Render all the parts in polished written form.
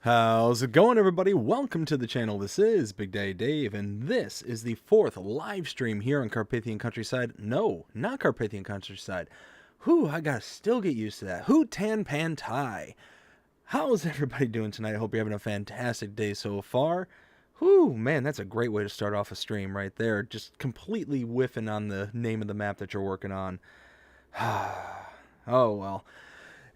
How's it going, everybody? Welcome to the channel. This is Big Daddy Dave, and this is the 4th live stream here on Carpathian Countryside. No, not Carpathian Countryside. I gotta still get used to that. Hutan Pantai. How's everybody doing tonight? I hope you're having a fantastic day so far. Man, that's a great way to start off a stream right there. Just completely whiffing on the name of the map that you're working on. Oh, well.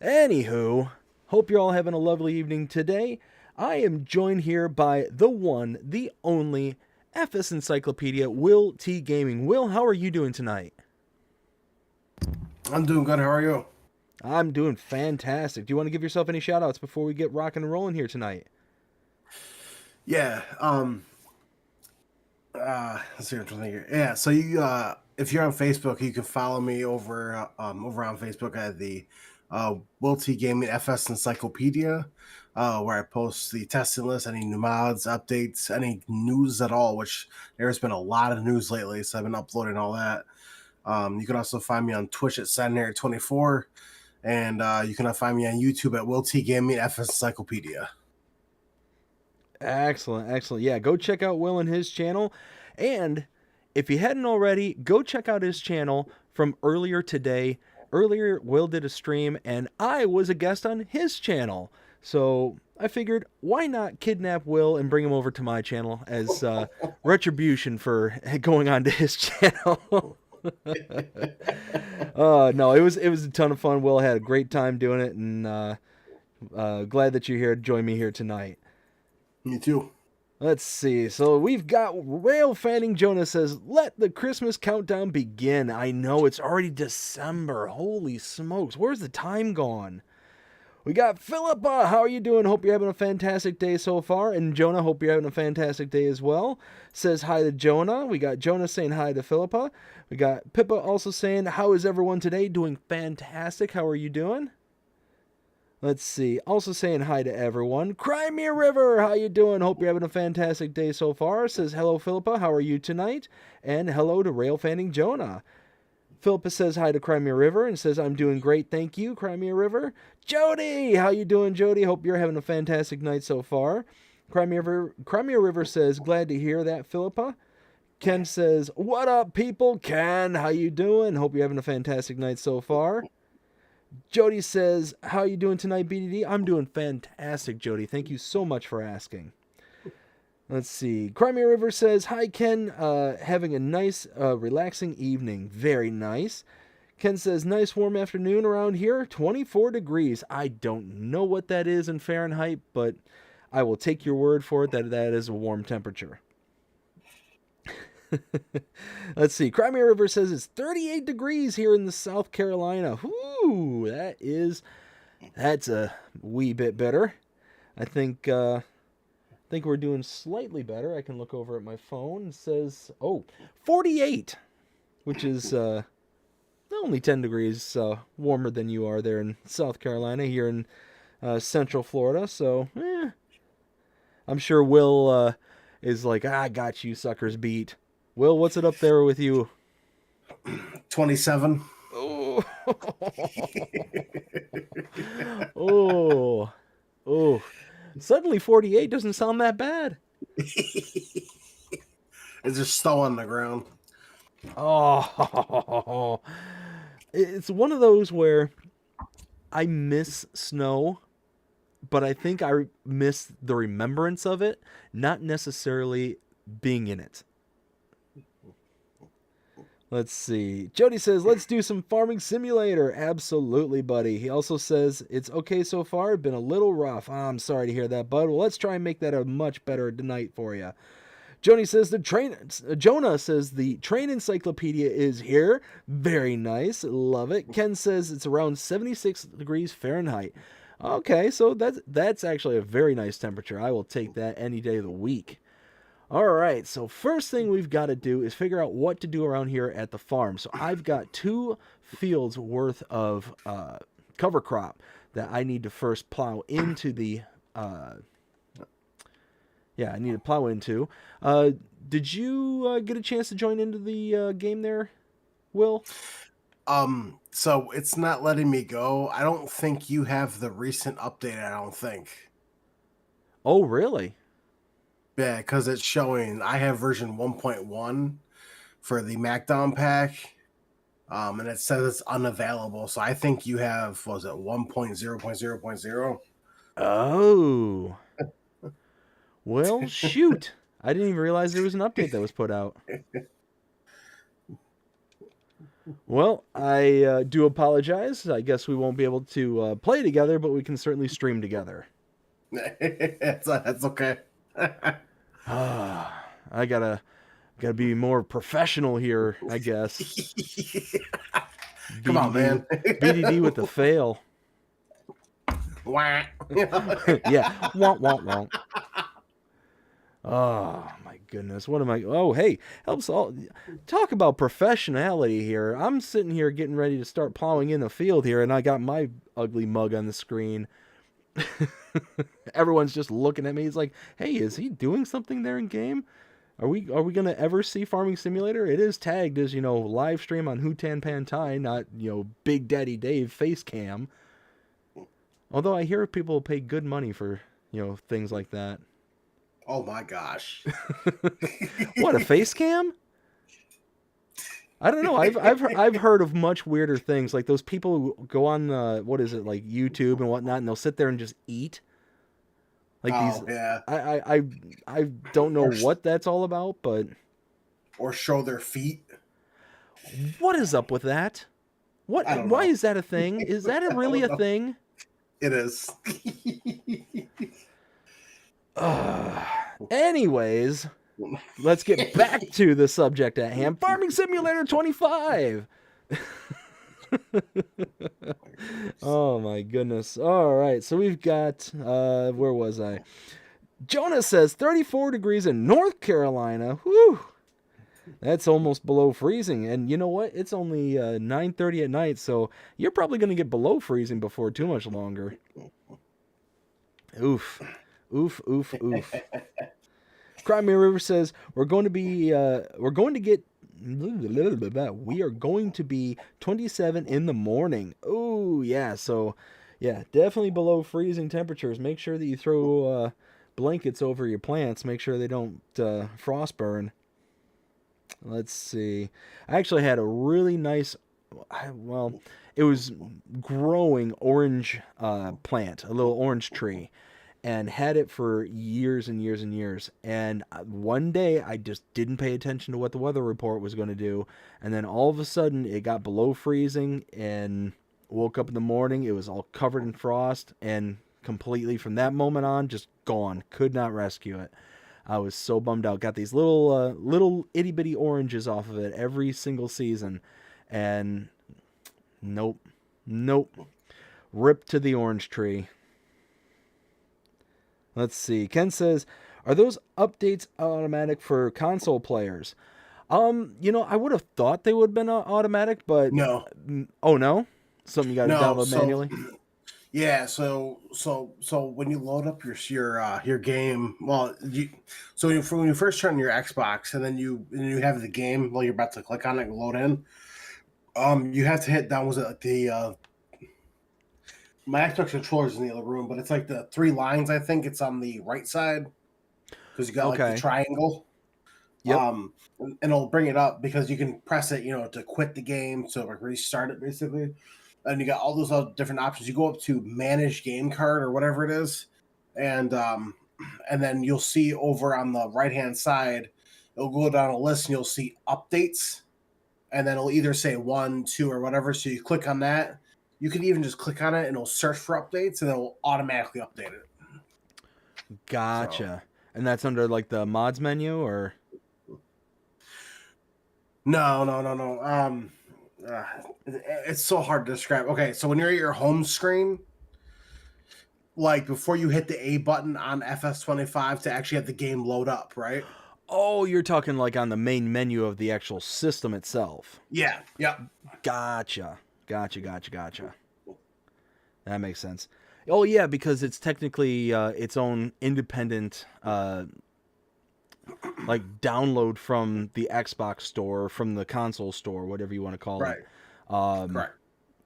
Anywho, hope you're all having a lovely evening today. I am joined here by the one, the only FS Encyclopedia, Will T Gaming. Will, how are you doing tonight? I'm doing good. How are you? I'm doing fantastic. Do you want to give yourself any shout outs before we get rocking and rolling here tonight? Yeah. Let's see what I'm trying to think here. Yeah. So you, if you're on Facebook, you can follow me over on Facebook at the Will T Gaming FS Encyclopedia, where I post the testing list, any new mods, updates, any news at all. Which there's been a lot of news lately, so I've been uploading all that. You can also find me on Twitch at Saturday24, and you can find me on YouTube at Will T Gaming FS Encyclopedia. Excellent. Yeah, go check out Will and his channel. And if you hadn't already, go check out his channel from earlier today. Earlier, Will did a stream, and I was a guest on his channel. So I figured, why not kidnap Will and bring him over to my channel as retribution for going on to his channel. No, it was a ton of fun. Will had a great time doing it, and glad that you're here to join me here tonight. Me too. Let's see. So we've got Rail Fanning Jonah says, let the Christmas countdown begin. I know it's already December. Holy smokes. Where's the time gone? We got Philippa. How are you doing? Hope you're having a fantastic day so far. And Jonah, hope you're having a fantastic day as well. Says hi to Jonah. We got Jonah saying hi to Philippa. We got Pippa also saying, how is everyone today? Doing fantastic. How are you doing? Let's see. Also saying hi to everyone. Crimea River, how you doing? Hope you're having a fantastic day so far. Says hello, Philippa. How are you tonight? And hello to Rail Fanning Jonah. Philippa says hi to Crimea River and says I'm doing great. Thank you, Crimea River. Jody, how you doing, Jody? Hope you're having a fantastic night so far. Crimea River says glad to hear that, Philippa. Ken says what up, people? Ken, how you doing? Hope you're having a fantastic night so far. Jody says, how you doing tonight, BDD? I'm doing fantastic, Jody. Thank you so much for asking. Let's see. Crimea River says, hi, Ken. Having a nice, relaxing evening. Very nice. Ken says, nice warm afternoon around here. 24 degrees. I don't know what that is in Fahrenheit, but I will take your word for it that that is a warm temperature. Let's see. Crimea River says it's 38 degrees here in the South Carolina. Whoo, that's a wee bit better. I think we're doing slightly better. I can look over at my phone. It says 48, which is only 10 degrees warmer than you are there in South Carolina, here in Central Florida. So, I'm sure Will is like, I got you suckers beat. Will, what's it up there with you? 27. Oh. Oh. Suddenly 48 doesn't sound that bad. It's just snow on the ground. Oh. It's one of those where I miss snow, but I think I miss the remembrance of it, not necessarily being in it. Let's see. Jody says, let's do some farming simulator. Absolutely, buddy. He also says, it's okay so far. Been a little rough. I'm sorry to hear that, bud. Well, let's try and make that a much better night for you. Jonah says the train encyclopedia is here. Very nice. Love it. Ken says it's around 76 degrees Fahrenheit. Okay, so that's actually a very nice temperature. I will take that any day of the week. All right, so first thing we've got to do is figure out what to do around here at the farm. So I've got 2 fields worth of cover crop that I need to first plow into the... I need to plow into. Did you get a chance to join into the game there, Will? So it's not letting me go. I don't think you have the recent update, I don't think. Oh, really? Yeah, because it's showing I have version 1.1 for the Macdown pack, and it says it's unavailable. So I think you have, what was it 1.0.0.0? Oh. Well, shoot. I didn't even realize there was an update that was put out. Well, I do apologize. I guess we won't be able to play together, but we can certainly stream together. That's okay. Ah, I gotta be more professional here, I guess. Come on, BDD with man. BDD with the fail. Wah. Yeah, won't won't. Oh my goodness, what am I? Oh hey, helps all. Talk about professionality here. I'm sitting here getting ready to start plowing in the field here, and I got my ugly mug on the screen. Everyone's just looking at me. He's like, "Hey, is he doing something there in game? Are we gonna ever see Farming Simulator? It is tagged as live stream on Hutan Pantai, not Big Daddy Dave face cam. Although I hear people pay good money for things like that. Oh my gosh. What, a face cam? I don't know. I've heard of much weirder things, like those people who go on the what is it, like YouTube and whatnot, and they'll sit there and just eat. Like these, Oh yeah. I don't know Or what that's all about, but or show their feet. what is up with that? I What? don't Why know. is that a thing? Is that I really don't a know. thing? It is. Anyways, let's get back to the subject at hand. Farming Simulator 25. Oh my goodness. All right, so we've got where was I? Jonah says 34 degrees in North Carolina. Whew. That's almost below freezing. And you know what? It's only 9:30 at night, so you're probably going to get below freezing before too much longer. Oof. Oof, oof, oof. Crimea River says we are going to be 27 in the morning. Oh yeah, so yeah, definitely below freezing temperatures. Make sure that you throw blankets over your plants. Make sure they don't frost burn. Let's see. I actually had a really nice, well, it was growing orange plant, a little orange tree, and had it for years and years and years. And one day I just didn't pay attention to what the weather report was going to do. And then all of a sudden it got below freezing and woke up in the morning. It was all covered in frost and completely from that moment on, just gone. Could not rescue it. I was so bummed out. Got these little itty bitty oranges off of it every single season. And nope. Nope. Rip to the orange tree. Let's see. Ken says, "Are those updates automatic for console players?" I would have thought they would have been automatic, but No. oh no, something you got to No. download So manually. yeah. So when you load up your game, well, when you first turn your Xbox and then you have the game, well, you're about to click on it and load in. You have to hit down. Was it like the my Xbox controller's in the other room, but it's like the three lines. I think it's on the right side because you got like the Okay. triangle. Yep. And it'll bring it up because you can press it, to quit the game, so like restart it basically. And you got all those other different options. You go up to manage game card or whatever it is, and then you'll see over on the right hand side, it'll go down a list and you'll see updates, and then it'll either say 1, 2, or whatever. So you click on that. You can even just click on it and it'll search for updates and it'll automatically update it. So Gotcha. And that's under like the mods menu, or no. It's so hard to describe. Okay, so when you're at your home screen, like before you hit the A button on FS25 to actually have the game load up, right? oh, you're talking like on the main menu of the actual system itself. Yeah, yeah. Gotcha. Gotcha. That makes sense. Oh yeah, because it's technically its own independent like download from the Xbox store, from the console store, whatever you want to call Right. it. Correct.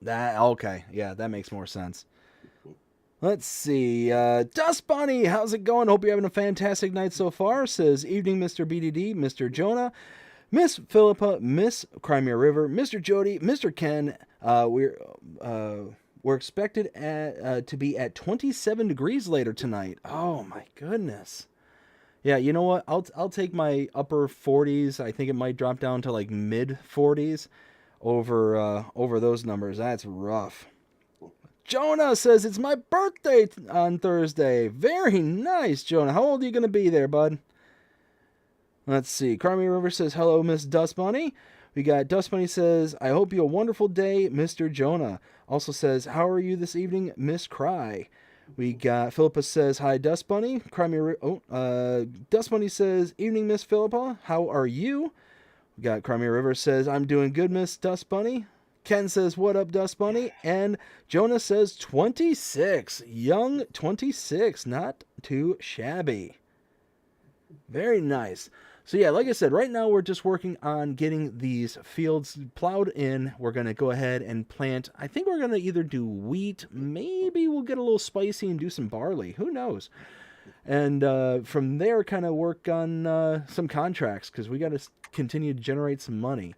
That okay, yeah, that makes more sense. Let's see. Dust Bunny, how's it going? Hope you're having a fantastic night so far. Says, evening, Mr. BDD, Mr. Jonah, Miss Philippa, Miss Crimea River, Mr. Jody, Mr. Ken. We're expected to be at 27 degrees later tonight. Oh my goodness. Yeah, you know what? I'll take my upper 40s. I think it might drop down to like mid 40s over those numbers. That's rough. Jonah says it's my birthday on Thursday. Very nice, Jonah. How old are you going to be there, bud? Let's see. Carmi River says, hello, Miss Dust Bunny. We got Dust Bunny says, I hope you a wonderful day, Mr. Jonah. Also says, how are you this evening, Miss Cry? We got Philippa says, hi, Dust Bunny. Dust Bunny says, evening, Miss Philippa. How are you? We got Crimea River says, I'm doing good, Miss Dust Bunny. Ken says, what up, Dust Bunny? And Jonah says, 26. Young 26. Not too shabby. Very nice. So yeah, like I said, right now we're just working on getting these fields plowed in. We're going to go ahead and plant. I think we're going to either do wheat. Maybe we'll get a little spicy and do some barley. Who knows? And from there, kind of work on some contracts because we got to continue to generate some money.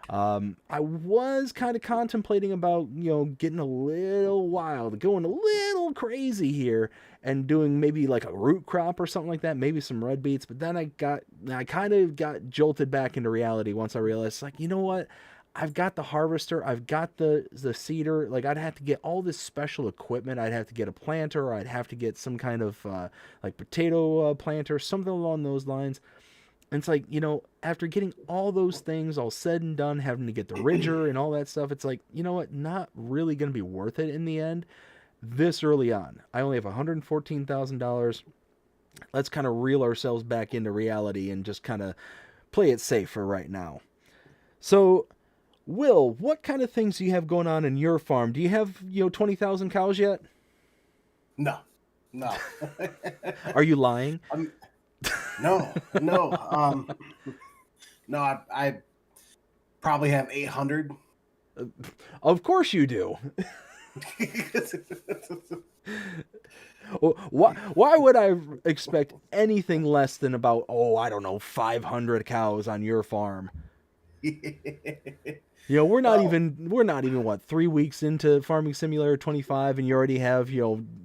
I was kind of contemplating about, getting a little wild, going a little crazy here and doing maybe like a root crop or something like that, maybe some red beets. But then I kind of got jolted back into reality once I realized, like, you know what? I've got the harvester, I've got the seeder. Like, I'd have to get all this special equipment. I'd have to get a planter, or I'd have to get some kind of like potato planter, something along those lines. And it's like, after getting all those things all said and done, having to get the ridger and all that stuff, it's like, you know what? Not really going to be worth it in the end this early on. I only have $114,000. Let's kind of reel ourselves back into reality and just kind of play it safe for right now. So, Will, what kind of things do you have going on in your farm? Do you have, 20,000 cows yet? No. Are you lying? No. No, I probably have 800. Of course you do. Why would I expect anything less than about, I don't know, 500 cows on your farm? We're not even what, 3 weeks into Farming Simulator 25, and you already have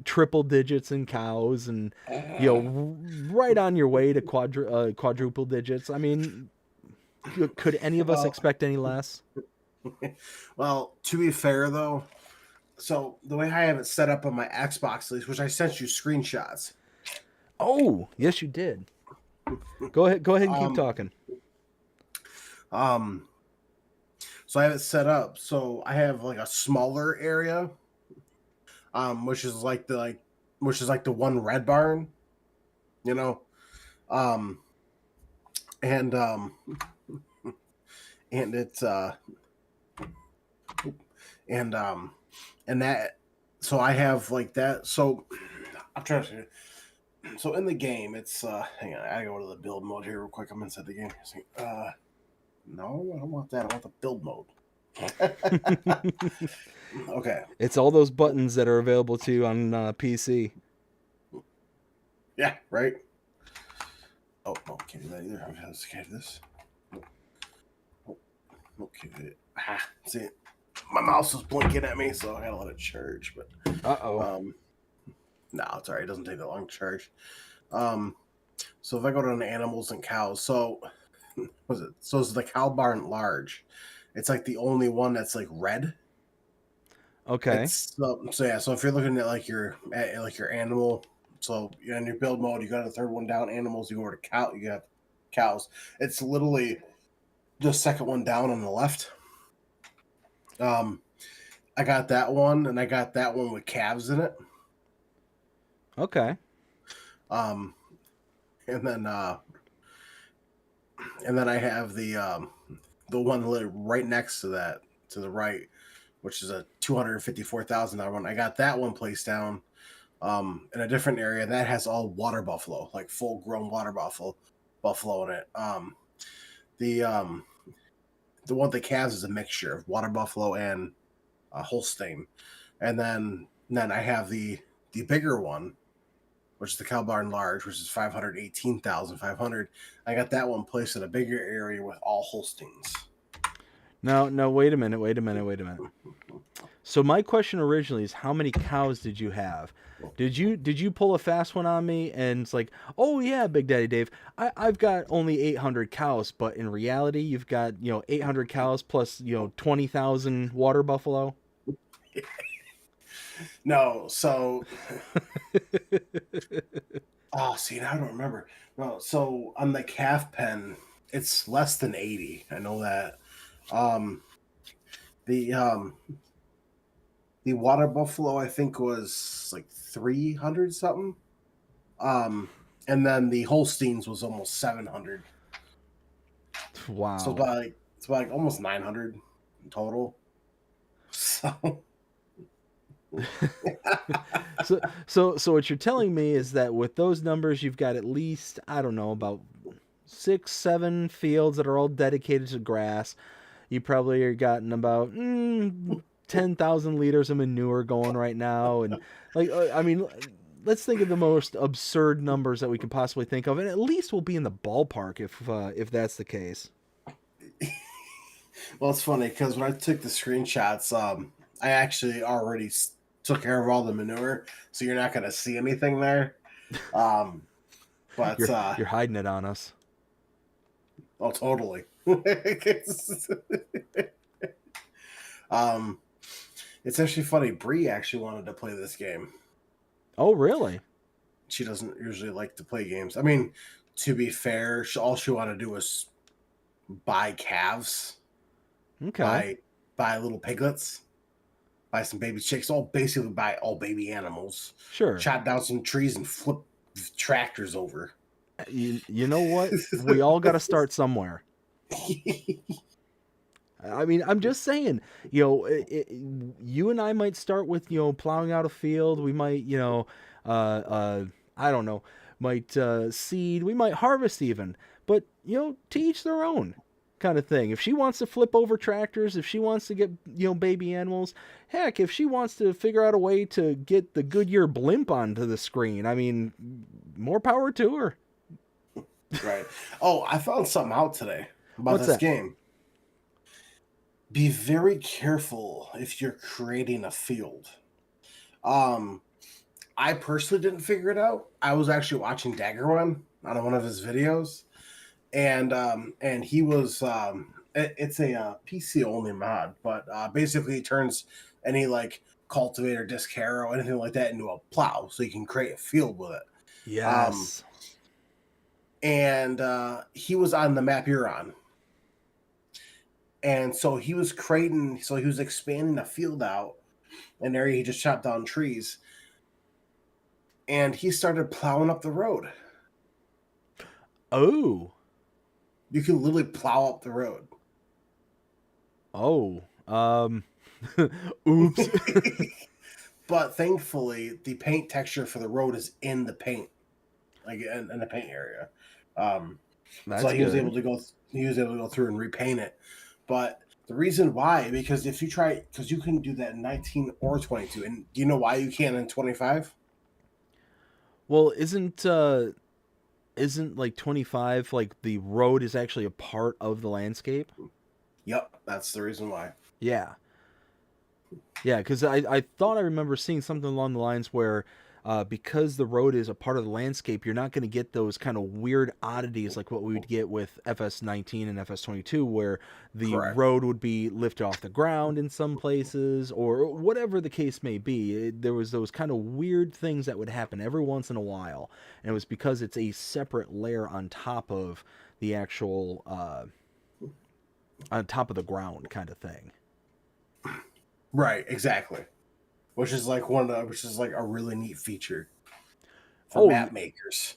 triple digits in cows, and right on your way to quadruple digits. I mean, could any of us expect any less? Well, to be fair though, so the way I have it set up on my Xbox list, which I sent you screenshots. Oh, yes, you did. Go ahead and keep talking. So I have it set up. So I have like a smaller area, which is like the one red barn, and and it's and that. So I have like that. So I'm trying to. So in the game, it's hang on. I gotta go to the build mode here real quick. I'm inside the game. No, I don't want that. I want the build mode. Okay. It's all those buttons that are available to you on PC. Yeah, right. Oh, can't do that either. I'm gonna scan this. Oh, okay. See, my mouse is blinking at me, so I gotta let it charge. But no, it's alright. It doesn't take that long to charge. So if I go to the animals and cows, so was it? So is the cow barn large? It's like the only one that's like red. Okay. So if you're looking at like your animal, so in your build mode, you got the third one down, animals. You go over to cow, you have cows. It's literally the second one down on the left. I got that one, and I got that one with calves in it. Okay. And then I have the one right next to that, to the right, which is a $254,000 one. I got that one placed down in a different area that has all water buffalo, like full grown water buffalo in it. The one with the calves is a mixture of water buffalo and Holstein, and then I have the the bigger one, which is the Cow Barn Large, which is 518,500. I got that one placed in a bigger area with all Holsteins. No, no, wait a minute, wait a minute, wait a minute. So my question originally is, how many cows did you have? Did you pull a fast one on me and it's like, oh yeah, Big Daddy Dave, I've got only 800 cows, but in reality you've got 800 cows plus 20,000 water buffalo. No, so see, now I don't remember. No, so on the calf pen, it's less than 80. I know that. Um, the the water buffalo I think was like 300 something. And then the Holsteins was almost 700. So Wow. it's about like almost 900 in total. So So what you're telling me is that with those numbers, you've got at least, I don't know, about 6, 7 fields that are all dedicated to grass. You probably are gotten about 10,000 liters of manure going right now, and like I mean, let's think of the most absurd numbers that we can possibly think of, and at least we'll be in the ballpark if that's the case. well, it's funny because when I took the screenshots, I actually already took care of all the manure, so you're not going to see anything there. Um, but You're hiding it on us. oh, totally. um, it's actually funny. Bree actually wanted to play this game. Oh, really? She doesn't usually like to play games. I mean, to be fair, all she wanted to do was buy calves, Okay. buy little piglets, buy some baby chicks, all basically buy all baby animals, Sure. chop down some trees and flip tractors over. You know what? We all got to start somewhere. I mean, I'm just saying, you and I might start with, plowing out a field. We might, I don't know, might seed. We might harvest even. But, to each their own kind of thing. If she wants to flip over tractors, if she wants to get, baby animals, heck, if she wants to figure out a way to get the Goodyear blimp onto the screen, I mean, more power to her. Right. Oh, I found something out today about What's this that? game. Be very careful if you're creating a field. Um, I personally didn't figure it out. I was actually watching Dagger One on one of his videos, and he was it's a PC only mod, but basically it turns any like cultivator, disc harrow, anything like that into a plow, so you can create a field with it. Um, Yes. and he was on the map you're on, and so he was expanding a field out, an area he just chopped down trees, and he started plowing up the road. Oh. You can literally plow up the road. Oh. Oops. But thankfully, the paint texture for the road is in the paint, like in the paint area. So That's good. he was able to go through and repaint it. But the reason why, because if you try, because you can do that in 19 or 22, and do you know why you can't in 25? Well, isn't like 25 like the road is actually a part of the landscape? Yep, that's the reason why. Yeah. Yeah, because I thought I remember seeing something along the lines where because the road is a part of the landscape, you're not going to get those kind of weird oddities like what we would get with FS19 and FS22, where the Correct. road would be lifted off the ground in some places, or whatever the case may be. There was those kind of weird things that would happen every once in a while, and it was because it's a separate layer on top of the actual, on top of the ground kind of thing. Right, exactly. Which is like a really neat feature for Oh, map makers.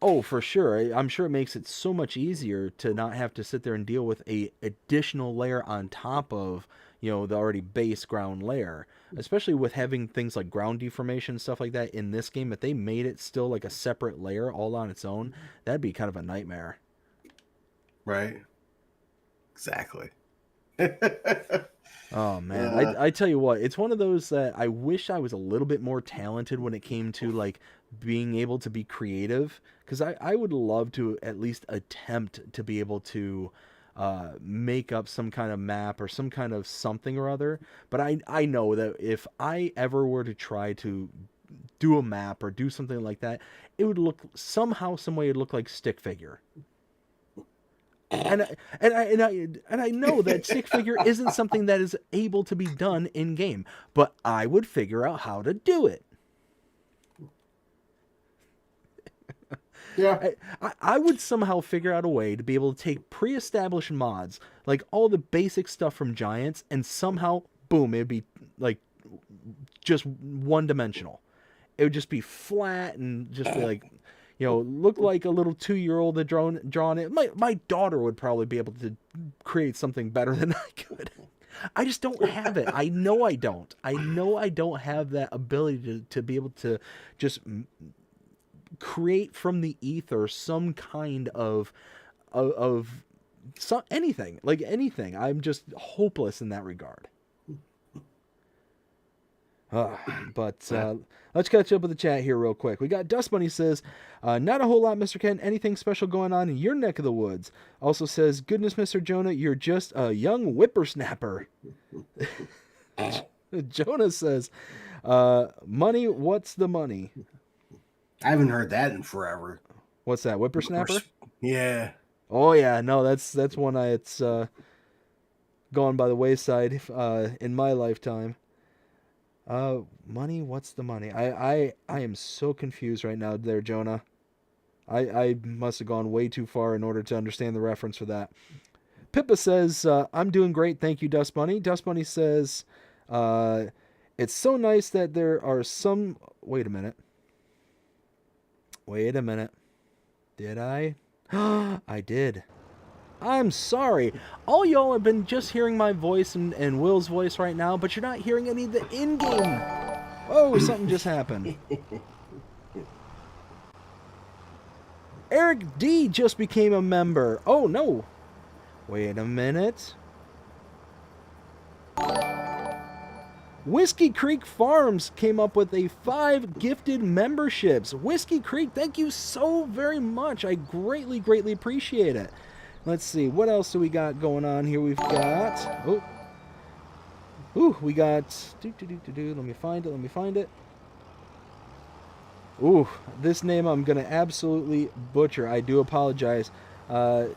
Oh, for sure. I'm sure it makes it so much easier to not have to sit there and deal with a additional layer on top of, the already base ground layer. Especially with having things like ground deformation stuff like that in this game, if they made it still like a separate layer all on its own, that'd be kind of a nightmare. Right. Exactly. Oh man, uh, I tell you what, it's one of those that I wish I was a little bit more talented when it came to like being able to be creative, because I would love to at least attempt to be able to make up some kind of map or some kind of something or other. But I know that if I ever were to try to do a map or do something like that, it would look somehow, some way, it'd look like stick figure. And I know that stick figure isn't something that is able to be done in game, but I would figure out how to do it. yeah. I would somehow figure out a way to be able to take pre-established mods, like all the basic stuff from Giants, and somehow, boom, it'd be like just one dimensional. It would just be flat and just be like, look like a little 2-year-old had drawn it. My daughter would probably be able to create something better than I could. I just don't have it. I know I don't. I know I don't have that ability to be able to just create from the ether some kind of some, anything, like anything. I'm just hopeless in that regard. But let's catch up with the chat here real quick. We got Dust Bunny says, not a whole lot, Mr. Ken. Anything special going on in your neck of the woods? Also says, goodness, Mr. Jonah, you're just a young whippersnapper. Jonah says, money, what's the money? I haven't heard that in forever. What's that, whippersnapper? Yeah. Oh yeah, no, that's one it's gone by the wayside in my lifetime. Money, what's the money? I am so confused right now there, Jonah. I must have gone way too far in order to understand the reference for that. Pippa says, I'm doing great, thank you, Dust Bunny. Dust Bunny says, it's so nice that there are some... Wait a minute. Did I? I did. I'm sorry. All y'all have been just hearing my voice and Will's voice right now, but you're not hearing any of the in-game. Oh, something just happened. Eric D just became a member. Oh, no. Wait a minute. Whiskey Creek Farms came up with 5 gifted memberships. Whiskey Creek, thank you so very much. I greatly, greatly appreciate it. Let's see, what else do we got going on here? We've got... we got... Let me find it. Ooh, this name I'm going to absolutely butcher. I do apologize. Jatiel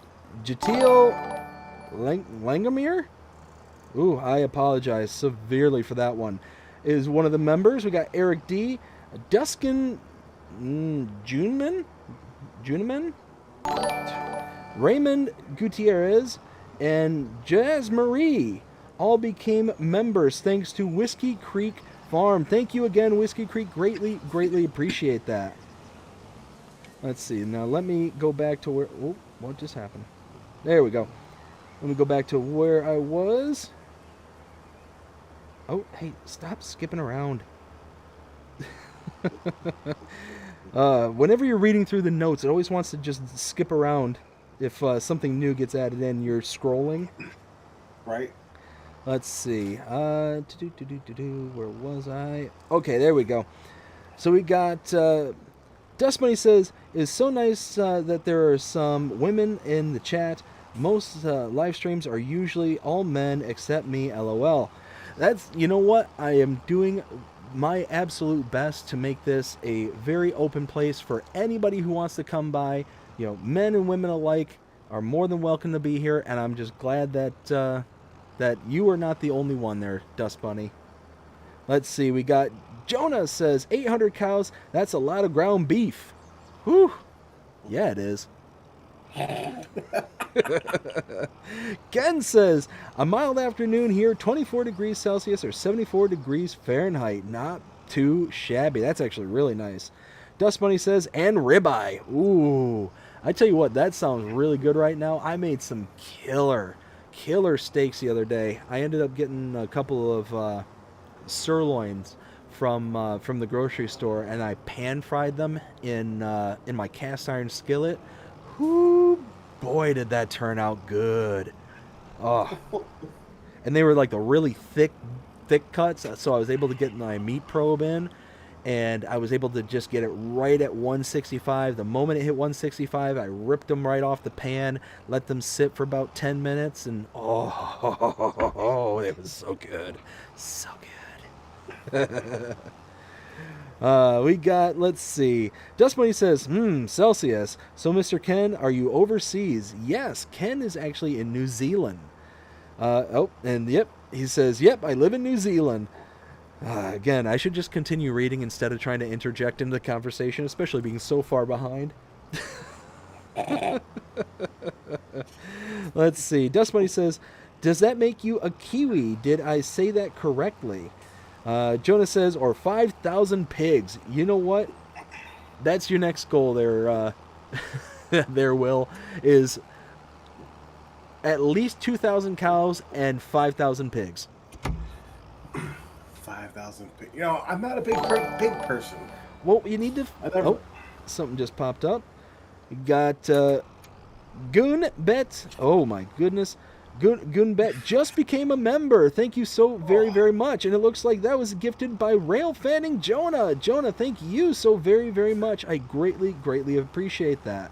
Langomir? Ooh, I apologize severely for that one. Is one of the members. We got Eric D. Duskin Juneman? Raymond Gutierrez and Jazz Marie all became members thanks to Whiskey Creek Farm. Thank you again, Whiskey Creek. Greatly, greatly appreciate that. Let's see. Now let me go back to where... Oh, what just happened? There we go. Let me go back to where I was. Oh, hey, stop skipping around. Whenever you're reading through the notes, it always wants to just skip around. If something new gets added in, you're scrolling. Right. Let's see. Where was I? Okay, there we go. So we got... Dust Bunny says, it's so nice that there are some women in the chat. Most live streams are usually all men except me, LOL. That's... You know what? I am doing my absolute best to make this a very open place for anybody who wants to come by. You know, men and women alike are more than welcome to be here, and I'm just glad that that you are not the only one there, Dust Bunny. Let's see, we got Jonah says 800 cows. That's a lot of ground beef. Whew. Yeah, it is. Ken says a mild afternoon here, 24 degrees Celsius or 74 degrees Fahrenheit. Not too shabby. That's actually really nice. Dust Bunny says, and ribeye. Ooh. I tell you what, that sounds really good right now. I made some killer steaks the other day. I ended up getting a couple of sirloins from the grocery store, and I pan fried them in my cast iron skillet. Whoo, boy, did that turn out good. Oh, and they were like the really thick cuts. So I was able to get my meat probe in, and I was able to just get it right at 165. The moment it hit 165, I ripped them right off the pan, let them sit for about 10 minutes, and oh, it was so good. So good. We got, let's see. Dust Bunny says, Celsius. So, Mr. Ken, are you overseas? Yes, Ken is actually in New Zealand. He says, yep, I live in New Zealand. Again, I should just continue reading instead of trying to interject into the conversation, especially being so far behind. Let's see. Dust Bunny says, does that make you a Kiwi? Did I say that correctly? Jonah says, or 5,000 pigs. You know what? That's your next goal there, there, Will, is at least 2,000 cows and 5,000 pigs. 5,000 pigs. You know, I'm not a big pig person. Well, you need to... Oh, something just popped up. You got Goonbet. Oh, my goodness. Goonbet just became a member. Thank you so very, very much. And it looks like that was gifted by Rail Fanning Jonah. Jonah, thank you so very, very much. I greatly, greatly appreciate that.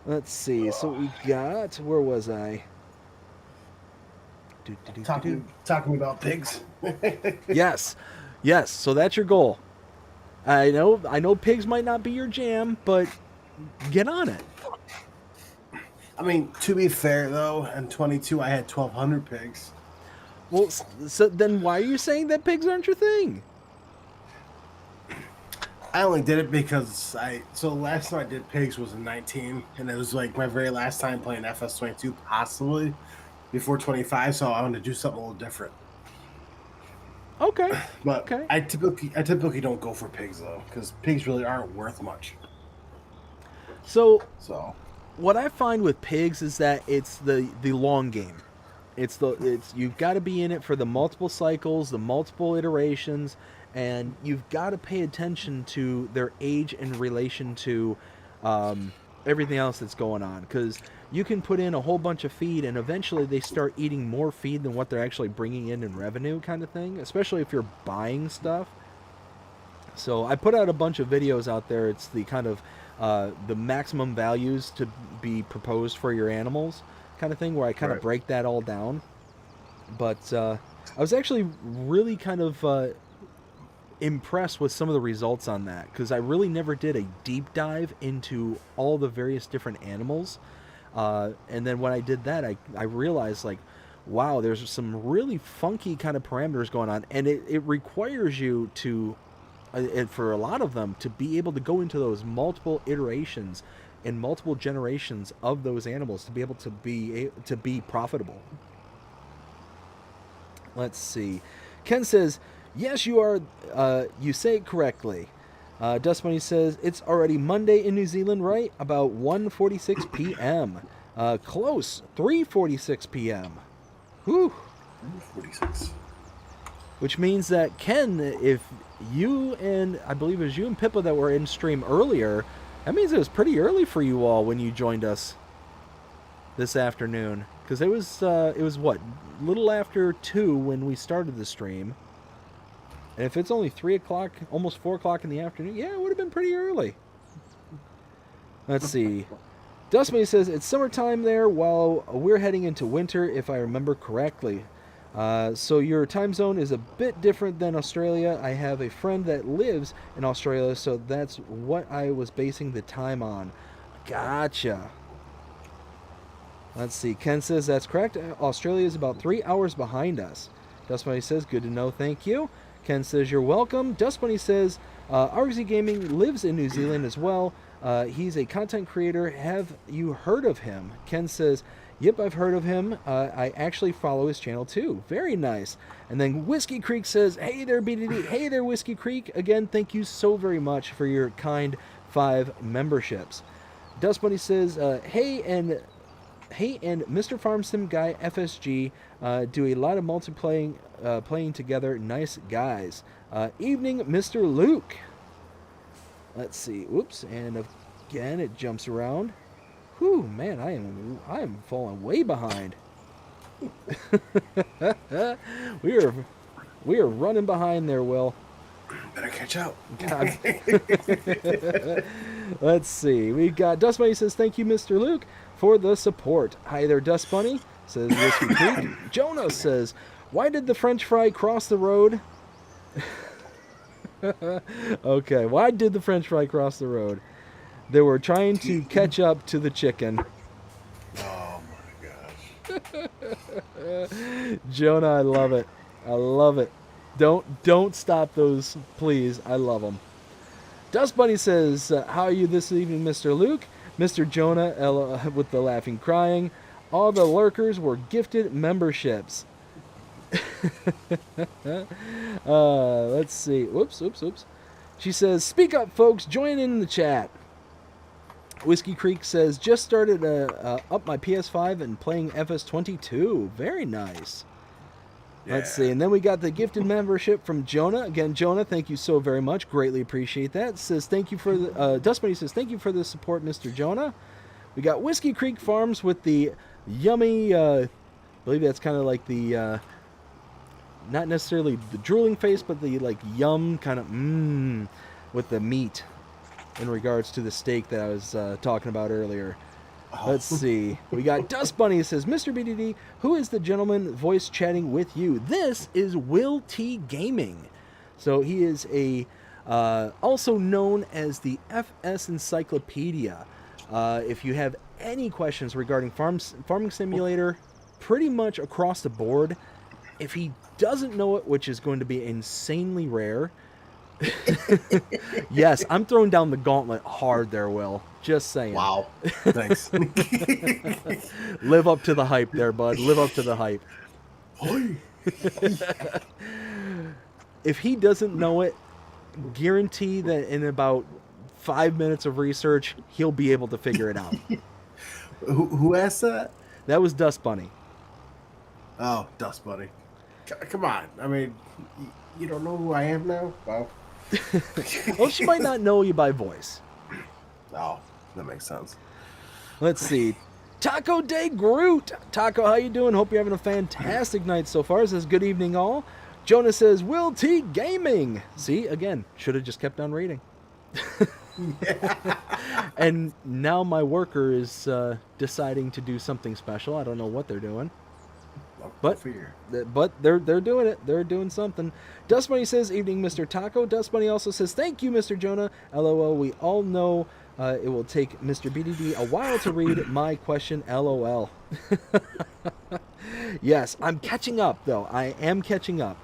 Let's see. So we got... Where was I? Talking about pigs. Yes. So that's your goal. I know pigs might not be your jam, but get on it. I mean, to be fair though, in 22 I had 1,200 pigs. Well, so then why are you saying that pigs aren't your thing? I only did it because so last time I did pigs was in 19, and it was like my very last time playing FS22, possibly before 25. So I wanted to do something a little different. Okay. But okay. I typically don't go for pigs though, because pigs really aren't worth much. So what I find with pigs is that it's the long game. It's you've got to be in it for the multiple cycles, the multiple iterations, and you've got to pay attention to their age in relation to everything else that's going on. Because you can put in a whole bunch of feed, and eventually they start eating more feed than what they're actually bringing in revenue, kind of thing. Especially if you're buying stuff. So I put out a bunch of videos out there. It's the kind of the maximum values to be proposed for your animals kind of thing, where I kind of break that all down. But I was actually really kind of impressed with some of the results on that, because I really never did a deep dive into all the various different animals. And then when I did that, I realized, like, wow, there's some really funky kind of parameters going on, and it requires you to, and for a lot of them, to be able to go into those multiple iterations and multiple generations of those animals to be able to be profitable. Let's see. Ken says, yes, you are. You say it correctly. Dust Bunny says, it's already Monday in New Zealand, right? About 1:46 p.m. Close. 3:46 p.m. Whew. 46. Which means that, Ken, if you and, I believe it was you and Pippa that were in stream earlier, that means it was pretty early for you all when you joined us this afternoon. Because it was what? Little after 2 when we started the stream. And if it's only 3 o'clock, almost 4 o'clock in the afternoon, yeah, it would have been pretty early. Let's see. Dustman says, it's summertime there while we're heading into winter, if I remember correctly. So your time zone is a bit different than Australia. I have a friend that lives in Australia, so that's what I was basing the time on. Gotcha. Let's see. Ken says, that's correct. Australia is about 3 hours behind us. Dust Bunny says, good to know, thank you. Ken says, you're welcome. Dust Bunny says, RZ Gaming lives in New Zealand as well. He's a content creator. Have you heard of him? Ken says, yep, I've heard of him. I actually follow his channel too. Very nice. And then Whiskey Creek says, hey there, BDD. Hey there, Whiskey Creek. Again, thank you so very much for your kind 5 memberships. Dust Bunny says, hey, and Mr. Farm Sim Guy FSG do a lot of multiplaying, playing together. Nice guys. Evening, Mr. Luke. Let's see. Oops. And again, it jumps around. Whew, man, I am falling way behind. We are running behind there, Will. Better catch up. God. Let's see. We got Dust Bunny says, thank you, Mr. Luke, for the support. Hi there, Dust Bunny, says Whiskey Creek. Jonah says, why did the French fry cross the road? Okay, why did the French fry cross the road? They were trying to catch up to the chicken. Oh my gosh. Jonah, I love it. I love it. Don't stop those, please. I love them. Dust Bunny says, how are you this evening, Mr. Luke? Mr. Jonah, with the laughing crying. All the lurkers were gifted memberships. Let's see. Whoops. She says, speak up, folks. Join in the chat. Whiskey Creek says, just started up my PS5 and playing FS22. Very nice. Yeah. Let's see. And then we got the gifted membership from Jonah. Again, Jonah, thank you so very much. Greatly appreciate that. Says, thank you for the... Dust Bunny says, thank you for the support, Mr. Jonah. We got Whiskey Creek Farms with the yummy... I believe that's kind of like the... not necessarily the drooling face, but the like yum kind of with the meat in regards to the steak that I was talking about earlier. Oh. Let's see. We got Dust Bunny says, Mr. BDD, who is the gentleman voice chatting with you? This is Will T Gaming. So he is a also known as the FS Encyclopedia. If you have any questions regarding farming simulator, pretty much across the board, if he doesn't know it, which is going to be insanely rare. Yes, I'm throwing down the gauntlet hard there, Will. Just saying. Wow. Thanks. Live up to the hype there, bud. Live up to the hype. If he doesn't know it, guarantee that in about 5 minutes of research, he'll be able to figure it out. Who asked that? That was Dust Bunny. Oh, Dust Bunny. Come on. I mean, you don't know who I am now? Well, well, she might not know you by voice. Oh, that makes sense. Let's see. Taco Day Groot. Taco, how you doing? Hope you're having a fantastic night so far. Says, good evening, all. Jonah says, Will T Gaming. See, again, should have just kept on reading. And now my worker is deciding to do something special. I don't know what they're doing. But they're doing it. They're doing something. Dust Bunny says, evening, Mr. Taco. Dust Bunny also says, thank you, Mr. Jonah. LOL. We all know it will take Mr. BDD a while to read my question. LOL. Yes, I'm catching up, though. I am catching up.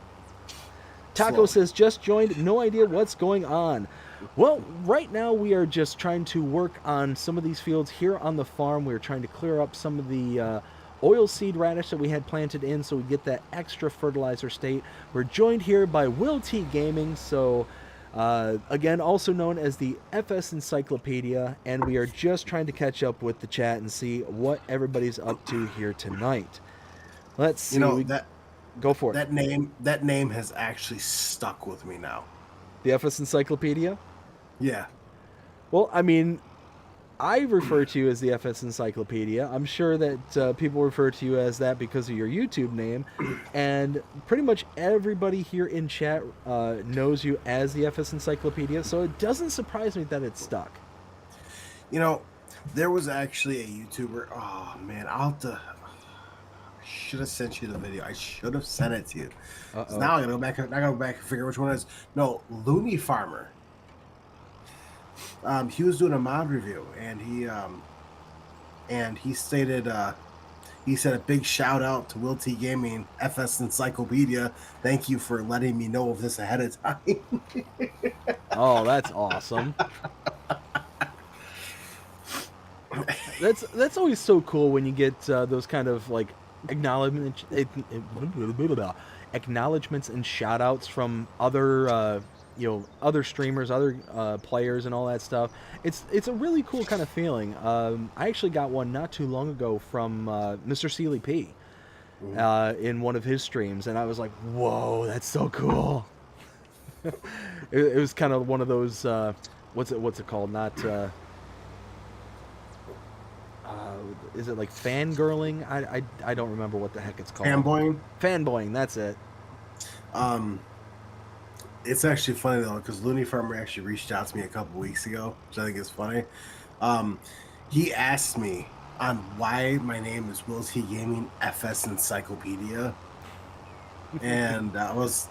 Taco says, just joined. No idea what's going on. Well, right now we are just trying to work on some of these fields here on the farm. We're trying to clear up some of the... oilseed radish that we had planted in so we get that extra fertilizer state. We're joined here by Will T Gaming, so again, also known as the FS Encyclopedia, and we are just trying to catch up with the chat and see what everybody's up to here tonight. Let's see. Go for it. That name has actually stuck with me now. The FS Encyclopedia? Yeah. Well, I mean, I refer to you as the FS Encyclopedia. I'm sure that people refer to you as that because of your YouTube name. And pretty much everybody here in chat knows you as the FS Encyclopedia. So it doesn't surprise me that it's stuck. You know, there was actually a YouTuber. Oh, man. I should have sent you the video. I should have sent it to you. So now I gotta go back and figure which one it is. No, Looney Farmer. He was doing a mod review, and he stated he said a big shout out to Will T Gaming, FS Encyclopedia. Thank you for letting me know of this ahead of time. Oh, that's awesome. That's always so cool when you get those kind of like acknowledgments and shout outs from other other streamers, other players, and all that stuff. It's a really cool kind of feeling. I actually got one not too long ago from Mr. Sealy P in one of his streams, and I was like, whoa, that's so cool. It was kind of one of those what's it called? Not is it like fangirling? I don't remember what the heck it's called. Fanboying. Fanboying, that's it. Um, it's actually funny though because Looney Farmer actually reached out to me a couple weeks ago, which I think is funny. Um, he asked me on why my name is Will T Gaming FS Encyclopedia, and I was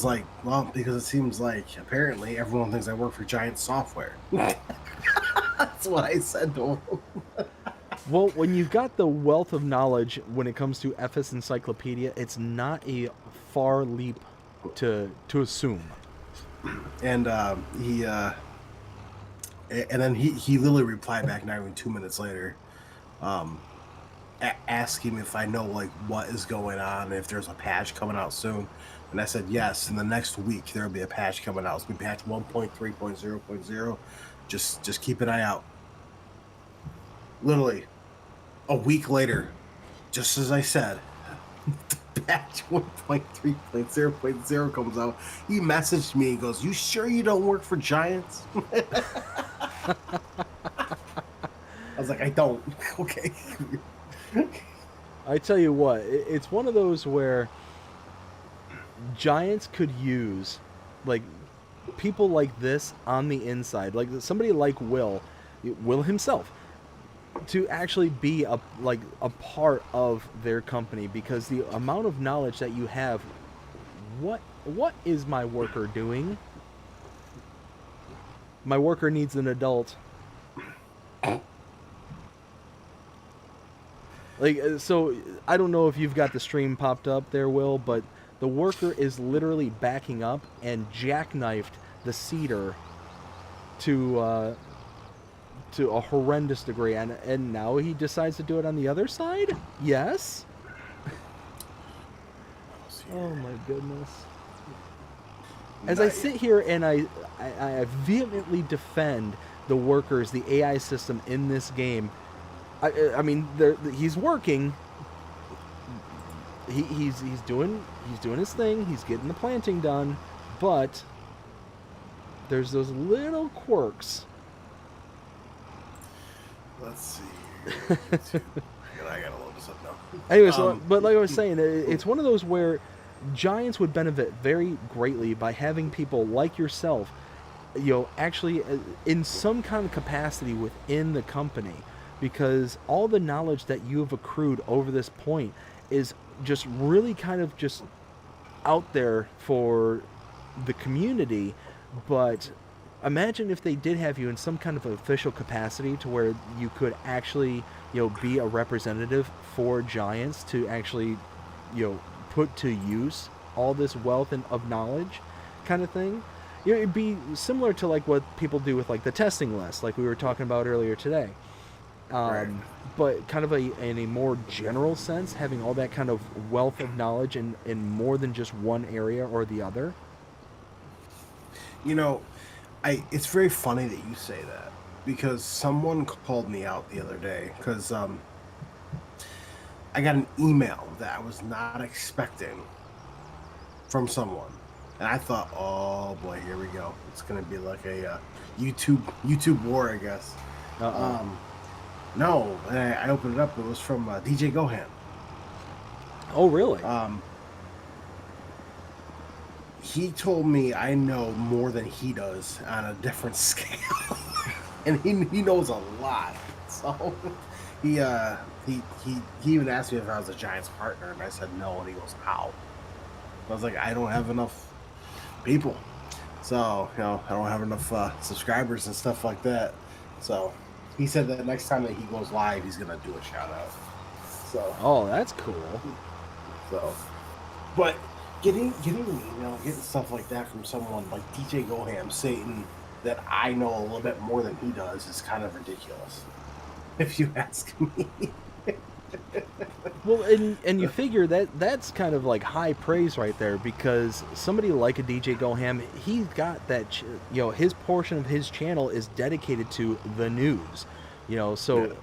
like, well, because it seems like apparently everyone thinks I work for Giant Software. That's what I said to him. Well, when you've got the wealth of knowledge when it comes to FS Encyclopedia, it's not a far leap to assume. And and then he literally replied back not even 2 minutes later, asking if I know like what is going on, if there's a patch coming out soon. And I said yes. In the next week there'll be a patch coming out. It's gonna be patch 1.3.0.0. Just keep an eye out. Literally a week later, just as I said, patch 1.3.0.0 comes out. He messaged me and goes, "You sure you don't work for Giants?" I was like, "I don't." Okay. I tell you what, it's one of those where Giants could use like people like this on the inside, like somebody like Will himself, to actually be a part of their company, because the amount of knowledge that you have. What is my worker doing? My worker needs an adult. Like, so I don't know if you've got the stream popped up there, Will, but the worker is literally backing up and jackknifed the cedar to a horrendous degree, and now he decides to do it on the other side? Yes? Oh my goodness. As I sit here and I vehemently defend the workers, the AI system in this game, I mean, he's working. He's doing his thing. He's getting the planting done, but there's those little quirks. Let's see. I gotta load this up now. Anyway, but like I was saying, it's one of those where Giants would benefit very greatly by having people like yourself, actually in some kind of capacity within the company, because all the knowledge that you have accrued over this point is just really kind of just out there for the community. But imagine if they did have you in some kind of official capacity to where you could actually, be a representative for Giants to actually, put to use all this wealth of knowledge kind of thing. It'd be similar to like what people do with like the testing list, like we were talking about earlier today. Right. But kind of in a more general sense, having all that kind of wealth of knowledge in more than just one area or the other. It's very funny that you say that, because someone called me out the other day because I got an email that I was not expecting from someone, and I thought, oh boy, here we go. It's gonna be like a YouTube war, I guess. No, and I opened it up. It was from DJ Gohan. Oh, really? He told me I know more than he does on a different scale, and he knows a lot. So he even asked me if I was a Giants partner, and I said no, and he goes, how? I was like, I don't have enough people, so I don't have enough subscribers and stuff like that. So he said that next time that he goes live, he's gonna do a shout out. So that's cool. So, but getting an email, getting stuff like that from someone like DJ Goham saying that I know a little bit more than he does is kind of ridiculous, if you ask me. Well, and you figure that's kind of like high praise right there, because somebody like a DJ Goham, he's got that, his portion of his channel is dedicated to the news, so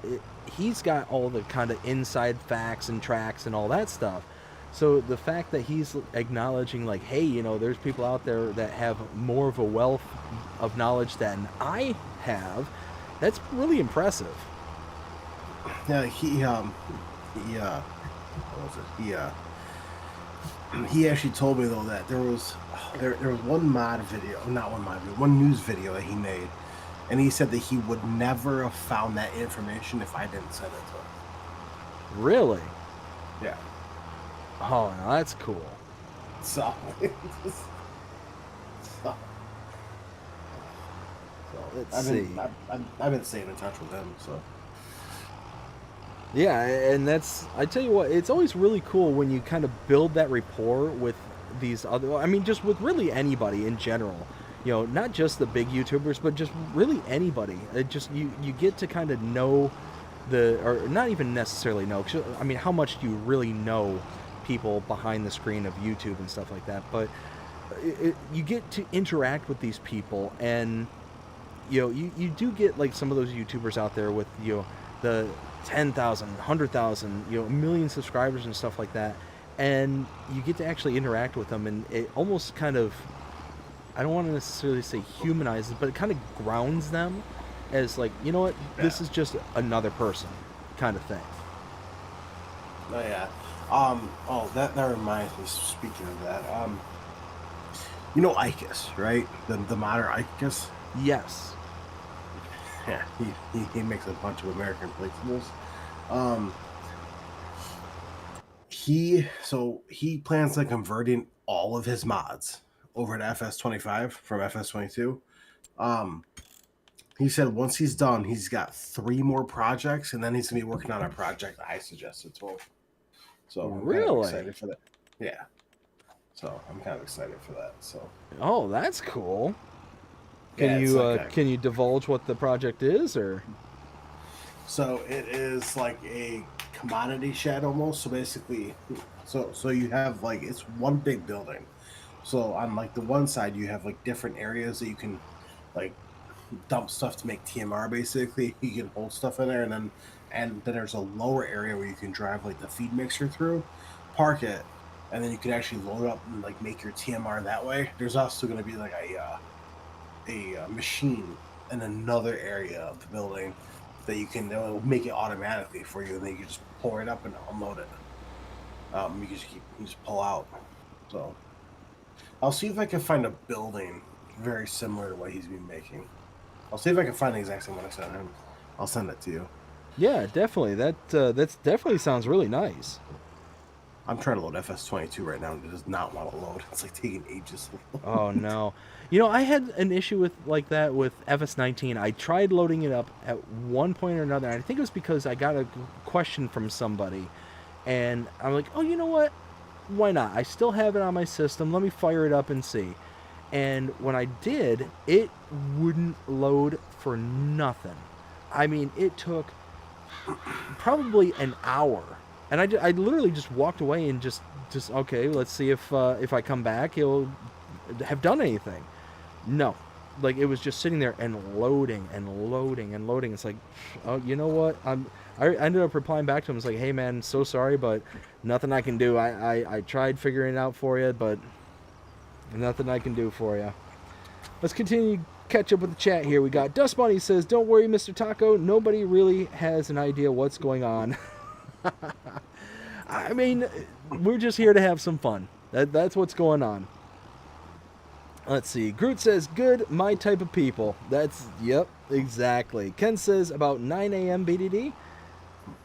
he's got all the kind of inside facts and tracks and all that stuff. So the fact that he's acknowledging like, hey, there's people out there that have more of a wealth of knowledge than I have, that's really impressive. Yeah, he what was it? He actually told me though that there was one mod video, not one mod video, one news video that he made, and he said that he would never have found that information if I didn't send it to him. Really? Yeah. Oh, no, that's cool. So, so, Let's I've see. been I've been staying in touch with him. So Yeah, and that's, I tell you what, it's always really cool when you kind of build that rapport with these other, I mean, just with really anybody in general. You know, not just the big YouTubers, but just really anybody. It just, you get to kind of know or not even necessarily know, 'cause, I mean, how much do you really know people behind the screen of YouTube and stuff like that? But you get to interact with these people, and you know, you do get like some of those YouTubers out there with, you know, the 10,000, 100,000, you know, a million subscribers and stuff like that, and you get to actually interact with them, and it almost kind of, I don't want to necessarily say humanizes, but it kind of grounds them as like, you know what, this yeah. is just another person, kind of thing. Oh yeah. Oh, that reminds me. Speaking of that, you know Icus, right? The modder Icus. Yes. Yeah, he makes a bunch of American playthroughs. Um, he plans on converting all of his mods over to FS25 from FS22. Um, he said once he's done, he's got 3 more projects, and then he's gonna be working on a project I suggested to him. So I'm kind of Really? excited for that. Yeah. So I'm kind of excited for that. So Oh, that's cool. yeah, it's like a, Can you divulge what the project is, or? so it is like a commodity shed almost. So basically, so you have like it's one big building. So on like the one side you have like different areas that you can like dump stuff to make TMR. Basically, you can hold stuff in there, and then there's a lower area where you can drive like the feed mixer through, park it, and then you can actually load up and like make your TMR that way. There's also going to be like a machine in another area of the building that you can it'll make it automatically for you, and then you can just pour it up and unload it. You just pull out. So I'll see if I can find a building very similar to what he's been making. I'll see if I can find the exact same one I sent him. I'll send it to you. Yeah, definitely. That's definitely sounds really nice. I'm trying to load FS22 right now, and it does not want to load. It's like taking ages. Oh no. You know, I had an issue with like that with FS19. I tried loading it up at one point or another. And I think it was because I got a question from somebody, and I'm like, oh, you know what? Why not? I still have it on my system. Let me fire it up and see. And when I did, it wouldn't load for nothing. I mean, it took probably an hour, and I literally just walked away and just okay, let's see if I come back, he'll have done anything. No, like it was just sitting there and loading and loading and loading. It's like, oh, you know what? I ended up replying back to him. It's like, hey man, so sorry, but nothing I can do. I tried figuring it out for you, but nothing I can do for you. Let's continue to catch up with the chat here. We got Dust Bunny says, don't worry, Mr. Taco. Nobody really has an idea what's going on. I mean, we're just here to have some fun. That's what's going on. Let's see. Groot says, good, my type of people. That's, yep, exactly. Ken says, about 9 a.m. BDD.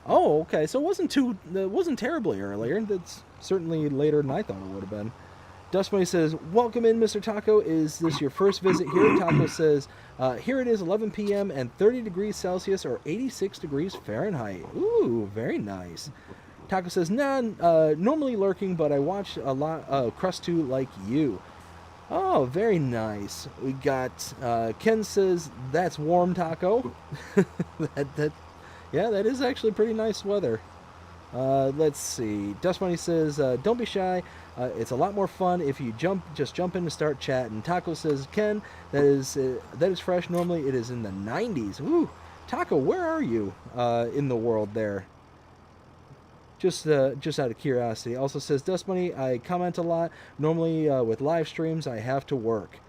Oh, okay. So it wasn't terribly earlier. That's certainly later than I thought it would have been. Dust Bunny says, welcome in, Mr. Taco. Is this your first visit here? Taco says, here it is, 11 p.m. and 30 degrees Celsius or 86 degrees Fahrenheit. Ooh, very nice. Taco says, nah, normally lurking, but I watch a lot of Crust 2 like you. Oh, very nice. We got, Ken says, that's warm, Taco. Yeah, that is actually pretty nice weather. Let's see. Dust Bunny says, don't be shy. It's a lot more fun if you just jump in and start chatting. Taco says, Ken, that is fresh. Normally it is in the 90s. Woo! Taco, where are you in the world there? Just out of curiosity. Also says, Dust Bunny, I comment a lot. Normally with live streams, I have to work.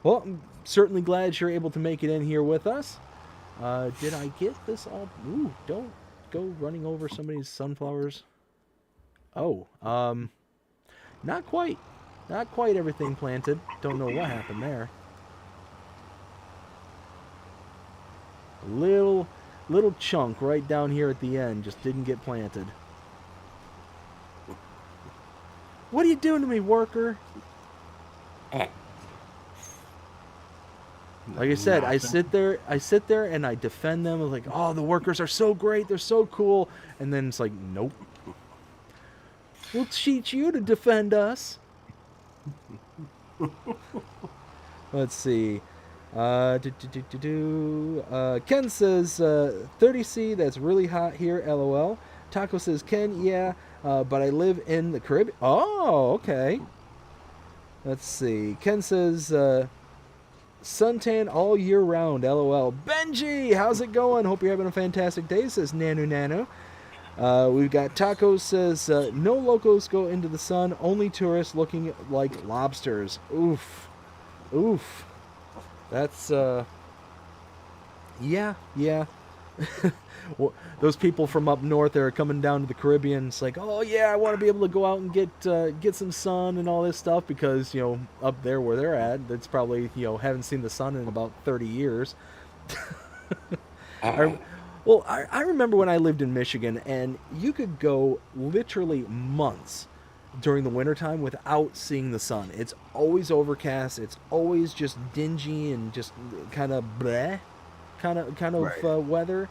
Well, I'm certainly glad you're able to make it in here with us. Did I get this all? Ooh, don't. go running over somebody's sunflowers? Oh, not quite. Not quite everything planted. Don't know what happened there. A little chunk right down here at the end just didn't get planted. What are you doing to me, worker? Like I said, I sit there and I defend them. I'm like, oh, the workers are so great, they're so cool. And then it's like, nope. We'll teach you to defend us. Let's see. Ken says 30C, that's really hot here, LOL. Taco says, Ken, yeah, but I live in the Caribbean. Oh, okay. Let's see. Ken says suntan all year round, LOL. Benji, how's it going? Hope you're having a fantastic day, says Nanu. We've got Tacos says no locals go into the sun, only tourists looking like lobsters. Oof. That's yeah. Well, those people from up north that are coming down to the Caribbean, it's like, oh yeah, I want to be able to go out and get some sun and all this stuff, because up there where they're at, it's probably haven't seen the sun in about 30 years. I remember when I lived in Michigan, and you could go literally months during the wintertime without seeing the sun. It's always overcast. It's always just dingy and just kind of bleh, kind of right. Weather.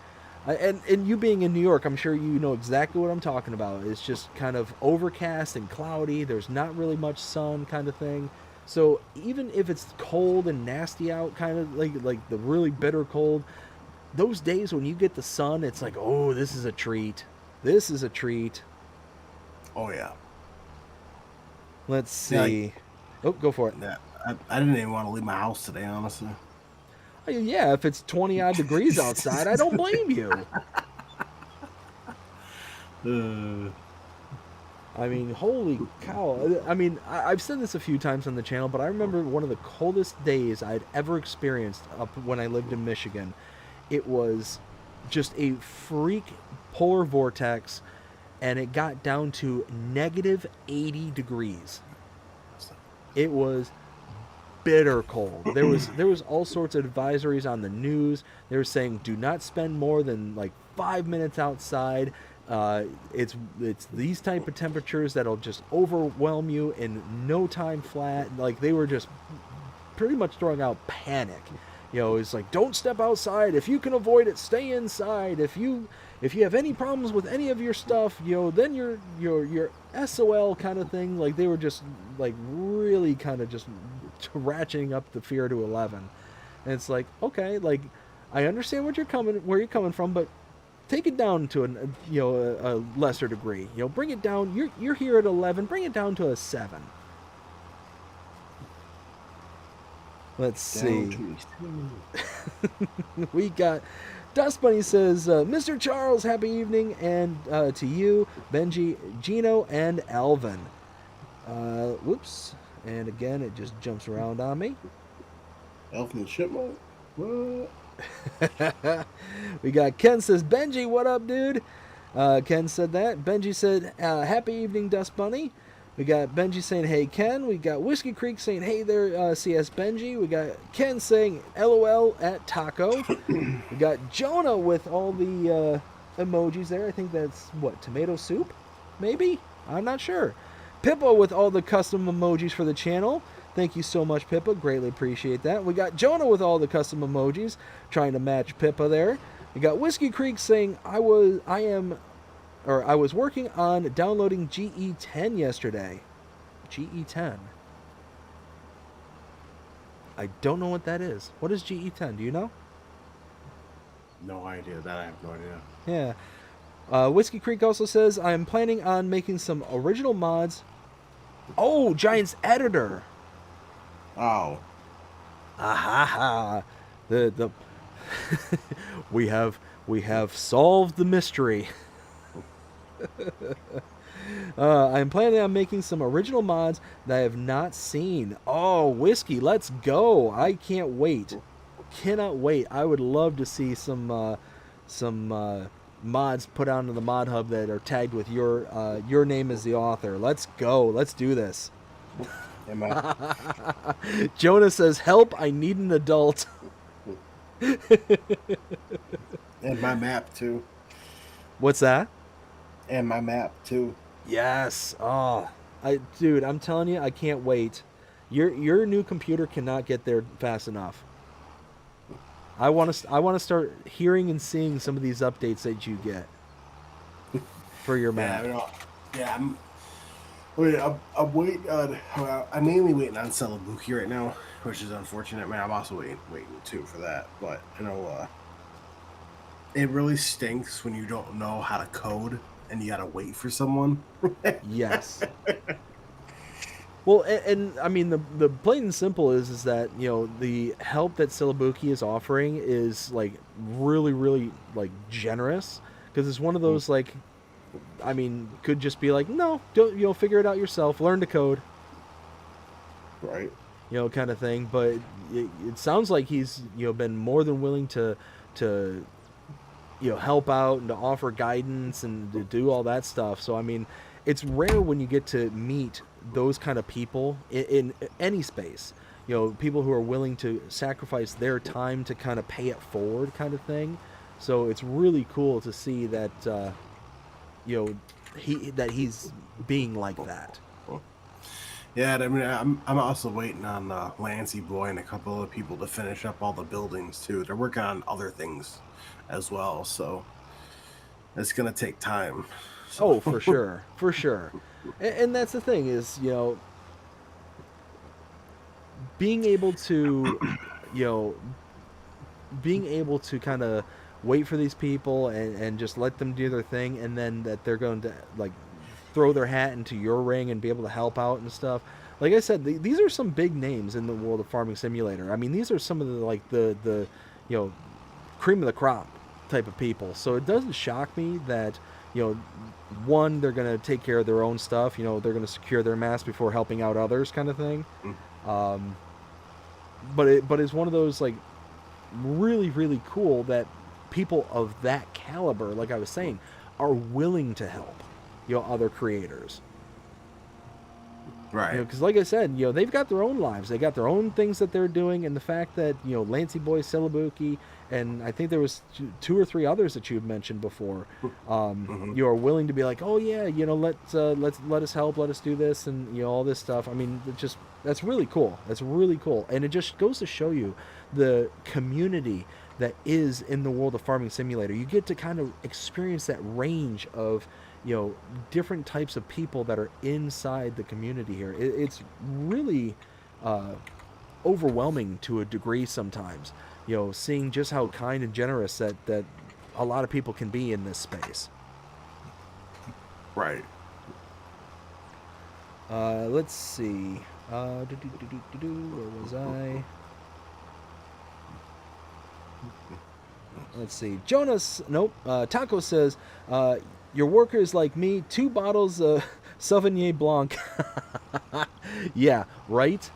And you being in New York, I'm sure you know exactly what I'm talking about. It's just kind of overcast and cloudy. There's not really much sun, kind of thing. So even if it's cold and nasty out, kind of like the really bitter cold, those days when you get the sun, it's like, oh, this is a treat. This is a treat. Oh yeah. Let's see. Oh, go for it. Yeah, I didn't even want to leave my house today, honestly. Yeah, if it's 20-odd degrees outside, I don't blame you. I mean, holy cow. I mean, I've said this a few times on the channel, but I remember one of the coldest days I'd ever experienced up when I lived in Michigan. It was just a freak polar vortex, and it got down to negative 80 degrees. It was bitter cold. There was all sorts of advisories on the news. They were saying, do not spend more than like 5 minutes outside. It's these type of temperatures that'll just overwhelm you in no time flat. Like, they were just pretty much throwing out panic. It's like, don't step outside. If you can avoid it, stay inside. If you have any problems with any of your stuff, then you're SOL kind of thing. Like, they were just like really kind of just ratcheting up the fear to 11. And it's like, okay, like, I understand where you're coming from, but take it down to a lesser degree. Bring it down. You're here at 11. Bring it down to a 7. Let's see. We got Dust Bunny says, Mr. Charles, happy evening, and to you, Benji, Gino, and Alvin. Whoops. And again, it just jumps around on me. Alvin and Chipmunk? What? We got Ken says, Benji, what up, dude? Ken said that. Benji said, happy evening, Dust Bunny. We got Benji saying, hey, Ken. We got Whiskey Creek saying, hey there, CS Benji. We got Ken saying, LOL at Taco. We got Jonah with all the emojis there. I think that's, tomato soup? Maybe? I'm not sure. Pippa with all the custom emojis for the channel. Thank you so much, Pippa. Greatly appreciate that. We got Jonah with all the custom emojis, trying to match Pippa there. We got Whiskey Creek saying, I was working on downloading GE10 yesterday. GE10. I don't know what that is. What is GE10? Do you know? No idea. That I have no idea. Yeah. Whiskey Creek also says, I'm planning on making some original mods. Oh, Giants Editor. Oh. Ahaha. The we have solved the mystery. I'm planning on making some original mods that I have not seen. Oh, Whiskey, let's go. I can't wait. Cannot wait. I would love to see some mods put onto the mod hub that are tagged with your name as the author. Let's go. Let's do this. Am I? Jonah says, "Help! I need an adult." And my map too. What's that? And my map too. Yes. Oh, dude, I'm telling you, I can't wait. Your new computer cannot get there fast enough. I want to start hearing and seeing some of these updates that you get for your Yeah, map. I'm waiting on. Well, I'm mainly waiting on Celebuki right now, which is unfortunate. Man, I'm also waiting too for that. But it really stinks when you don't know how to code and you gotta wait for someone. Yes. Well, and I mean the plain and simple is that the help that Silabuki is offering is like really like generous, because it's one of those like, I mean, could just be like, no, don't figure it out yourself, learn to code, Right. kind of thing. But it sounds like he's been more than willing to help out and to offer guidance and to do all that stuff. So I mean, it's rare when you get to meet those kind of people in any space. People who are willing to sacrifice their time to kind of pay it forward, kind of thing. So it's really cool to see that he's being like that. Yeah, I mean, I'm also waiting on Lancy Boy and a couple other people to finish up all the buildings too. They're working on other things as well, so it's gonna take time. So. Oh, for sure, for sure. And that's the thing is, being able to, you know, being able to kind of wait for these people and just let them do their thing, and then that they're going to like throw their hat into your ring and be able to help out and stuff. Like I said, these are some big names in the world of Farming Simulator. I mean, these are some of the cream of the crop type of people. So it doesn't shock me that one, they're going to take care of their own stuff. They're going to secure their mass before helping out others, kind of thing. But it's one of those like really cool that people of that caliber, like I was saying, are willing to help other creators. Right. Because like I said, they've got their own lives. They got their own things that they're doing, and the fact that Lancy Boy, Celebuki, and I think there was two or three others that you had mentioned before. You are willing to be like, oh yeah, let us help, let us do this, and all this stuff. I mean, that's really cool. That's really cool, and it just goes to show you the community that is in the world of Farming Simulator. You get to kind of experience that range of different types of people that are inside the community here. It's really overwhelming to a degree sometimes, seeing just how kind and generous that a lot of people can be in this space. Right. Let's see. Where was I? Let's see. Jonas, nope. Taco says, your worker is like me, 2 bottles of Sauvignon Blanc. Yeah, right?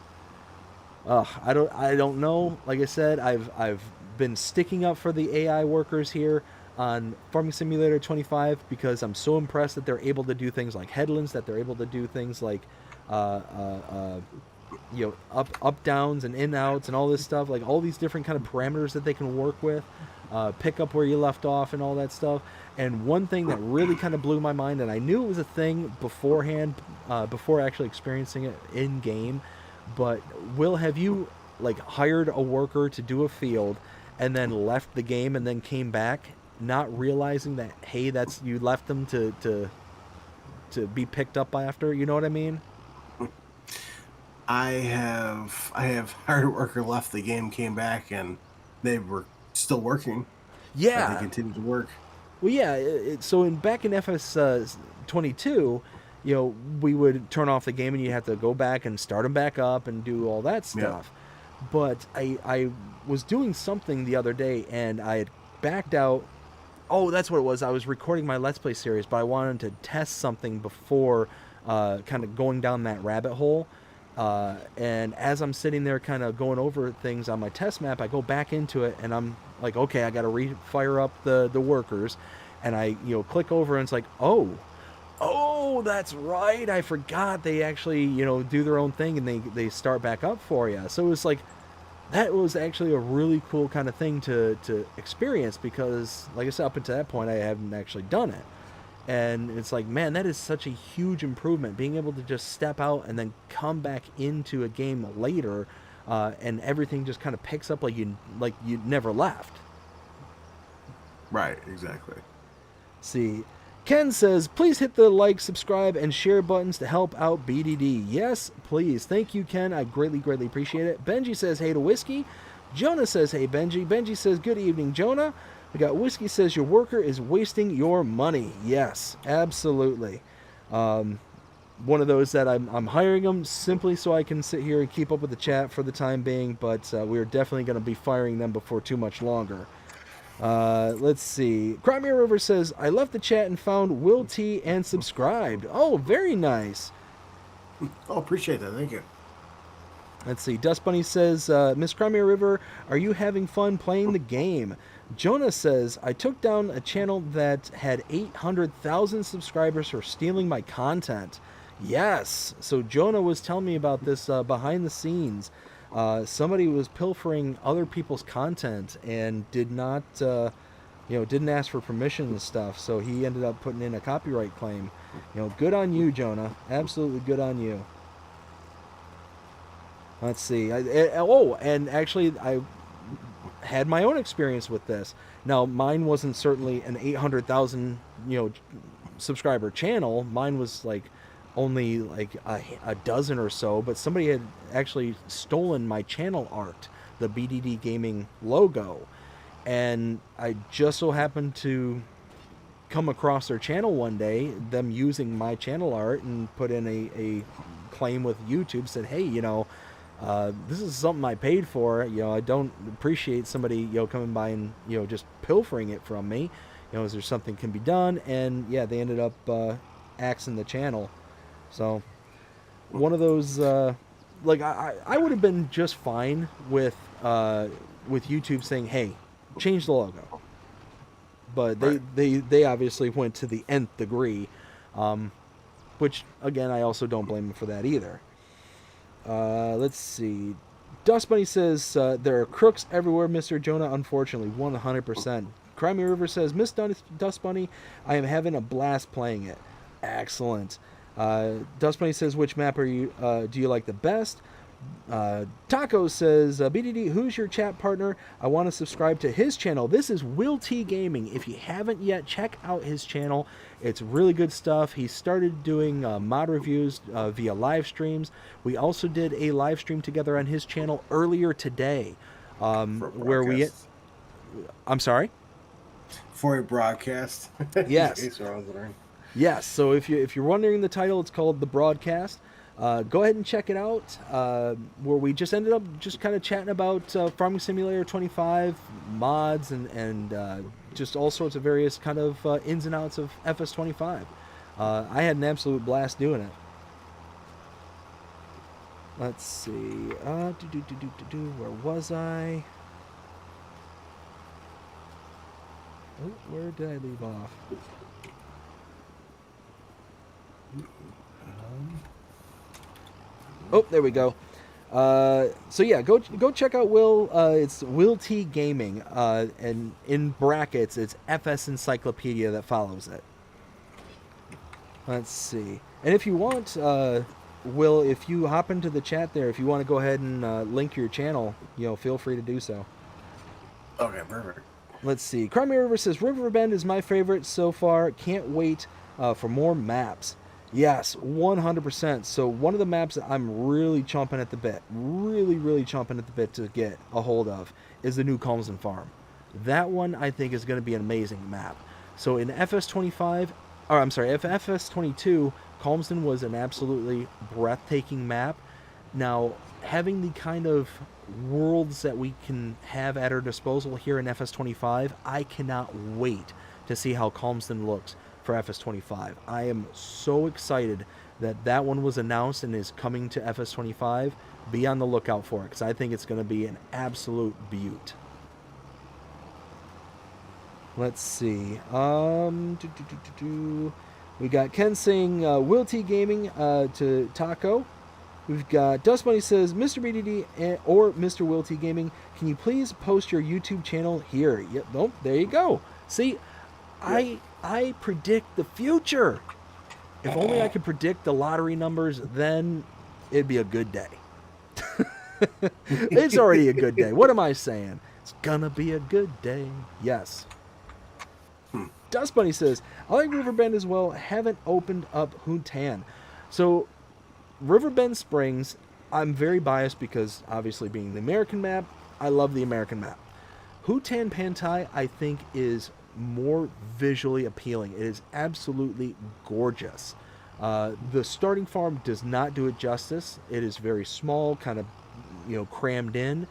I don't know. Like I said, I've been sticking up for the AI workers here on Farming Simulator 25 because I'm so impressed that they're able to do things like headlands, that they're able to do things like up downs and in outs and all this stuff, like all these different kind of parameters that they can work with, pick up where you left off and all that stuff. And one thing that really kind of blew my mind, and I knew it was a thing beforehand, before actually experiencing it in game, but Will, have you like hired a worker to do a field and then left the game and then came back not realizing that, hey, that's, you left them to be picked up after, you know what I mean? I have hired a worker, left the game, came back, and they were still working. Yeah, they continued to work. Well, yeah. So back in FS 22, we would turn off the game and you have to go back and start them back up and do all that stuff. Yeah. But I was doing something the other day and I had backed out. Oh, that's what it was. I was recording my Let's Play series, but I wanted to test something before kind of going down that rabbit hole. And as I'm sitting there kind of going over things on my test map, I go back into it and I'm like, okay, I got to fire up the workers. and I click over and it's like, oh, that's right, I forgot they actually do their own thing and they start back up for you. So it was like, that was actually a really cool kind of thing to experience, because like I said, up until that point I haven't actually done it. And it's like, man, that is such a huge improvement, being able to just step out and then come back into a game later, and everything just kind of picks up like you never left. Right, exactly. See, Ken says, please hit the like, subscribe, and share buttons to help out BDD. Yes, please. Thank you, Ken. I greatly, greatly appreciate it. Benji says, hey to Whiskey. Jonah says, hey, Benji. Benji says, good evening, Jonah. We got Whiskey says, your worker is wasting your money. Yes, absolutely. One of those that I'm hiring them simply so I can sit here and keep up with the chat for the time being, but we're definitely going to be firing them before too much longer. Let's see. Crimea River says, I left the chat and found Will T and subscribed. Oh, very nice. Oh, appreciate that. Thank you. Let's see. Dust Bunny says, Miss Crimea River, are you having fun playing the game? Jonah says, I took down a channel that had 800,000 subscribers for stealing my content. Yes. So Jonah was telling me about this behind the scenes. Somebody was pilfering other people's content and did not, didn't ask for permission and stuff. So he ended up putting in a copyright claim. Good on you, Jonah. Absolutely good on you. Let's see. And actually, I had my own experience with this. Now, mine wasn't certainly an 800,000, subscriber channel. Mine was like only like a dozen or so, but somebody had actually stolen my channel art, the BDD Gaming logo, and I just so happened to come across their channel one day, them using my channel art, and put in a claim with YouTube, said, hey, this is something I paid for. I don't appreciate somebody, coming by and, just pilfering it from me. Is there something can be done? And yeah, they ended up axing the channel. So one of those, like I would have been just fine with YouTube saying, hey, change the logo. But they obviously went to the nth degree, which again, I also don't blame them for that either. Let's see. Dust Bunny says, there are crooks everywhere, Mr. Jonah, unfortunately, 100%. Crimea River says, Miss Dust Bunny, I am having a blast playing it. Excellent. Dust Bunny says, which map are you, do you like the best? Taco says, BDD, who's your chat partner? I want to subscribe to his channel. This is Will T Gaming. If you haven't yet, check out his channel. It's really good stuff. He started doing mod reviews via live streams. We also did a live stream together on his channel earlier today, where we... I'm sorry? For a broadcast. Yes. Yes, so if you're wondering the title, it's called The Broadcast. Go ahead and check it out, where we just ended up just kind of chatting about Farming Simulator 25, mods, and just all sorts of various kind of ins and outs of FS25. I had an absolute blast doing it. Let's see. Where was I? Oh, where did I leave off? Oh, there we go. So yeah, go check out Will. It's Will T Gaming, and in brackets, it's FS Encyclopedia that follows it. Let's see. And if you want, Will, if you hop into the chat there, if you want to go ahead and link your channel, feel free to do so. Okay, perfect. Let's see. Crimea River says, Riverbend is my favorite so far. Can't wait for more maps. Yes, 100%. So one of the maps that I'm really chomping at the bit, really chomping at the bit to get a hold of is the new Calmsden Farm. That one I think is going to be an amazing map. So in FS25, or I'm sorry, FS22, Calmsden was an absolutely breathtaking map. Now, having the kind of worlds that we can have at our disposal here in FS25, I cannot wait to see how Calmsden looks for FS25. I am so excited that that one was announced and is coming to FS25. Be on the lookout for it, because I think it's going to be an absolute beaut. Let's see. We got Ken saying Will T Gaming to Taco. We've got Dust Bunny says, Mr. BDD or Mr. Will T Gaming, can you please post your YouTube channel here? Yep, nope, there you go. See, Yep. I predict the future. If only I could predict the lottery numbers, then it'd be a good day. It's already a good day. What am I saying? It's gonna be a good day. Yes. Dust Bunny says, I like Riverbend as well. Haven't opened up Hutan. So, Riverbend Springs, I'm very biased because obviously being the American map, I love the American map. Hutan Pantai, I think, is more visually appealing. It is absolutely gorgeous. The starting farm does not do it justice. It is very small, kind of, crammed in.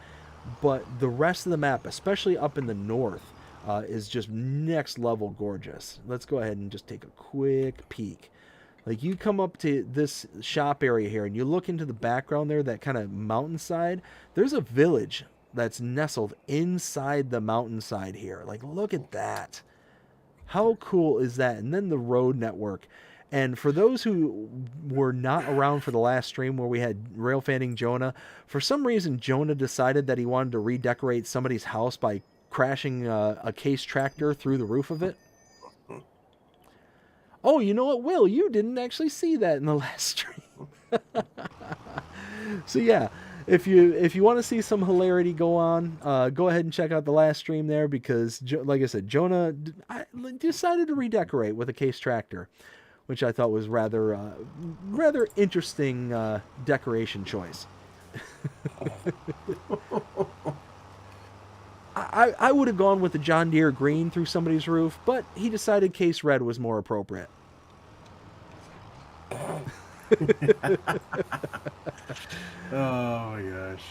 But the rest of the map, especially up in the north, is just next level gorgeous. Let's go ahead and just take a quick peek. Like, you come up to this shop area here and you look into the background there, that kind of mountainside, there's a village that's nestled inside the mountainside here. Like, look at that. How cool is that? And then the road network. And for those who were not around for the last stream where we had rail fanning Jonah, for some reason Jonah decided that he wanted to redecorate somebody's house by crashing a case tractor through the roof of it. Oh, you know what, Will? You didn't actually see that in the last stream. So yeah, if you want to see some hilarity go on, go ahead and check out the last stream there because, like I said, Jonah decided to redecorate with a case tractor, which I thought was rather interesting decoration choice. I would have gone with the John Deere green through somebody's roof, but he decided case red was more appropriate. Oh my gosh.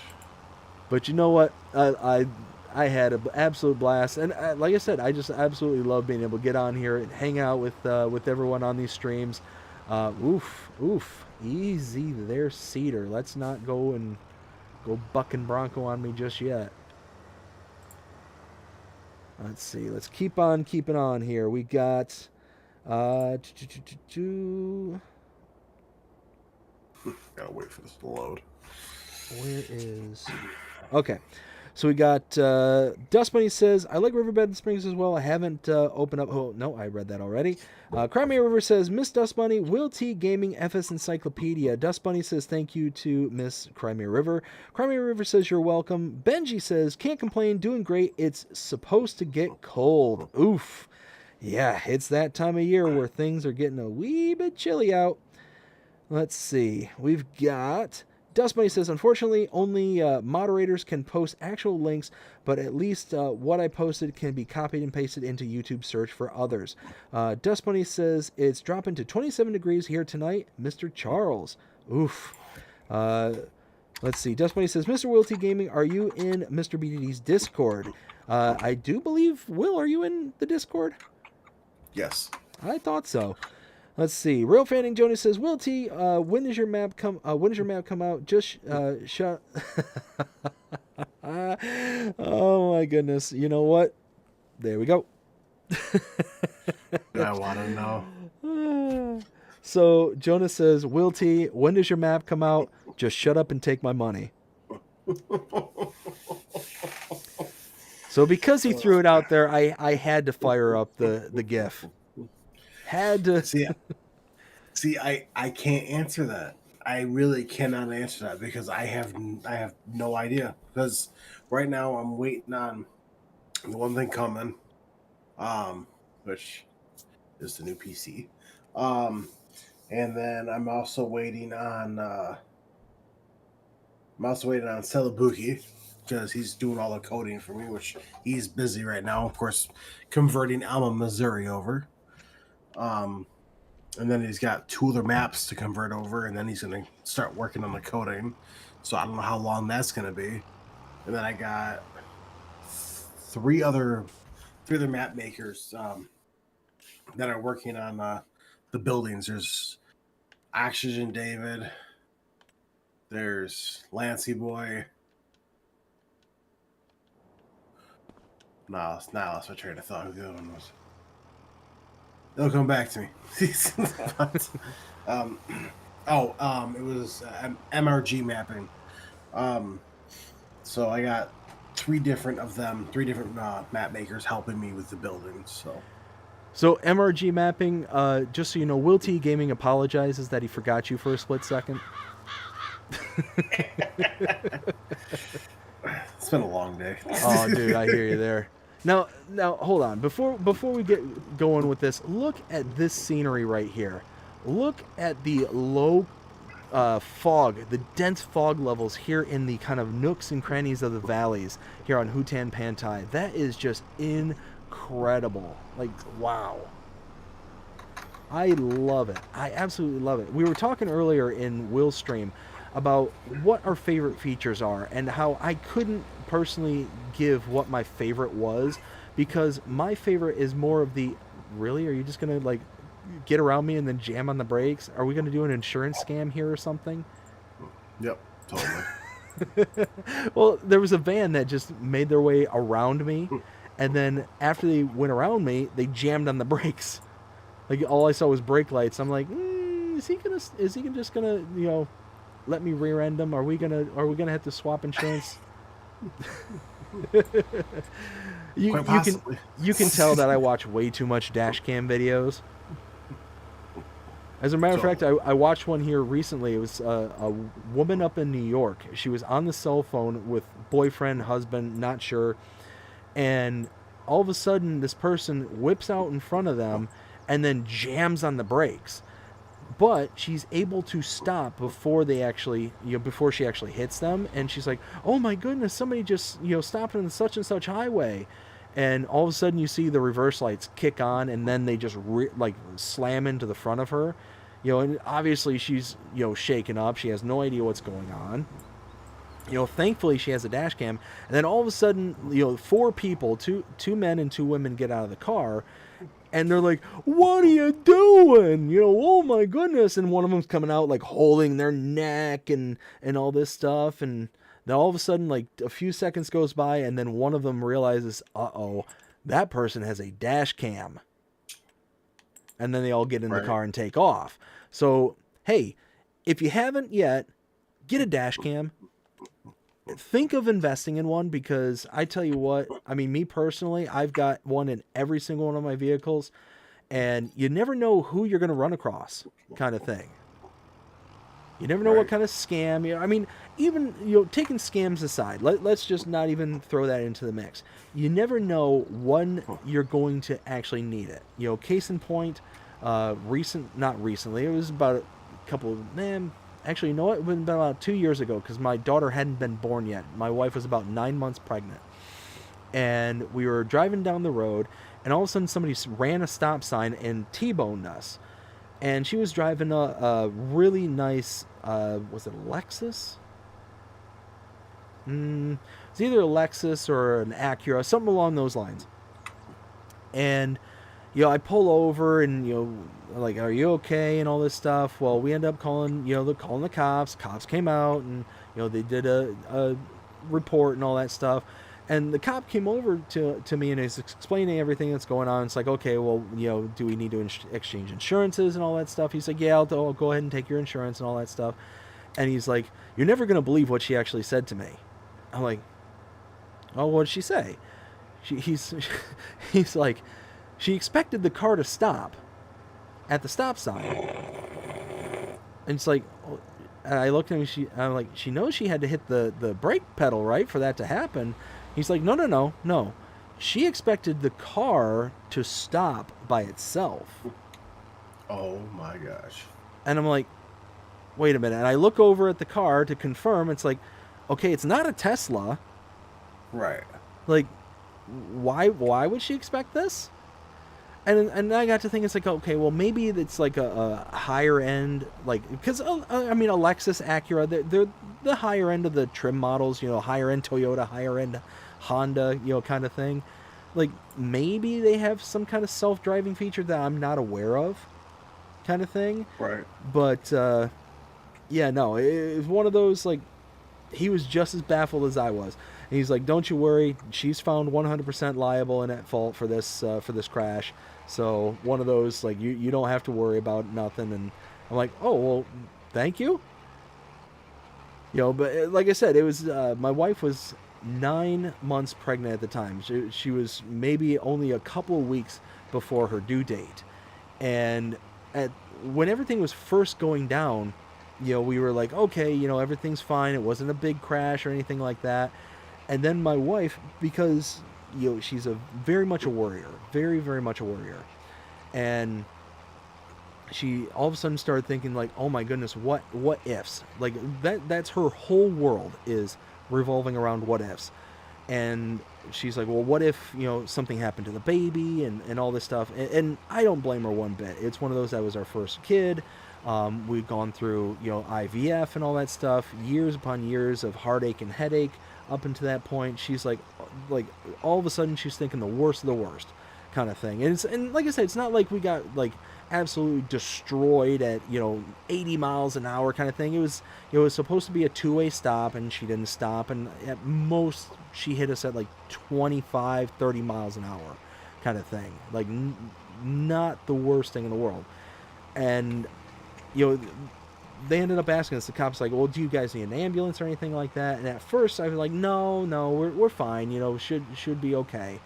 But you know what? I had an absolute blast, and like I said, I just absolutely love being able to get on here and hang out with everyone on these streams. Oof, easy there, Cedar. Let's not go bucking Bronco on me just yet. Let's see. Let's keep on keeping on here. We got Gotta wait for this to load. where is okay. So we got Dust Bunny says, I like Riverbed Springs as well. I haven't opened up. Oh, no, I read that already. Crimea River says, Miss Dust Bunny, Will T Gaming FS Encyclopedia. Dust Bunny says, thank you to Miss Crimea River. Crimea River says, you're welcome. Benji says, can't complain, doing great. It's supposed to get cold. Oof. Yeah, it's that time of year where things are getting a wee bit chilly out. Let's see. We've got Dust Bunny says, unfortunately, only moderators can post actual links, but at least what I posted can be copied and pasted into YouTube search for others. Dust Bunny says, it's dropping to 27 degrees here tonight, Mr. Charles. Oof. Let's see. Dust Bunny says, Mr. Will T Gaming, are you in Mr. BDD's Discord? I do believe, Will, are you in the Discord? Yes. I thought so. Let's see. Real Fanning Jonas says, Will T, when does your map come out? Just shut. Oh my goodness. You know what? There we go. I want to know. So Jonas says, Will T, when does your map come out? Just shut up and take my money. So because he threw it out there, I had to fire up the GIF. Had to. See, I can't answer that. I really cannot answer that because I have no idea. Because right now I'm waiting on the one thing coming, which is the new PC, and then I'm also waiting on Celebuki because he's doing all the coding for me, which he's busy right now. Of course, converting Alma, Missouri over. And then he's got 2 other maps to convert over, and then he's going to start working on the coding. So I don't know how long that's going to be. And then I got 3 other map makers that are working on the buildings. There's Oxygen David. There's Lancy Boy. No, it's not. Lost my train of thought. Who the other one was? It'll come back to me. But, it was MRG mapping. So I got three different map makers helping me with the building. So MRG mapping, just so you know, Will T Gaming apologizes that he forgot you for a split second. It's been a long day. Oh, dude, I hear you there. Now, hold on. Before we get going with this, look at this scenery right here. Look at the low fog, the dense fog levels here in the kind of nooks and crannies of the valleys here on Hutan Pantai. That is just incredible. Like, wow. I love it. I absolutely love it. We were talking earlier in Will's stream about what our favorite features are and how I couldn't personally give what my favorite was, because my favorite is more of the, really, are you just gonna like get around me and then jam on the brakes? Are we gonna do an insurance scam here or something? Yep, totally. Well, there was a van that just made their way around me, and then after they went around me, they jammed on the brakes. Like, all I saw was brake lights. I'm like, is he just gonna, you know, let me rear end him? Are we gonna have to swap insurance? you can tell that I watch way too much dash cam videos. As a matter of fact, I watched one here recently. It was a woman up in New York. She was on the cell phone with boyfriend, husband, not sure, and all of a sudden this person whips out in front of them and then jams on the brakes. But she's able to stop before they actually, before she actually hits them. And she's like, "Oh my goodness, somebody just, stopped on such and such highway." And all of a sudden you see the reverse lights kick on, and then they just slam into the front of her. And obviously she's, shaken up. She has no idea what's going on. Thankfully she has a dash cam. And then all of a sudden, four people, two men and two women get out of the car. And they're like, "What are you doing? Oh my goodness." And one of them's coming out like holding their neck and all this stuff. And then all of a sudden, like a few seconds goes by, and then one of them realizes, uh-oh, that person has a dash cam. And then they all get in the car and take off. So, hey, if you haven't yet, get a dash cam. Think of investing in one, because I tell you what, I mean, me personally, I've got one in every single one of my vehicles, and you never know who you're going to run across, kind of thing. You never know what kind of scam. I mean, even, taking scams aside, let's just not even throw that into the mix. You never know when you're going to actually need it. Case in point, not recently, it was about a couple of, actually, you know what? It was about 2 years ago, because my daughter hadn't been born yet. My wife was about 9 months pregnant. And we were driving down the road, and all of a sudden somebody ran a stop sign and T-boned us. And she was driving a really nice, was it a Lexus? It's either a Lexus or an Acura, something along those lines. And I pull over and, like, "Are you okay?" and all this stuff. Well, we end up calling, calling the cops. Cops came out and, they did a report and all that stuff. And the cop came over to me and is explaining everything that's going on. It's like, "Okay, well, do we need to exchange insurances and all that stuff?" He's like, "Yeah, I'll go ahead and take your insurance and all that stuff." And he's like, "You're never going to believe what she actually said to me." I'm like, "Oh, what did she say?" He's like, "She expected the car to stop at the stop sign." And it's like, and I looked at him, I'm like, "She knows she had to hit the brake pedal, right, for that to happen?" He's like, No. She expected the car to stop by itself." Oh my gosh. And I'm like, wait a minute. And I look over at the car to confirm. It's like, okay, it's not a Tesla. Right. Like, why would she expect this? And I got to think, it's like, okay, well, maybe it's like a higher end, like, because, I mean, a Lexus, Acura, they're the higher end of the trim models, higher end Toyota, higher end Honda, kind of thing. Like, maybe they have some kind of self-driving feature that I'm not aware of, kind of thing. Right. But, yeah, no, it's one of those, like, he was just as baffled as I was. And he's like, "Don't you worry, she's found 100% liable and at fault for this crash. So one of those, like, you don't have to worry about nothing." And I'm like, "Oh well, thank you." But like I said, it was my wife was 9 months pregnant at the time. She was maybe only a couple of weeks before her due date, and at when everything was first going down, we were like, okay, everything's fine. It wasn't a big crash or anything like that. And then my wife, because she's a very much a worrier, very very much a worrier, and she all of a sudden started thinking like, oh my goodness, what ifs? Like that's her whole world is revolving around what ifs. And she's like, well, what if something happened to the baby and all this stuff. And I don't blame her one bit. It's one of those that was our first kid. We've gone through IVF and all that stuff, years upon years of heartache and headache up until that point. She's like all of a sudden she's thinking the worst of the worst kind of thing. And like I said, it's not like we got like absolutely destroyed at 80 miles an hour kind of thing. It was supposed to be a two-way stop, and she didn't stop, and at most she hit us at like 25 30 miles an hour kind of thing, like not the worst thing in the world. And they ended up asking us, the cops, like, well, do you guys need an ambulance or anything like that? And at first I was like, no, we're fine, should be okay.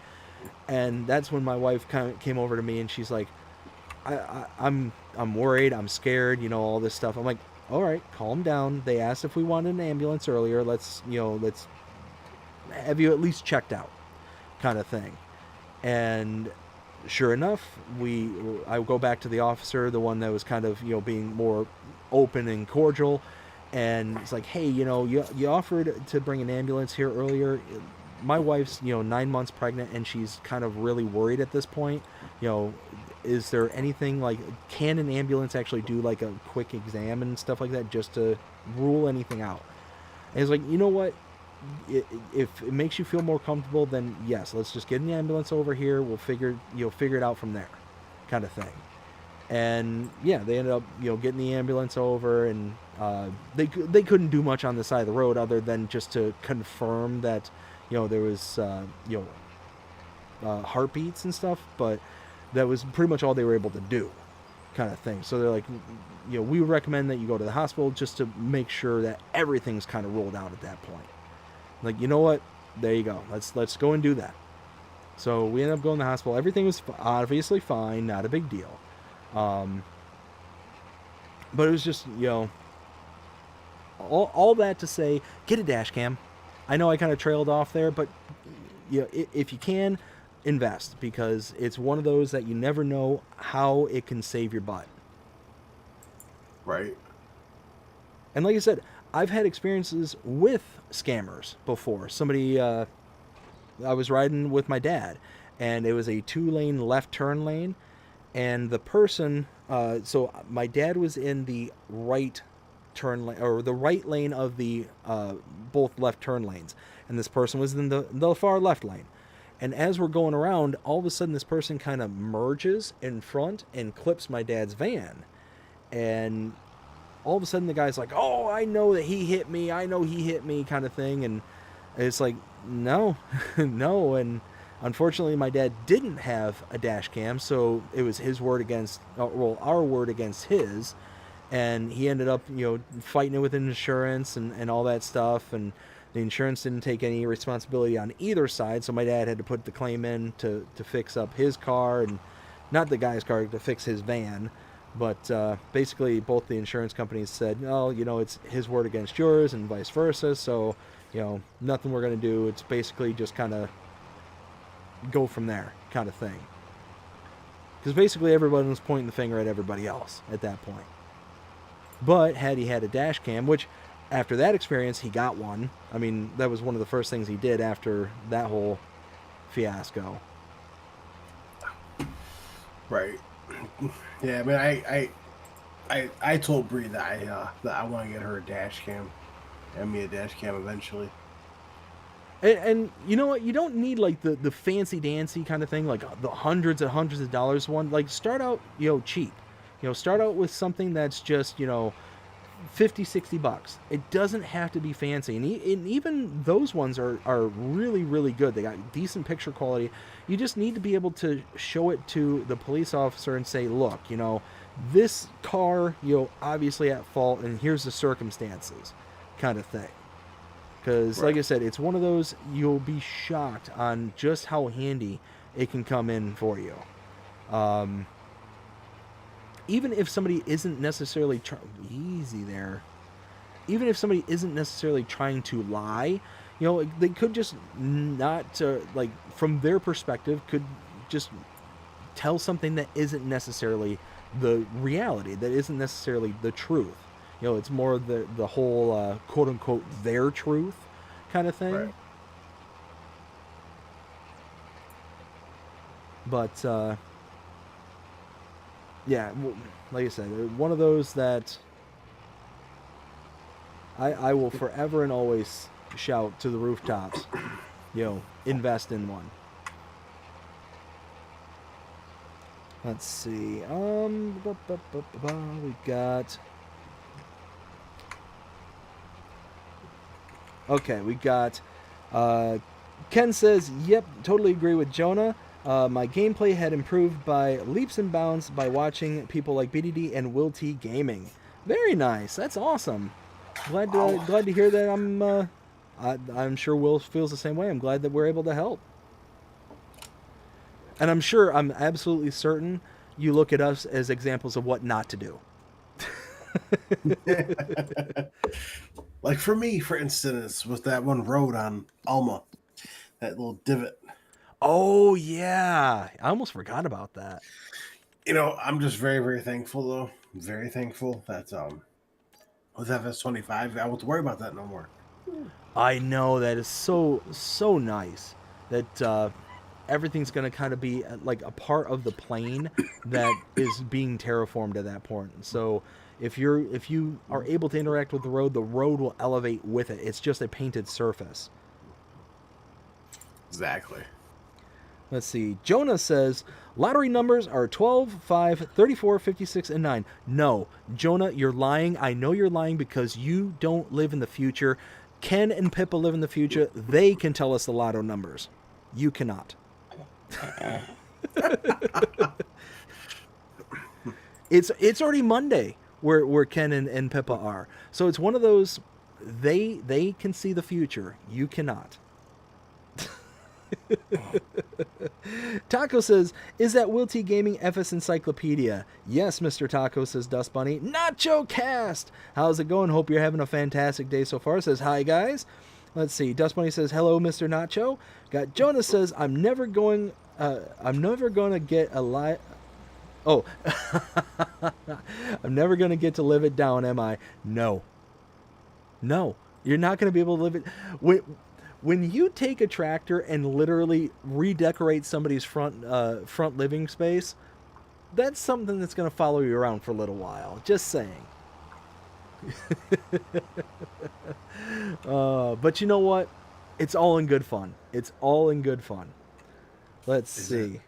And that's when my wife kind of came over to me and she's like, I'm worried, I'm scared, all this stuff. I'm like, all right, calm down. They asked if we wanted an ambulance earlier. Let's have you at least checked out, kind of thing. And sure enough, I go back to the officer, the one that was kind of being more open and cordial, and it's like, hey, you offered to bring an ambulance here earlier. My wife's 9 months pregnant, and she's kind of really worried at this point. Is there anything, like, can an ambulance actually do like a quick exam and stuff like that just to rule anything out? And it's like, you know what, if it makes you feel more comfortable, then yes, let's just get an ambulance over here. We'll figure it out from there, kind of thing. And yeah, they ended up getting the ambulance over, and they couldn't do much on the side of the road other than just to confirm that there was heartbeats and stuff, but that was pretty much all they were able to do, kind of thing. So they're like, we recommend that you go to the hospital just to make sure that everything's kind of rolled out at that point. Like, you know what? There you go. Let's go and do that. So we ended up going to the hospital. Everything was obviously fine, not a big deal. But it was just, all that to say, get a dash cam. I know I kind of trailed off there, but if you can, invest, because it's one of those that you never know how it can save your butt. Right. And like I said, I've had experiences with scammers before. Somebody, I was riding with my dad, and it was a 2-lane left turn lane, and the person, so my dad was in the right turn lane, or the right lane of the both left turn lanes, and this person was in the far left lane. And as we're going around, all of a sudden this person kind of merges in front and clips my dad's van. And all of a sudden the guy's like, oh, I know that he hit me, kind of thing. And it's like, no, no. And unfortunately my dad didn't have a dash cam, so it was his word against, our word against his. And he ended up, fighting it with insurance and all that stuff. And the insurance didn't take any responsibility on either side, so my dad had to put the claim in to fix up his car, and not the guy's car, to fix his van. But basically, both the insurance companies said, oh, it's his word against yours, and vice versa, so, nothing we're going to do. It's basically just kind of go from there, kind of thing. Because basically everybody was pointing the finger at everybody else at that point. But had he had a dash cam, which after that experience, he got one. I mean, that was one of the first things he did after that whole fiasco. Right. Yeah, I mean, I told Bree that I want to get her a dash cam, and me a dash cam eventually. And you know what? You don't need like the fancy dancy kind of thing, like the hundreds and hundreds of dollars one. Like, start out cheap. Start out with something that's just $50-$60. It doesn't have to be fancy, and even those ones are really, really good. They got decent picture quality. You just need to be able to show it to the police officer and say, look, this car, obviously at fault, and here's the circumstances, kind of thing. Because, like I said, it's one of those, you'll be shocked on just how handy it can come in for you. Even if somebody isn't necessarily even if somebody isn't necessarily trying to lie, they could just not, from their perspective, could just tell something that isn't necessarily the reality, that isn't necessarily the truth. It's more the whole quote unquote their truth kind of thing. Right. But yeah, like I said, one of those that I will forever and always shout to the rooftops, invest in one. Let's see. We got. Okay, we got. Ken says, "Yep, totally agree with Jonah. My gameplay had improved by leaps and bounds by watching people like BDD and Will T Gaming. Very nice. That's awesome. Glad to hear that. I'm sure Will feels the same way. I'm glad that we're able to help. And I'm absolutely certain you look at us as examples of what not to do. Like for me, for instance, with that one road on Alma, that little divot. Oh yeah, I almost forgot about that. I'm just very, very thankful though. Very thankful that with FS25, I don't have to worry about that no more. I know, that is so nice that everything's going to kind of be like a part of the plane that is being terraformed at that point. So if you are able to interact with the road will elevate with it. It's just a painted surface. Exactly. Let's see. Jonah says, lottery numbers are 12, 5, 34, 56, and 9. No, Jonah, you're lying. I know you're lying because you don't live in the future. Ken and Pippa live in the future. They can tell us the lotto numbers. You cannot. It's already Monday where Ken and Pippa are. So it's one of those, they can see the future. You cannot. Taco says, is that Will T Gaming FS Encyclopedia? Yes, Mr. Taco, says Dust Bunny. Nacho Cast! How's it going? Hope you're having a fantastic day so far. Says, hi, guys. Let's see. Dust Bunny says, hello, Mr. Nacho. Got Jonas says, I'm never going to get a lie. Oh, I'm never going to get to live it down, am I? No. You're not going to be able to live it. When you take a tractor and literally redecorate somebody's front living space, that's something that's going to follow you around for a little while. Just saying. But you know what? It's all in good fun. Let's see.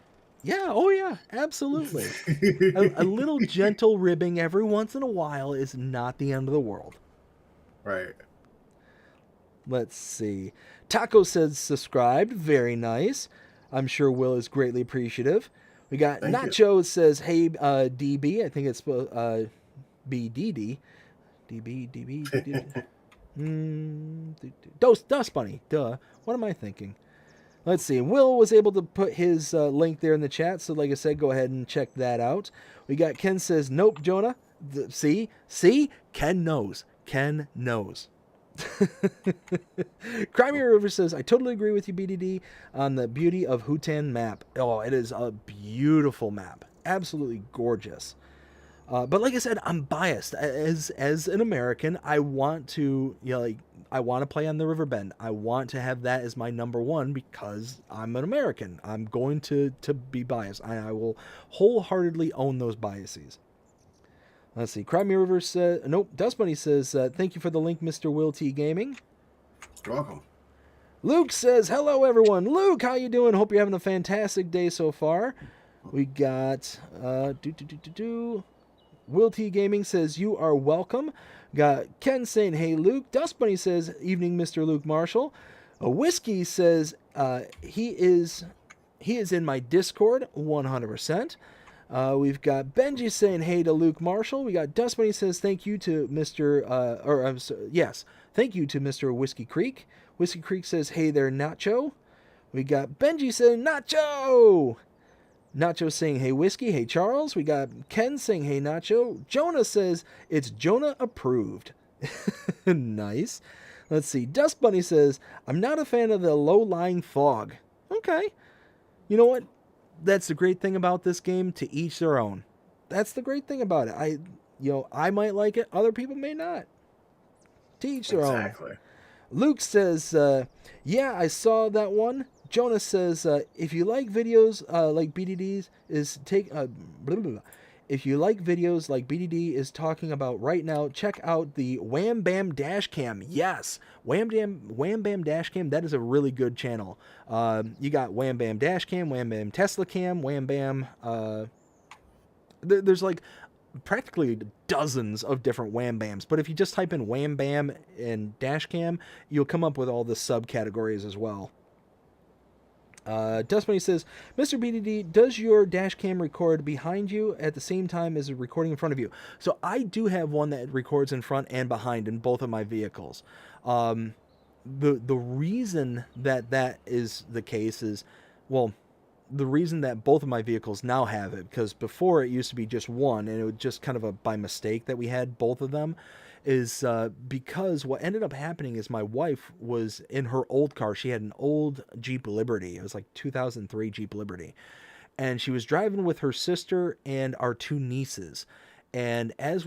Yeah, oh yeah, absolutely. a little gentle ribbing every once in a while is not the end of the world. Right. Let's see. Taco says subscribed. Very nice. I'm sure Will is greatly appreciative. We got Thank Nacho says, hey, DB. I think it's BDD. DB. Dust Bunny. Duh. What am I thinking? Let's see. Will was able to put his link there in the chat. So like I said, go ahead and check that out. We got Ken says, nope, Jonah. See? Ken knows. Crimea River says, I totally agree with you, BDD, on the beauty of Hutan map. Oh, it is a beautiful map. Absolutely gorgeous. But like I said, I'm biased. As an American, I want to, I want to play on the Riverbend. I want to have that as my number one because I'm an American. I'm going to be biased. I will wholeheartedly own those biases. Let's see. Crimea River says, nope, Dust Bunny says, thank you for the link, Mr. Will T Gaming. You're welcome. Luke says, hello, everyone. Luke, how you doing? Hope you're having a fantastic day so far. We got, Will T Gaming says, you are welcome. Got Ken saying, hey, Luke. Dust Bunny says, evening, Mr. Luke Marshall. A Whiskey says, he is in my Discord, 100%. We've got Benji saying, hey to Luke Marshall. We got Dust Bunny says, thank you to thank you to Mr. Whiskey Creek. Whiskey Creek says, hey there, Nacho. We got Benji saying, Nacho! Nacho saying, hey, Whiskey. Hey, Charles. We got Ken saying, hey, Nacho. Jonah says, it's Jonah approved. Nice. Let's see. Dust Bunny says, I'm not a fan of the low-lying fog. Okay. You know what? That's the great thing about this game. To each their own. That's the great thing about it. I might like it. Other people may not. To each their own. Exactly. Luke says, yeah, I saw that one. Jonas says, if you like videos like BDD's is if you like videos like BDD is talking about right now, check out the Wham Bam Dash Cam. Yes, Wham Bam Dash Cam. That is a really good channel. You got Wham Bam Dash Cam, Wham Bam Tesla Cam, Wham Bam. There's like practically dozens of different Wham Bams. But if you just type in Wham Bam and Dash Cam, you'll come up with all the subcategories as well. Dust Bunny says, Mr. BDD, does your dash cam record behind you at the same time as recording in front of you? So I do have one that records in front and behind in both of my vehicles. The reason that is the case is, well, the reason that both of my vehicles now have it, because before it used to be just one, and it was just kind of by mistake that we had both of them, is because what ended up happening is my wife was in her old car. She had an old Jeep Liberty. It was like 2003 Jeep Liberty. And she was driving with her sister and our two nieces. And as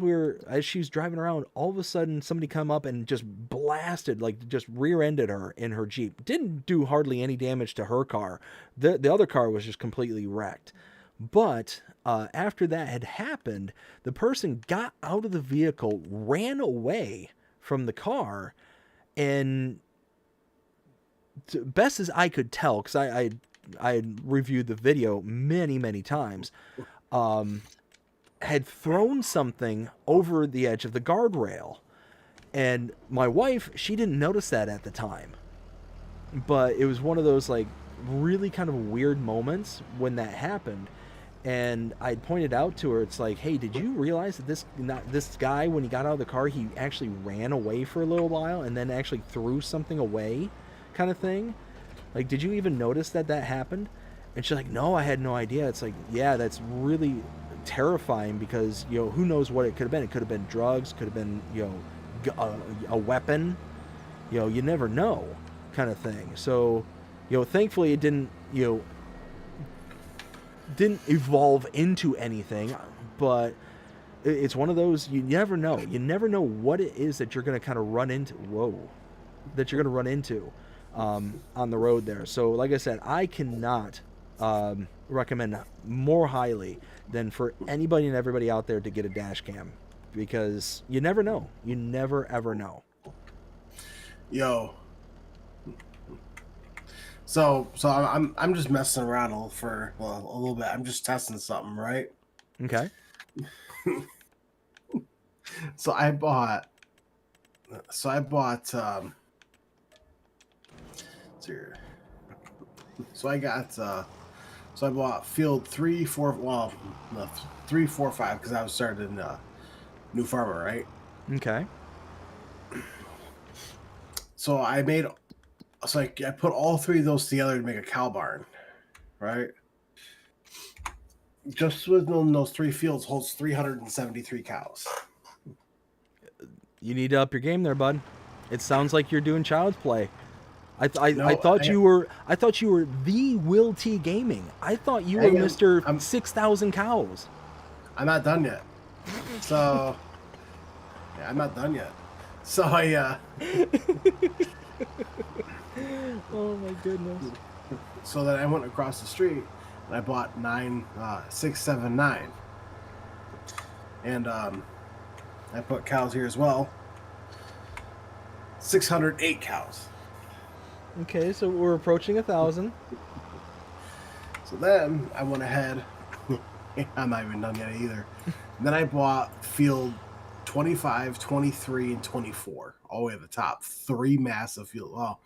she was driving around, all of a sudden somebody come up and just blasted, like just rear-ended her in her Jeep. Didn't do hardly any damage to her car. The other car was just completely wrecked. But after that had happened, the person got out of the vehicle, ran away from the car, and best as I could tell, because I had reviewed the video many times, had thrown something over the edge of the guardrail. And my wife, she didn't notice that at the time. But it was one of those like really kind of weird moments when that happened. And I pointed out to her, it's like, hey, did you realize that this guy, when he got out of the car, he actually ran away for a little while and then actually threw something away, kind of thing? Like, did you even notice that happened? And she's like, no, I had no idea. It's like, yeah, that's really terrifying because, who knows what it could have been. It could have been drugs, could have been, a weapon. You never know, kind of thing. So, thankfully it didn't evolve into anything, but it's one of those, you never know what it is that you're going to kind of run into on the road there. So like I said, I cannot recommend more highly than for anybody and everybody out there to get a dash cam, because you never know. You never ever know. Yo, So I'm just messing around a little bit. I'm just testing something, right? Okay. So I bought I bought field 3, 4, well, no, 3, 4, 5 because I was starting in New Farmer, right? Okay. So I put all 3 of those together to make a cow barn, right? Just within those 3 fields holds 373 cows. You need to up your game there, bud. It sounds like you're doing child's play. I thought you were the Will T Gaming. I thought you were Mr. 6,000 cows. I'm not done yet. So yeah, I'm not done yet. So oh my goodness. So then I went across the street and I bought 679. And I put cows here as well. 608 cows. Okay, so we're approaching 1,000. So then I went ahead I'm not even done yet either. And then I bought field 25, 23, and 24, all the way at the top. 3 massive fields. Well,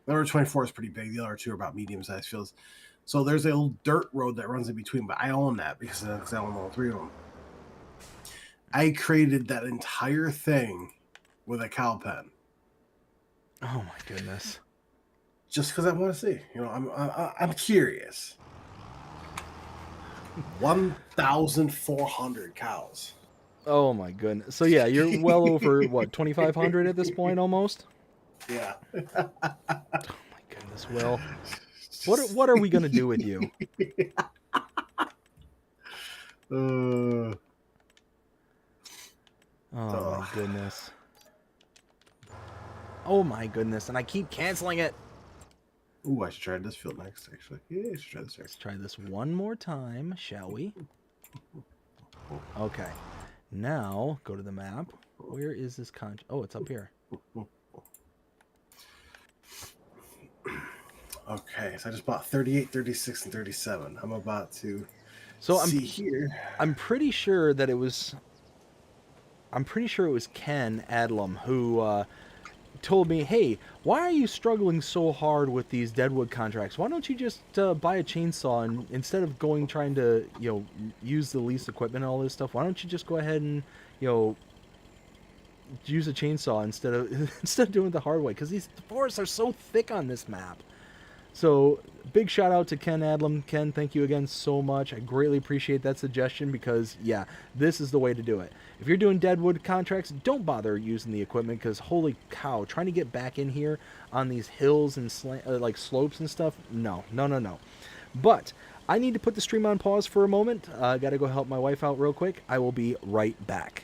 number 24 is pretty big. The other 2 are about medium-sized fields. So there's a little dirt road that runs in between, but I own that because I own all 3 of them. I created that entire thing with a cow pen. Oh my goodness. Just because I want to see. I'm curious. 1,400 cows. Oh my goodness. So yeah, you're well over what, 2,500 at this point almost? Yeah. Oh my goodness, Will. What are we gonna do with you? Uh, Oh my goodness. Oh my goodness, and I keep canceling it. Ooh, I should try this field next, actually. Yeah, I should try this here. Let's try this one more time, shall we? Okay. Now, go to the map. Where is this Oh, it's up here. Okay, so I just bought 38, 36, and 37. I'm about to see here. I'm pretty sure that it was Ken Adlam who told me, hey, why are you struggling so hard with these Deadwood contracts? Why don't you just buy a chainsaw, and instead of trying to, use the leased equipment and all this stuff, why don't you just go ahead and, use a chainsaw instead of doing it the hard way? Because these forests are so thick on this map. So, big shout out to Ken Adlam. Ken, thank you again so much. I greatly appreciate that suggestion because, yeah, this is the way to do it. If you're doing Deadwood contracts, don't bother using the equipment because, holy cow, trying to get back in here on these hills and slopes and stuff, no. But I need to put the stream on pause for a moment. I got to go help my wife out real quick. I will be right back.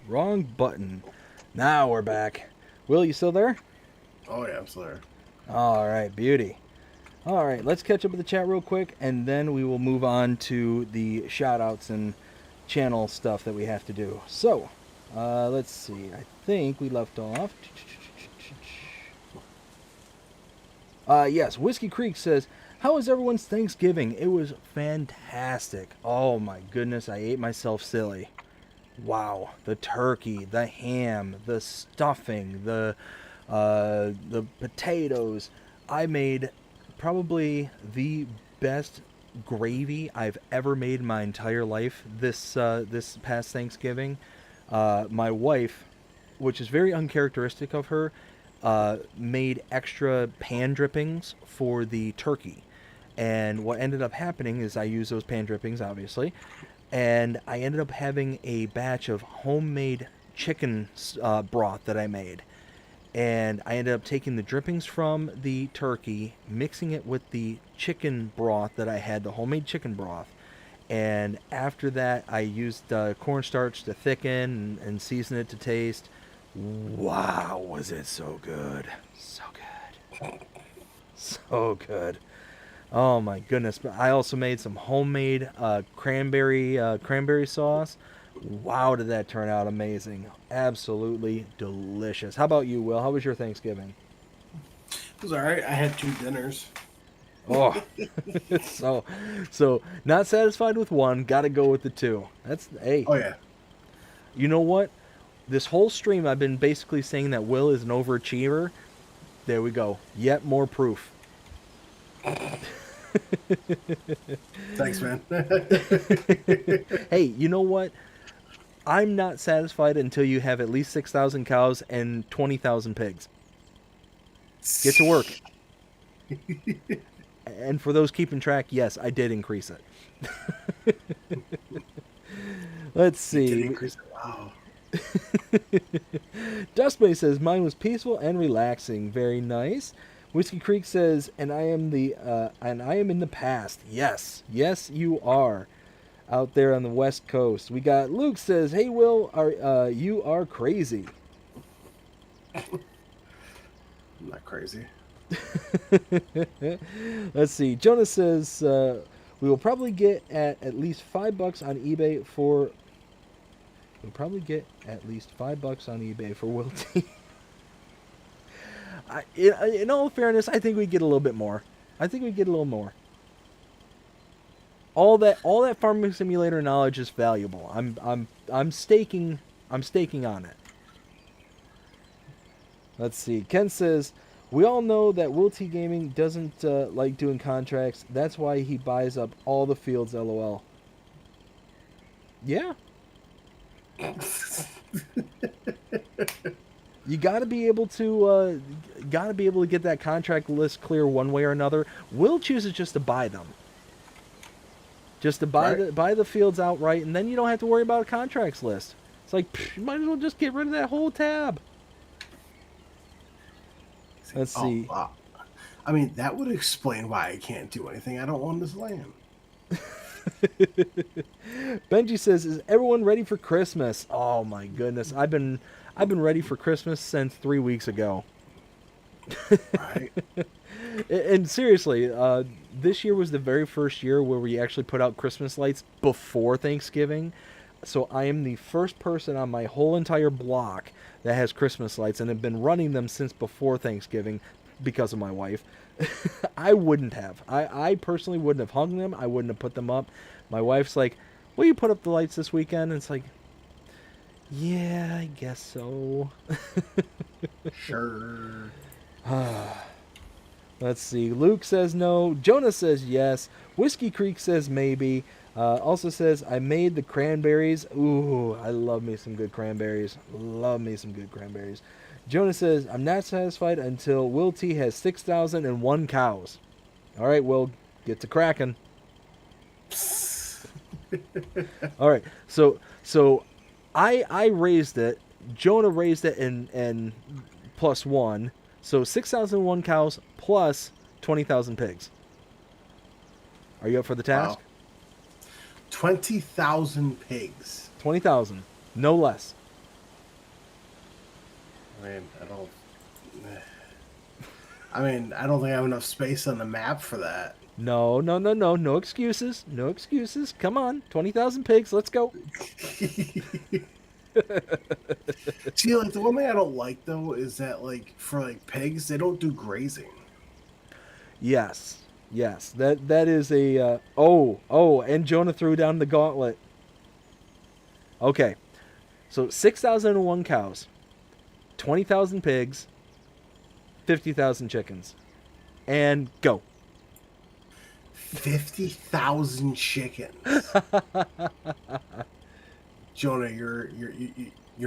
Wrong button. Now we're back. Will, you still there? Oh yeah, I'm still there. All right, beauty. All right, let's catch up with the chat real quick, and then we will move on to the shout-outs and channel stuff that we have to do. So, let's see. I think we left off. Yes, Whiskey Creek says, how was everyone's Thanksgiving? It was fantastic. Oh my goodness, I ate myself silly. Wow, the turkey, the ham, the stuffing, the potatoes. I made probably the best gravy I've ever made in my entire life this past Thanksgiving. My wife, which is very uncharacteristic of her, made extra pan drippings for the turkey. And what ended up happening is I used those pan drippings, obviously, and I ended up having a batch of homemade chicken broth that I made. And I ended up taking the drippings from the turkey, mixing it with the chicken broth that I had, the homemade chicken broth. And after that, I used cornstarch to thicken and season it to taste. Wow, was it so good. So good. So good. Oh my goodness. But I also made some homemade cranberry sauce. Wow, did that turn out amazing. Absolutely delicious. How about you, Will? How was your Thanksgiving? It was all right. I had 2 dinners. Oh, so not satisfied with one, got to go with the two. That's, hey, Oh yeah. you know what? This whole stream I've been basically saying that Will is an overachiever. There we go. Yet more proof. Thanks, man. Hey, you know what? I'm not satisfied until you have at least 6,000 cows and 20,000 pigs. Get to work. And for those keeping track, yes, I did increase it. Let's see. Wow. Dustbay says mine was peaceful and relaxing. Very nice. Whiskey Creek says, and I am in the past. Yes, yes, you are. Out there on the West Coast, we got Luke says, "Hey Will, you are crazy." I'm not crazy. Let's see. Jonas says we will probably get at least $5 on eBay for. We'll probably get at least $5 on eBay for Will T. In all fairness, I think we get a little bit more. I think we get a little more. All that farming simulator knowledge is valuable. I'm staking on it. Let's see. Ken says, we all know that Will T Gaming doesn't like doing contracts. That's why he buys up all the fields, LOL. Yeah. You gotta be able to get that contract list clear one way or another. Will chooses just to buy them. Just to buy the fields outright, and then you don't have to worry about a contracts list. It's like, you might as well just get rid of that whole tab. Let's see. Wow. I mean, that would explain why I can't do anything. I don't own this land. Benji says, "Is everyone ready for Christmas?" Oh my goodness, I've been ready for Christmas since 3 weeks ago. Right. And seriously, this year was the very first year where we actually put out Christmas lights before Thanksgiving. So I am the first person on my whole entire block that has Christmas lights, and have been running them since before Thanksgiving because of my wife. I wouldn't have. I personally wouldn't have hung them. I wouldn't have put them up. My wife's like, "Will you put up the lights this weekend?" And it's like, yeah, I guess so. Sure. Let's see. Luke says no. Jonah says yes. Whiskey Creek says maybe. Also says, I made the cranberries. Ooh, I love me some good cranberries. Love me some good cranberries. Jonah says, I'm not satisfied until Will T has 6,001 cows. All right, Will, get to cracking. All right, so I raised it. Jonah raised it and plus one. So 6,001 cows plus 20,000 pigs. Are you up for the task? Wow. 20,000 pigs. 20,000, no less. mean, I don't think I have enough space on the map for that. No, no, no, no. No excuses. No excuses. Come on. 20,000 pigs. Let's go. See, like the one thing I don't like though is that like for like pigs, they don't do grazing. Yes. Yes. That is a oh, and Jonah threw down the gauntlet. Okay. So 6,001 cows, 20,000 pigs, 50,000 chickens. And go. 50,000 chickens. Jonah, you're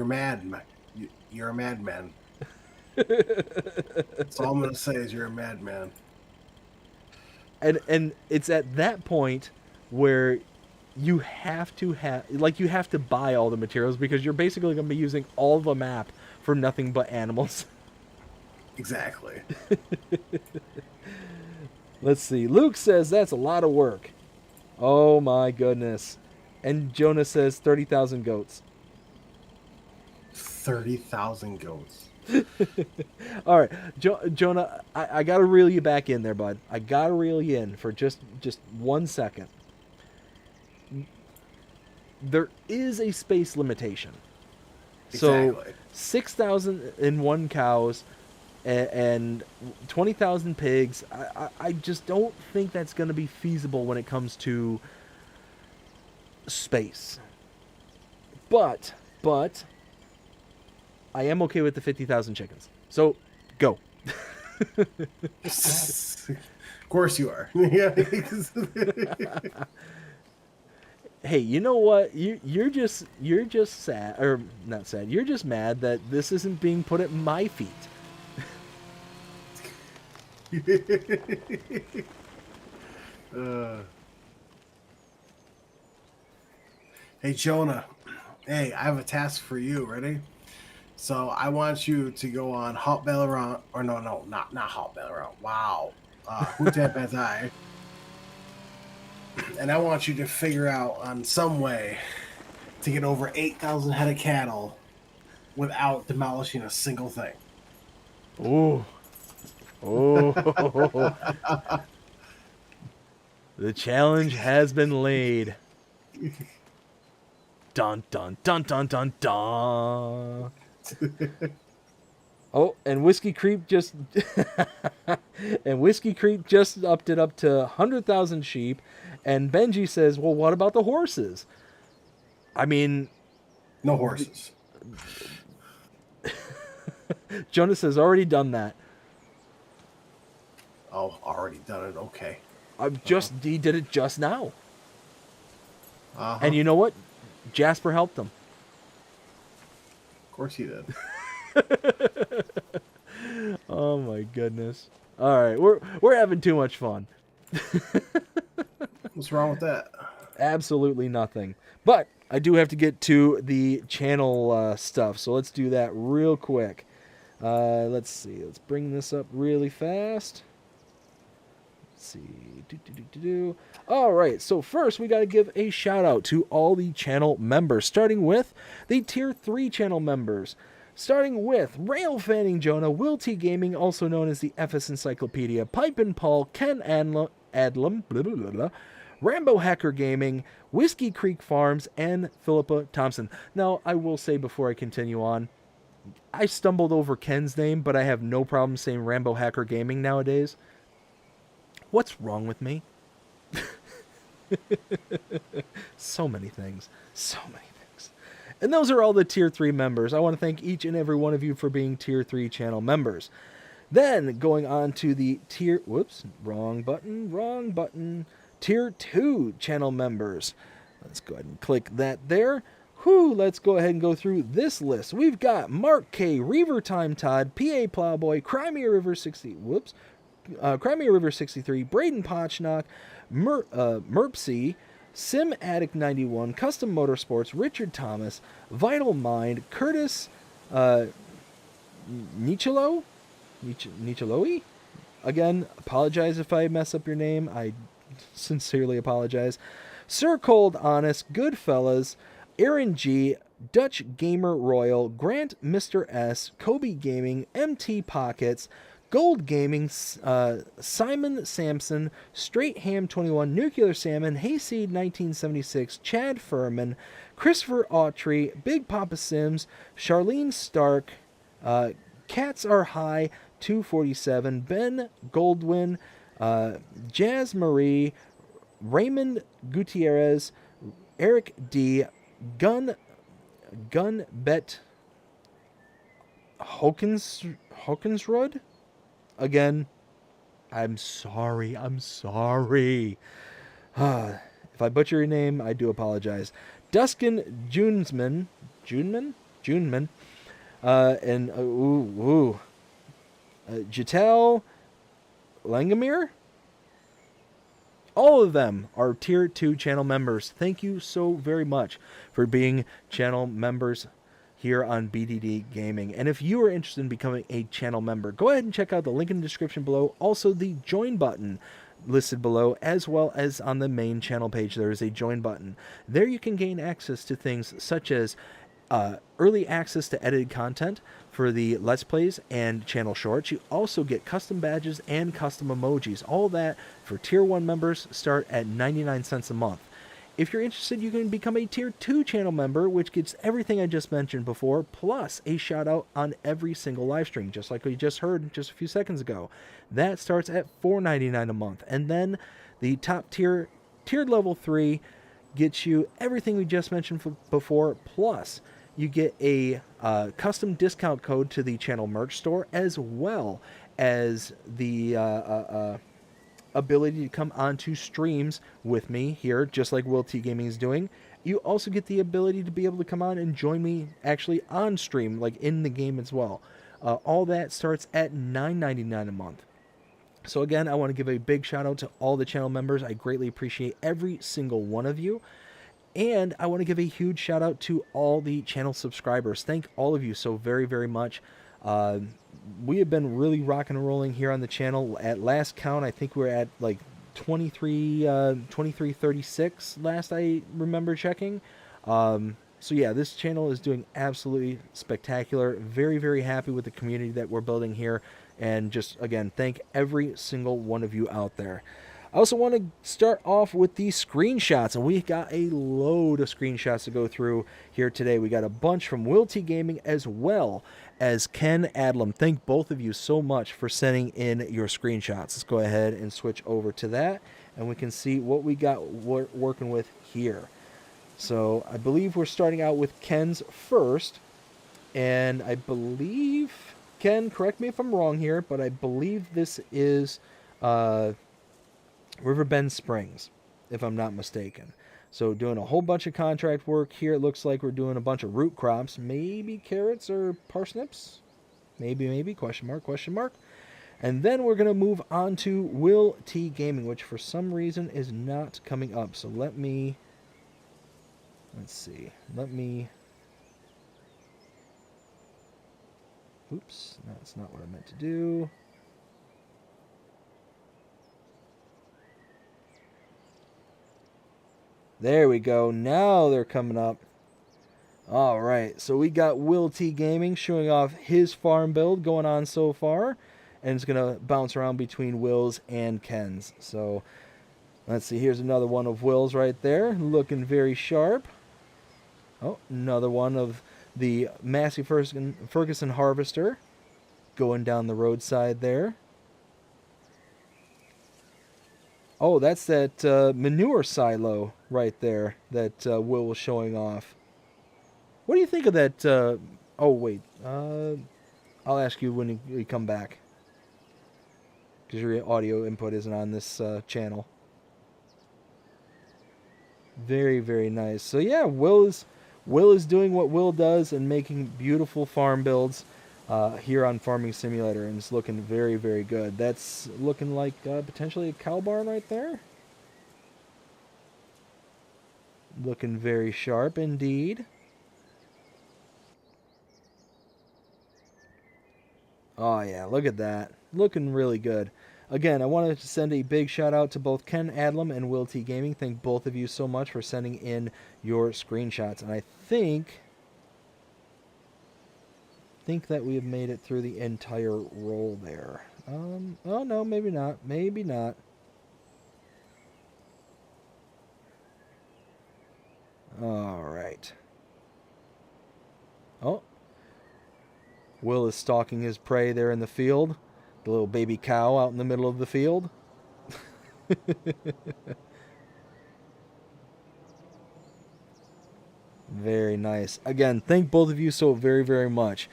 mad. You're a madman. That's all I'm gonna say is you're a madman. And it's at that point where you have to buy all the materials because you're basically going to be using all the map for nothing but animals. Exactly. Let's see. Luke says that's a lot of work. Oh my goodness. And Jonah says 30,000 goats. 30,000 goats. All right, Jonah, I got to reel you back in there, bud. I got to reel you in for just 1 second. There is a space limitation. Exactly. So 6,001 cows and 20,000 pigs. I just don't think that's going to be feasible when it comes to space. But I am okay with the 50,000 chickens. So go. Of course you are. Yeah. Hey, you know what? You're just sad, or not sad. You're just mad that this isn't being put at my feet. uh, hey Jonah, hey, I have a task for you. Ready? So I want you to go on Hot Ballarat, or no, not Hot Ballarat. Wow, Hutan Pantai, and I want you to figure out on some way to get over 8,000 head of cattle without demolishing a single thing. Oh. Oh. The challenge has been laid. Dun dun dun dun dun dun. Oh, and Whiskey Creep just upped it up to 100,000 sheep, and Benji says, "Well, what about the horses?" I mean, no horses. Jonas has already done that. Oh, already done it. Okay. He did it just now. Uh-huh. And you know what? Jasper helped him. Of course he did. Oh my goodness. All right, we're having too much fun. What's wrong with that? Absolutely nothing. But I do have to get to the channel stuff, so let's do that real quick. Let's see. Let's bring this up really fast. Let's see. All right, so first we got to give a shout out to all the channel members, starting with the Tier 3 channel members. Starting with Rail Fanning Jonah, Will T Gaming, also known as the FS Encyclopedia, Pipe and Paul, Ken Adlam, blah, blah, blah, blah, Rambo Hacker Gaming, Whiskey Creek Farms, and Philippa Thompson. Now, I will say before I continue on, I stumbled over Ken's name, but I have no problem saying Rambo Hacker Gaming nowadays. What's wrong with me? So many things. So many things. And those are all the Tier 3 members. I want to thank each and every one of you for being Tier 3 channel members. Then, going on to the Tier... Whoops, wrong button. Tier 2 channel members. Let's go ahead and click that there. Let's go ahead and go through this list. We've got Mark K, Reaver Time Todd, PA Plowboy, Crimea River 63, Braden Potchnock, Merpsy, Sim Addict 91, Custom Motorsports, Richard Thomas, Vital Mind, Curtis Nicheloi? Again, apologize if I mess up your name. I sincerely apologize. Sir Cold Honest, Goodfellas, Aaron G, Dutch Gamer Royal, Grant Mr. S, Kobe Gaming, MT Pockets, Gold Gaming, Simon Sampson, Straight Ham 21, Nuclear Salmon, Hayseed 1976, Chad Furman, Christopher Autry, Big Papa Sims, Charlene Stark, Cats Are High 247, Ben Goldwyn, Jazz Marie, Raymond Gutierrez, Eric D, Gunbet Hawkinsrud. Again, I'm sorry. If I butcher your name, I do apologize. Duskin Juneman, and Jital Langamir. All of them are Tier 2 channel members. Thank you so very much for being channel members here on BDD Gaming. And if you are interested in becoming a channel member, go ahead and check out the link in the description below. Also, the join button listed below, as well as on the main channel page, there is a join button. There you can gain access to things such as early access to edited content for the Let's Plays and channel shorts. You also get custom badges and custom emojis. All that for Tier 1 members start at 99 cents a month. If you're interested, you can become a Tier 2 channel member, which gets everything I just mentioned before, plus a shout out on every single live stream, just like we just heard just a few seconds ago. That starts at $4.99 a month. And then the top tier, tiered level 3, gets you everything we just mentioned before, plus you get a custom discount code to the channel merch store, as well as the ability to come onto streams with me here, just like Will T Gaming is doing. You also get the ability to be able to come on and join me actually on stream, like in the game as well. All that starts at $9.99 a month. So again, I want to give a big shout out to all the channel members. I greatly appreciate every single one of you. And I want to give a huge shout out to all the channel subscribers. Thank all of you so very, very much. We have been really rocking and rolling here on the channel. At last count, I think we're at like 2336 last I remember checking. So yeah, this channel is doing absolutely spectacular. Very, very happy with the community that we're building here. And just, again, thank every single one of you out there. I also want to start off with the screenshots, and we got a load of screenshots to go through here today. We got a bunch from Will T Gaming as well as Ken Adlam. Thank both of you so much for sending in your screenshots. Let's go ahead and switch over to that, and we can see what we got working with here. So I believe we're starting out with Ken's first, and I believe, Ken, correct me if I'm wrong here, but I believe this is Riverbend Springs, if I'm not mistaken. So doing a whole bunch of contract work here. It looks like we're doing a bunch of root crops, maybe carrots or parsnips, maybe, question mark. And then we're going to move on to Will T Gaming, which for some reason is not coming up. So let's see, oops, that's not what I meant to do. There we go. Now they're coming up. All right. So we got Will T Gaming showing off his farm build going on so far. And it's going to bounce around between Will's and Ken's. So let's see. Here's another one of Will's right there. Looking very sharp. Oh, another one of the Massey Ferguson Harvester going down the roadside there. Oh, that's that manure silo right there that Will was showing off. What do you think of that? Oh, wait. I'll ask you when you come back. Because your audio input isn't on this channel. Very, very nice. So, yeah, Will is doing what Will does and making beautiful farm builds here on Farming Simulator, and it's looking very, very good. That's looking like potentially a cow barn right there. Looking very sharp indeed. Oh yeah, look at that. Looking really good. Again, I wanted to send a big shout out to both Ken Adlam and Will T Gaming. Thank both of you so much for sending in your screenshots. And I think think that we have made it through the entire roll there. Oh no, maybe not. Maybe not. All right. Oh, Will is stalking his prey there in the field. The little baby cow out in the middle of the field. Very nice. Again, thank both of you so very, very much.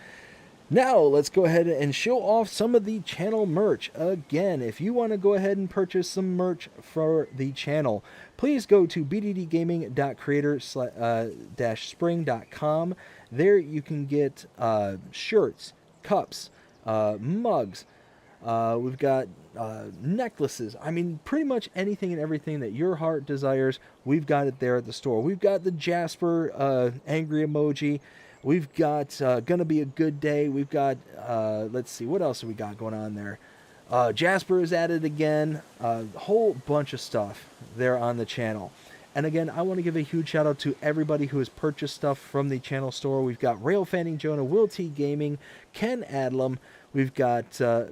Now, let's go ahead and show off some of the channel merch. Again, if you want to go ahead and purchase some merch for the channel, please go to bddgaming.creator-spring.com. There you can get shirts, cups, mugs. We've got necklaces. I mean, pretty much anything and everything that your heart desires, we've got it there at the store. We've got the Jasper angry emoji. We've got Gonna Be a Good Day. We've got, let's see, what else have we got going on there? Jasper is added again. A whole bunch of stuff there on the channel. And again, I want to give a huge shout out to everybody who has purchased stuff from the channel store. We've got Rail Fanning Jonah, Will T Gaming, Ken Adlam. We've got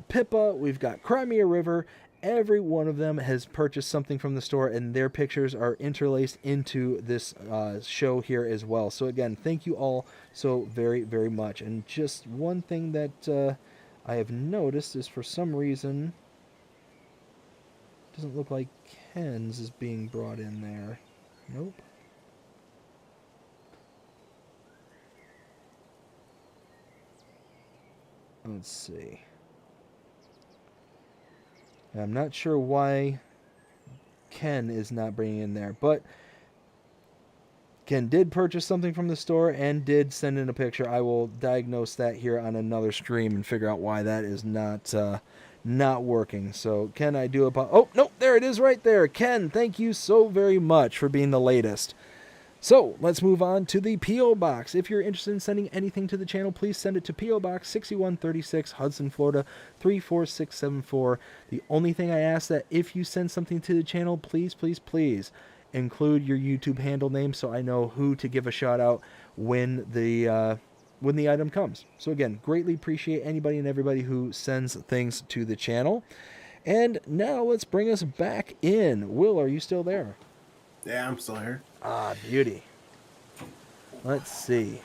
Pippa. We've got Crimea River. Every one of them has purchased something from the store, and their pictures are interlaced into this show here as well. So again, thank you all so very, very much. And just one thing that I have noticed is for some reason, doesn't look like Ken's is being brought in there. Nope. Let's see. I'm not sure why Ken is not bringing in there, but Ken did purchase something from the store and did send in a picture. I will diagnose that here on another stream and figure out why that is not working. So Ken, I do oh nope, there it is right there. Ken, thank you so very much for being the latest. So let's move on to the P.O. Box. If you're interested in sending anything to the channel, please send it to P.O. Box 6136, Hudson, Florida 34674. The only thing I ask that if you send something to the channel, please, please, please include your YouTube handle name so I know who to give a shout out when the item comes. So again, greatly appreciate anybody and everybody who sends things to the channel. And now let's bring us back in. Will, are you still there? Yeah, I'm still here. Ah, beauty. Let's see.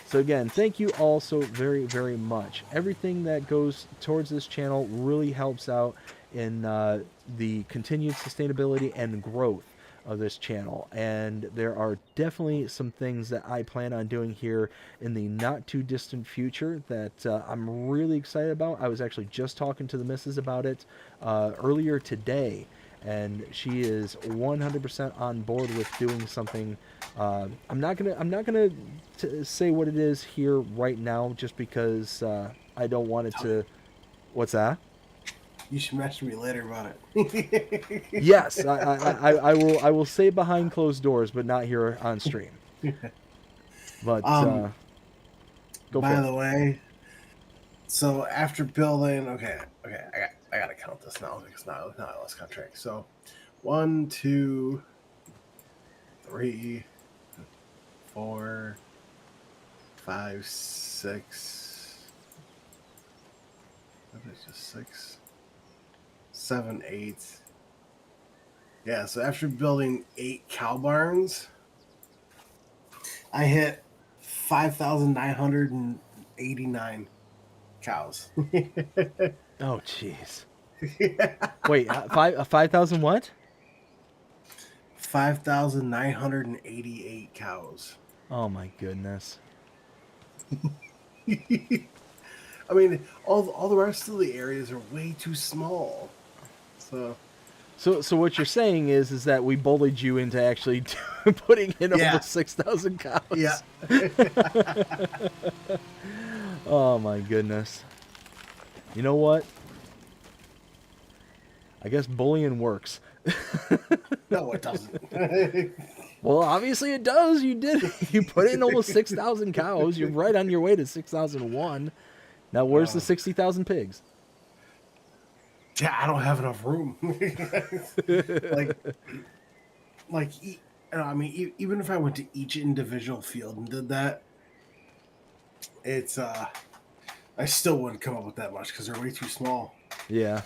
So again, thank you all so very, very much. Everything that goes towards this channel really helps out in the continued sustainability and growth of this channel. And there are definitely some things that I plan on doing here in the not too distant future that I'm really excited about. I was actually just talking to the missus about it earlier today, and she is 100% on board with doing something. I'm not gonna say what it is here right now, just because I don't want it to. What's that? You should message me later about it. Yes, I will say behind closed doors, but not here on stream. But go by for the it. way, so after building, okay, I gotta count this now because now I lost contract. So 1, 2, 3, 4, 5, 6. That is just 6, 7, 8. Yeah, so after building 8 cow barns, I hit 5,989 cows. Oh, jeez. Wait, 5,000 what? 5,988 cows. Oh my goodness. I mean, all the rest of the areas are way too small. So what you're saying is that we bullied you into actually putting in almost 6,000 cows. Yeah. Oh my goodness. You know what? I guess bullying works. No, it doesn't. Well, obviously it does. You did. You put in almost 6,000 cows. You're right on your way to 6,001. Now, where's the 60,000 pigs? Yeah, I don't have enough room. I mean, even if I went to each individual field and did that, it's I still wouldn't come up with that much because they're way too small. Yeah.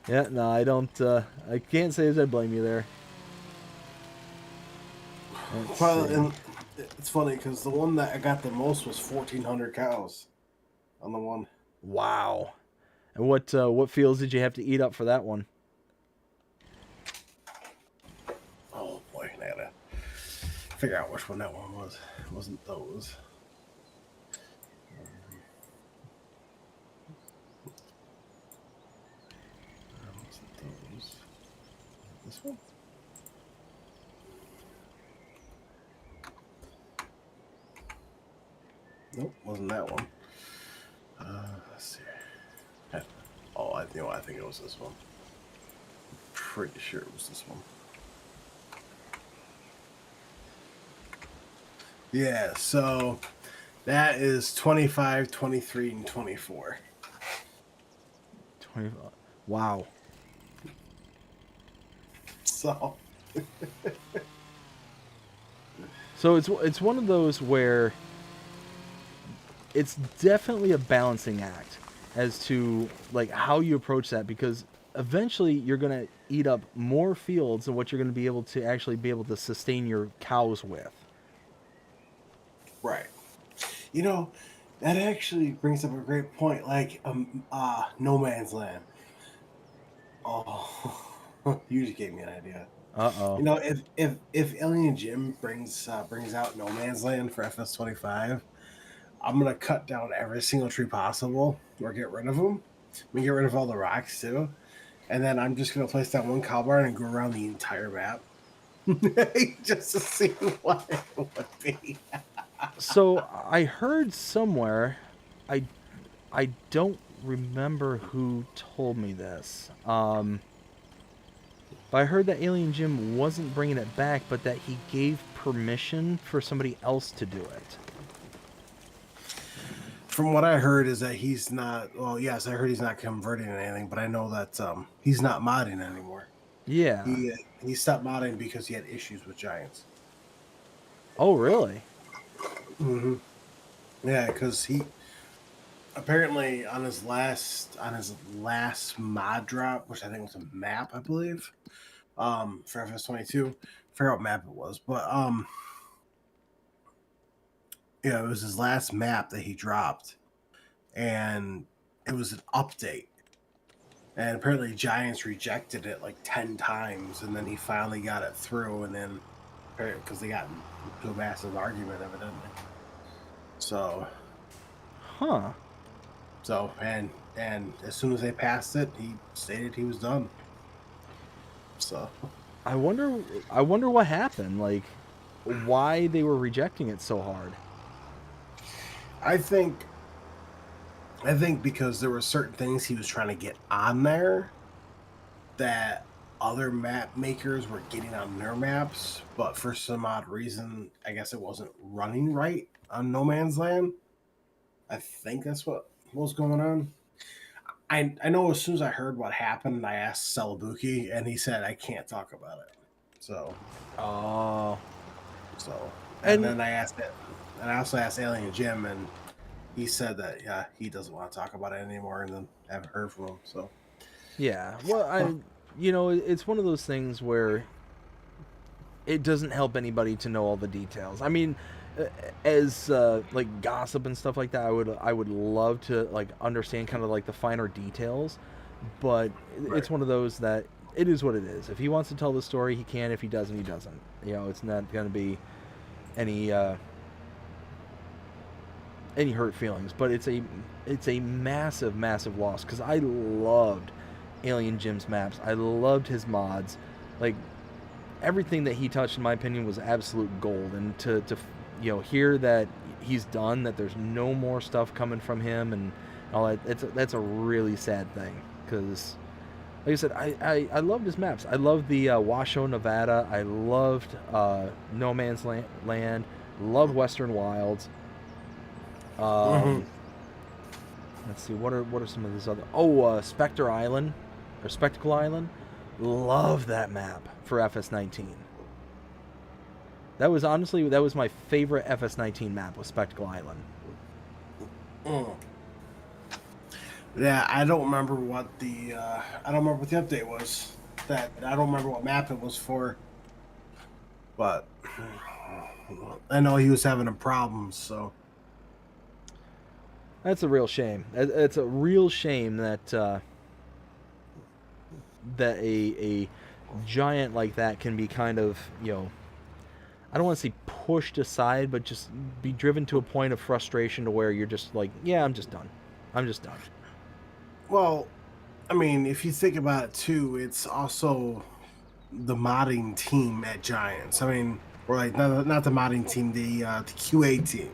Yeah, no, I don't, I can't say as I blame you there. Let's Well, see. and it's funny because the one that I got the most was 1,400 cows on the one. Wow. And what fields did you have to eat up for that one? Oh boy, I gotta figure out which one that one was. It wasn't those. It wasn't those. This one? Nope, wasn't that one. Let's see. Oh, I think it was this one. Pretty sure it was this one. Yeah, so that is 25, 23, and 24. 20. Wow. So, So it's one of those where it's definitely a balancing act as to like how you approach that, because eventually you're going to eat up more fields than what you're going to be able to actually be able to sustain your cows with. right. You know, that actually brings up a great point. Like, No Man's Land. Oh, you just gave me an idea. Uh-oh. You know, if Alien Jim brings out No Man's Land for FS25, I'm gonna cut down every single tree possible or get rid of them. We get rid of all the rocks too, and then I'm just gonna place down one cow barn and go around the entire map just to see what it would be. So I heard somewhere, I I don't remember who told me this. But I heard that Alien Jim wasn't bringing it back, but that he gave permission for somebody else to do it. From what I heard is that he's not. Well, yes, I heard he's not converting anything, but I know that he's not modding anymore. Yeah. He stopped modding because he had issues with giants. Oh, really? Mm-hmm. Yeah, because he apparently on his last mod drop, which I think was a map, I believe, for FS22. Forget what map it was, but yeah, it was his last map that he dropped, and it was an update. And apparently, Giants rejected it like 10 times, and then he finally got it through, and then because they got into a massive argument, evidently. So, Huh. and as soon as they passed it, he stated he was done. So, I wonder I wonder what happened, like why they were rejecting it so hard. I think because there were certain things he was trying to get on there that other map makers were getting on their maps, but for some odd reason, I guess it wasn't running right on No Man's Land. I think that's what was going on. I know as soon as I heard what happened, I asked Celebuki, and he said I can't talk about it. So, Oh. and And then I asked it, and I also asked Alien Jim, and he said that yeah, he doesn't want to talk about it anymore, and then I haven't heard from him. So, yeah, well, it's one of those things where it doesn't help anybody to know all the details. I mean, as like gossip and stuff like that, I would love to like understand kind of like the finer details, but right, it's one of those that it is what it is. If he wants to tell the story, he can. If he doesn't, he doesn't. It's not going to be any hurt feelings, but it's a massive loss because I loved Alien Jim's maps. I loved his mods, like everything that he touched, in my opinion, was absolute gold. And to hear that he's done, that there's no more stuff coming from him, and all that, that's a really sad thing because. Like I said, I loved his maps. I loved the Washoe, Nevada. I loved No Man's Land. Loved Western Wilds. mm-hmm. Let's see, what are some of these other? Spectre Island or Spectacle Island. Love that map for FS19. That was my favorite FS19 map, was Spectacle Island. Mm. Yeah, I don't remember what the update was. That I don't remember what map it was for, but I know he was having a problem. So That's a real shame. It's a real shame that that a giant like that can be kind of, I don't want to say pushed aside, but just be driven to a point of frustration to where you're just like, yeah, I'm just done. I'm just done. well, I mean, if you think about it too, it's also the modding team at Giants. I mean, or like not the modding team, the QA team.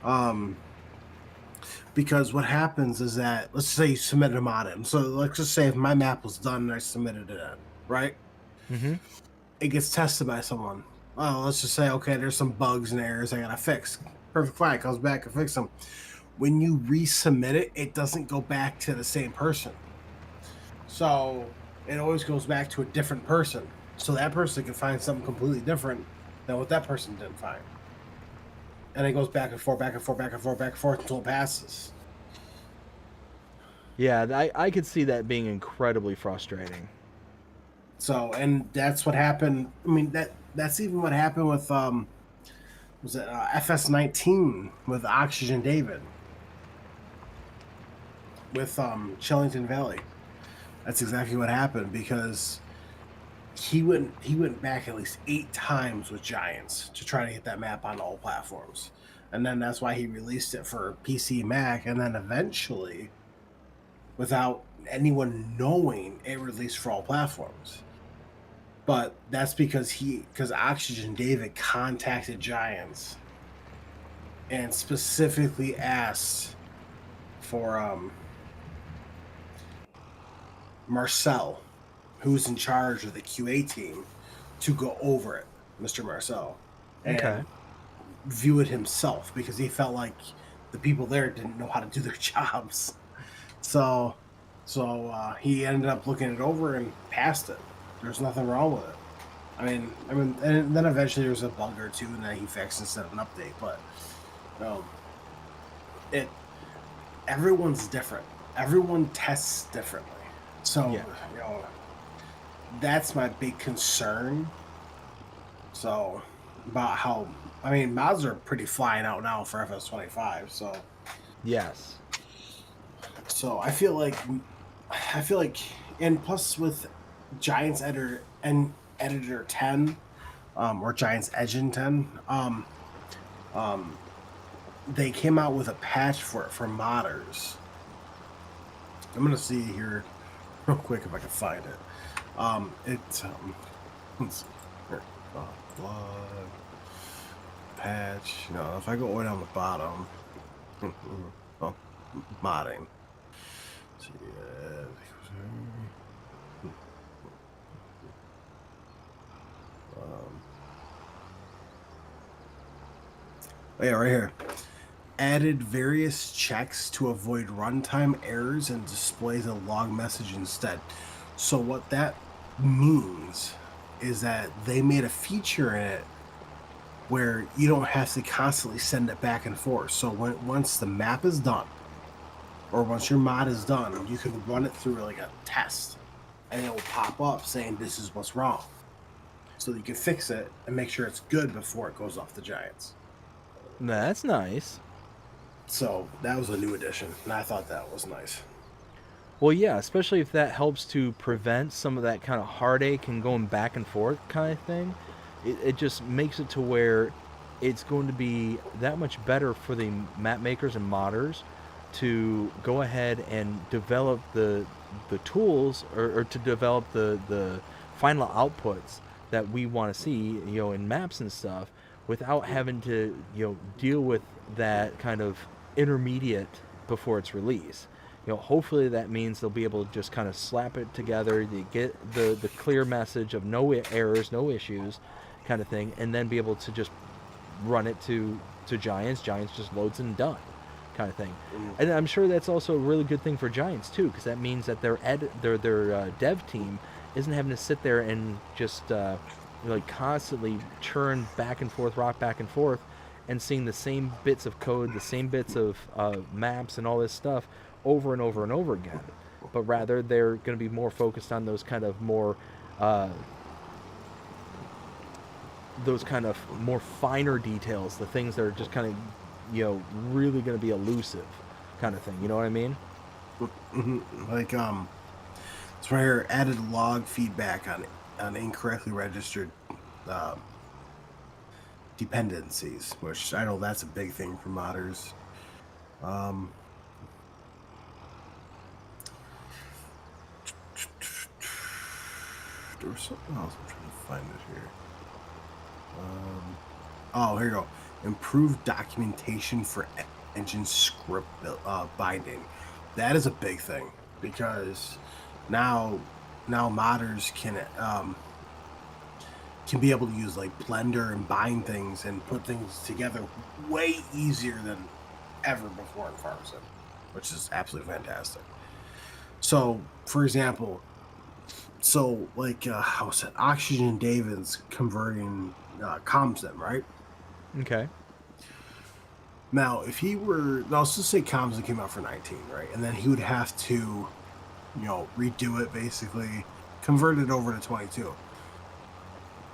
Um, because what happens is that let's say you submitted a mod in. So let's just say if my map was done and I submitted it in, right? Mm-hmm. It gets tested by someone. Well, let's just say okay, there's some bugs and errors I gotta fix. Perfect, fine. Comes back and fix them. When you resubmit it, it doesn't go back to the same person. So it always goes back to a different person. So that person can find something completely different than what that person didn't find. And it goes back and forth, back and forth, back and forth, back and forth until it passes. Yeah, I could see that being incredibly frustrating. So, and that's what happened. I mean, that's even what happened with was it FS19 with Oxygen David with Shellington Valley. That's exactly what happened because he went back at least 8 times with Giants to try to get that map on all platforms, and then that's why he released it for PC, Mac, and then eventually, without anyone knowing, it released for all platforms. But that's because Oxygen David contacted Giants and specifically asked for Marcel, who's in charge of the QA team, to go over it, Mr. Marcel, Okay. and view it himself because he felt like the people there didn't know how to do their jobs. So, he ended up looking it over and passed it. There's nothing wrong with it. And then eventually there was a bug or two, and then he fixed instead of an update. But um, it everyone's different. Everyone tests differently. So Yeah. that's my big concern. So about how mods are pretty flying out now for FS25. Yes. So I feel like, and plus with Giants Editor 10, or Giants Engine 10, um, they came out with a patch for it for modders. I'm gonna see here real quick if I can find it. Let's see here. Blog patch. If I go way down the bottom, oh, modding. Let's see, oh yeah, right here. Added various checks to avoid runtime errors and displays a log message instead. So what that means is that they made a feature in it where you don't have to constantly send it back and forth. So once the map is done, or once your mod is done, you can run it through like a test, and it will pop up saying this is what's wrong, so that you can fix it and make sure it's good before it goes off the Giants. That's nice. So that was a new addition, and I thought that was nice. Well, yeah, especially if that helps to prevent some of that kind of heartache and going back and forth kind of thing. It just makes it to where it's going to be that much better for the map makers and modders to go ahead and develop the tools, or to develop the final outputs that we want to see, in maps and stuff, without having to, deal with that kind of intermediate before its release. Hopefully that means they'll be able to just kind of slap it together, to get the clear message of no errors, no issues, kind of thing, and then be able to just run it to Giants. Giants just loads and done, kind of thing. And I'm sure that's also a really good thing for Giants too, because that means that their dev team isn't having to sit there and just constantly churn back and forth, rock back and forth, and seeing the same bits of code, the same bits of maps, and all this stuff over and over and over again, but rather they're going to be more focused on uh, those kind of more finer details, the things that are just kind of, really going to be elusive, kind of thing. You know what I mean? Like it's where added log feedback on incorrectly registered um, dependencies, which I know that's a big thing for modders. Um, there was something else. I'm trying to find it here. Oh, here you go. Improved documentation for engine script binding. That is a big thing because now modders can be able to use like Blender and bind things and put things together way easier than ever before in Farm Sim, which is absolutely fantastic. So, for example, how was it? Oxygen David's converting ComSim, right? Okay. Now, if he were, let's just say ComSim came out for 19, right? And then he would have to, redo it basically, convert it over to 22.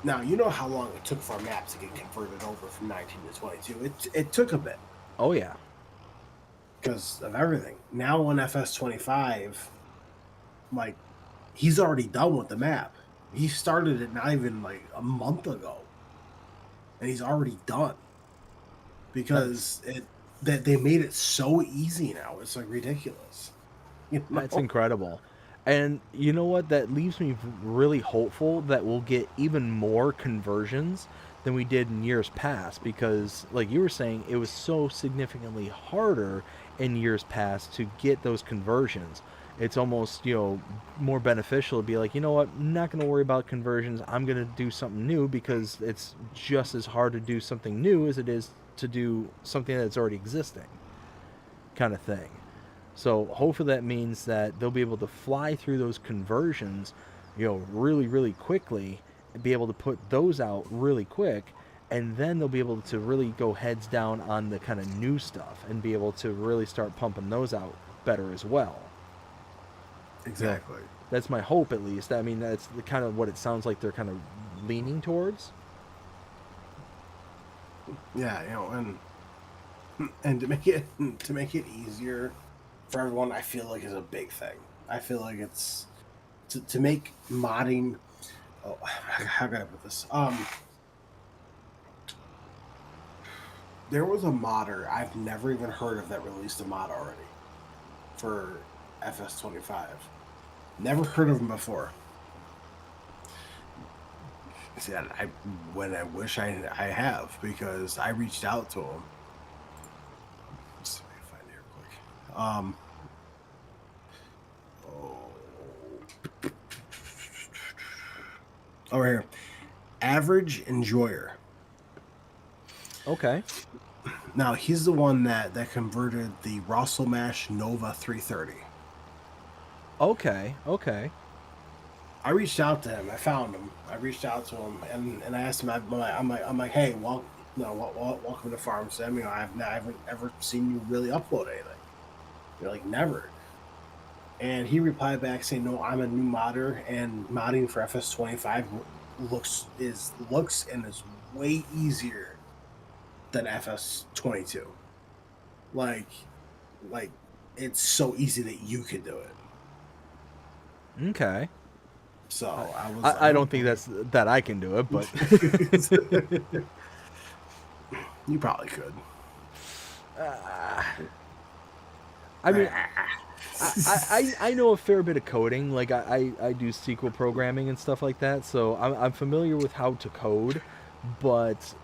Now, you know how long it took for our maps to get converted over from 19 to 22. It took a bit. Oh, yeah. Because of everything. Now on FS25, like, he's already done with the map. He started it not even like a month ago. And he's already done. Because they made it so easy now. It's like ridiculous. That's incredible. And you know what? That leaves me really hopeful that we'll get even more conversions than we did in years past, because like you were saying, it was so significantly harder in years past to get those conversions. It's almost, more beneficial to be like, you know what, I'm not going to worry about conversions. I'm going to do something new, because it's just as hard to do something new as it is to do something that's already existing, kind of thing. So hopefully that means that they'll be able to fly through those conversions, really, really quickly, and be able to put those out really quick, and then they'll be able to really go heads down on the kind of new stuff and be able to really start pumping those out better as well. Exactly. That's my hope, at least. I mean, that's the kind of what it sounds like they're kind of leaning towards. Yeah, and to make it easier for everyone, I feel like is a big thing. I feel like it's to make modding. Oh, how can I put this? There was a modder I've never even heard of that released a mod already for FS25. Never heard of him before. See, I wish I have, because I reached out to him. Let's see if I can find it here quick. Over here, Average Enjoyer. Okay. Now he's the one that converted the Russell Mash Nova 330. Okay. I reached out to him. I found him. I reached out to him and I asked him. I'm like, hey, welcome to Farm Sim. I haven't ever seen you really upload anything. You're like, never. And he replied back saying, no, I'm a new modder, and modding for FS25 looks and is way easier than FS22. Like it's so easy that you can do it. Okay. So I don't think that I can do it, but you probably could. I mean, I know a fair bit of coding. Like I do SQL programming and stuff like that, so I'm familiar with how to code. But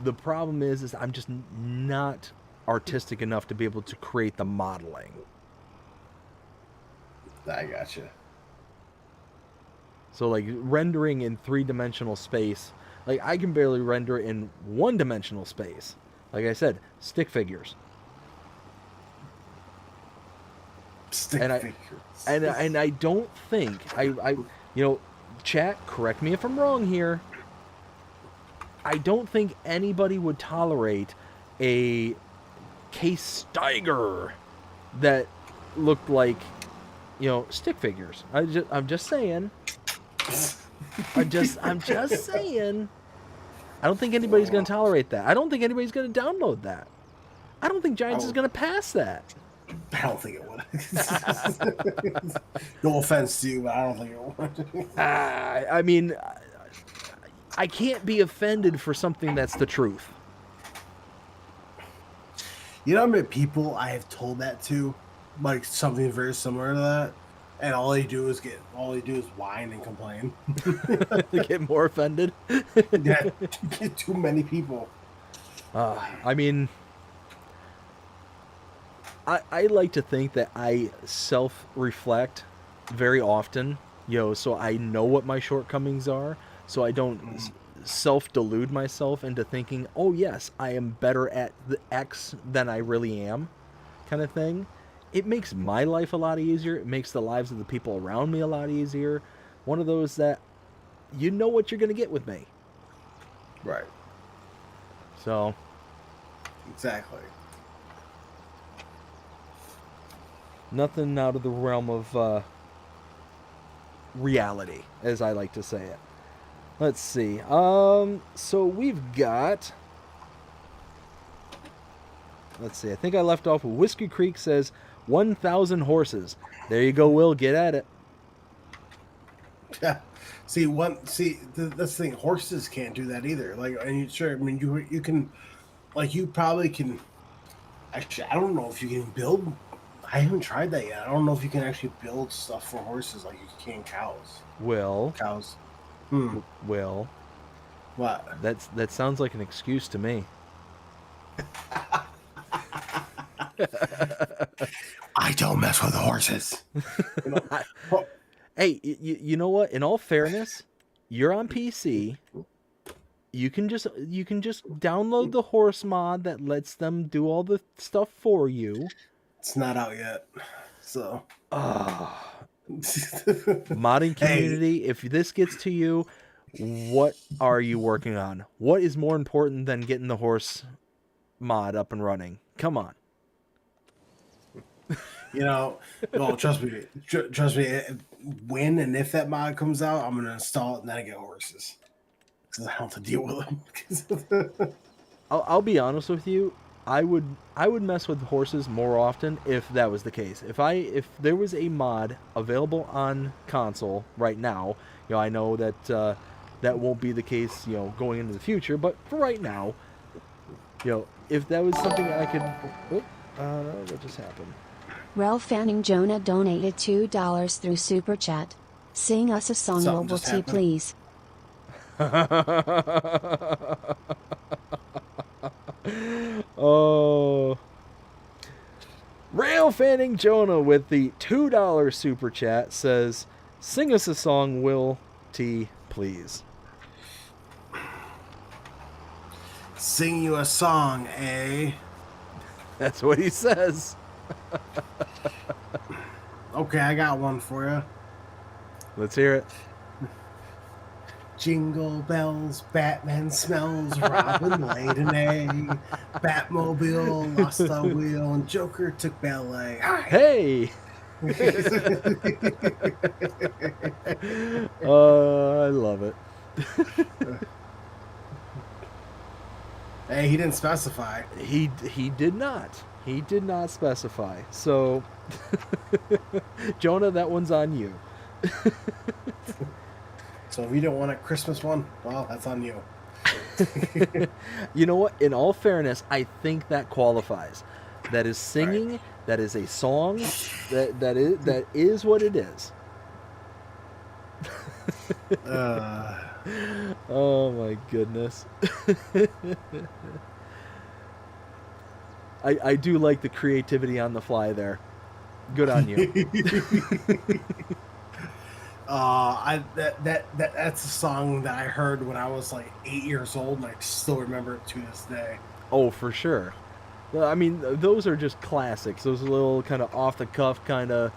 the problem is I'm just not artistic enough to be able to create the modeling. I gotcha. So like rendering in 3-dimensional space, like I can barely render in 1-dimensional space. Like I said, stick figures. And I don't think I chat, correct me if I'm wrong here. I don't think anybody would tolerate a Case Steiger that looked like, stick figures. I'm just saying. I'm just saying. I don't think anybody's going to tolerate that. I don't think anybody's going to download that. I don't think Giants is going to pass that. I don't think it would. No offense to you, but I don't think it would. I mean, I can't be offended for something that's the truth. You know how many people I have told that to, like something very similar to that, and all they do is whine and complain. Get more offended. Yeah, too many people. I mean, I like to think that I self-reflect very often, so I know what my shortcomings are, so I don't self-delude myself into thinking, oh yes, I am better at the X than I really am, kind of thing. It makes my life a lot easier. It makes the lives of the people around me a lot easier. One of those that you know what you're going to get with me. Right. So. Exactly. Nothing out of the realm of reality, as I like to say it. Let's see. So we've got. Let's see. I think I left off with Whiskey Creek says 1,000 horses. There you go, Will. Get at it. Yeah. See, that's the thing. Horses can't do that either. Like, and I mean, you can, like, you probably can. Actually, I don't know if you can build. I haven't tried that yet. I don't know if you can actually build stuff for horses like you can cows. Will. Cows. Will. What? That sounds like an excuse to me. I don't mess with horses. Hey, you know what? In all fairness, you're on PC. You can just download the horse mod that lets them do all the stuff for you. It's not out yet, so. Modding community, if this gets to you, what are you working on? What is more important than getting the horse mod up and running? Come on. Well, trust me. When and if that mod comes out, I'm gonna install it and then I get horses because I don't have to deal with them. I'll be honest with you. I would mess with horses more often if that was the case. If there was a mod available on console right now, I know that that won't be the case, going into the future. But for right now, if that was something I could. What just happened? Ralph Fanning Jonah donated $2 through Super Chat. Sing us a song, Mobile T, please. Oh. Rail Fanning Jonah with the $2 Super Chat says, sing us a song, Will T, please. Sing you a song, eh? That's what he says. Okay, I got one for you. Let's hear it. Jingle bells, Batman smells, Robin laid an egg, Batmobile lost a wheel, and Joker took ballet. Hey! I love it. Hey, he didn't specify. He did not. He did not specify. So, Jonah, that one's on you. So if you don't want a Christmas one, well, that's on you. You know what? In all fairness, I think that qualifies. That is singing. Right. That is a song. That is what it is. Oh my goodness. I do like the creativity on the fly there. Good on you. That's a song that I heard when I was like 8 years old, and I still remember it to this day. Oh, for sure. I mean, those are just classics. Those little kind of off the cuff kind of,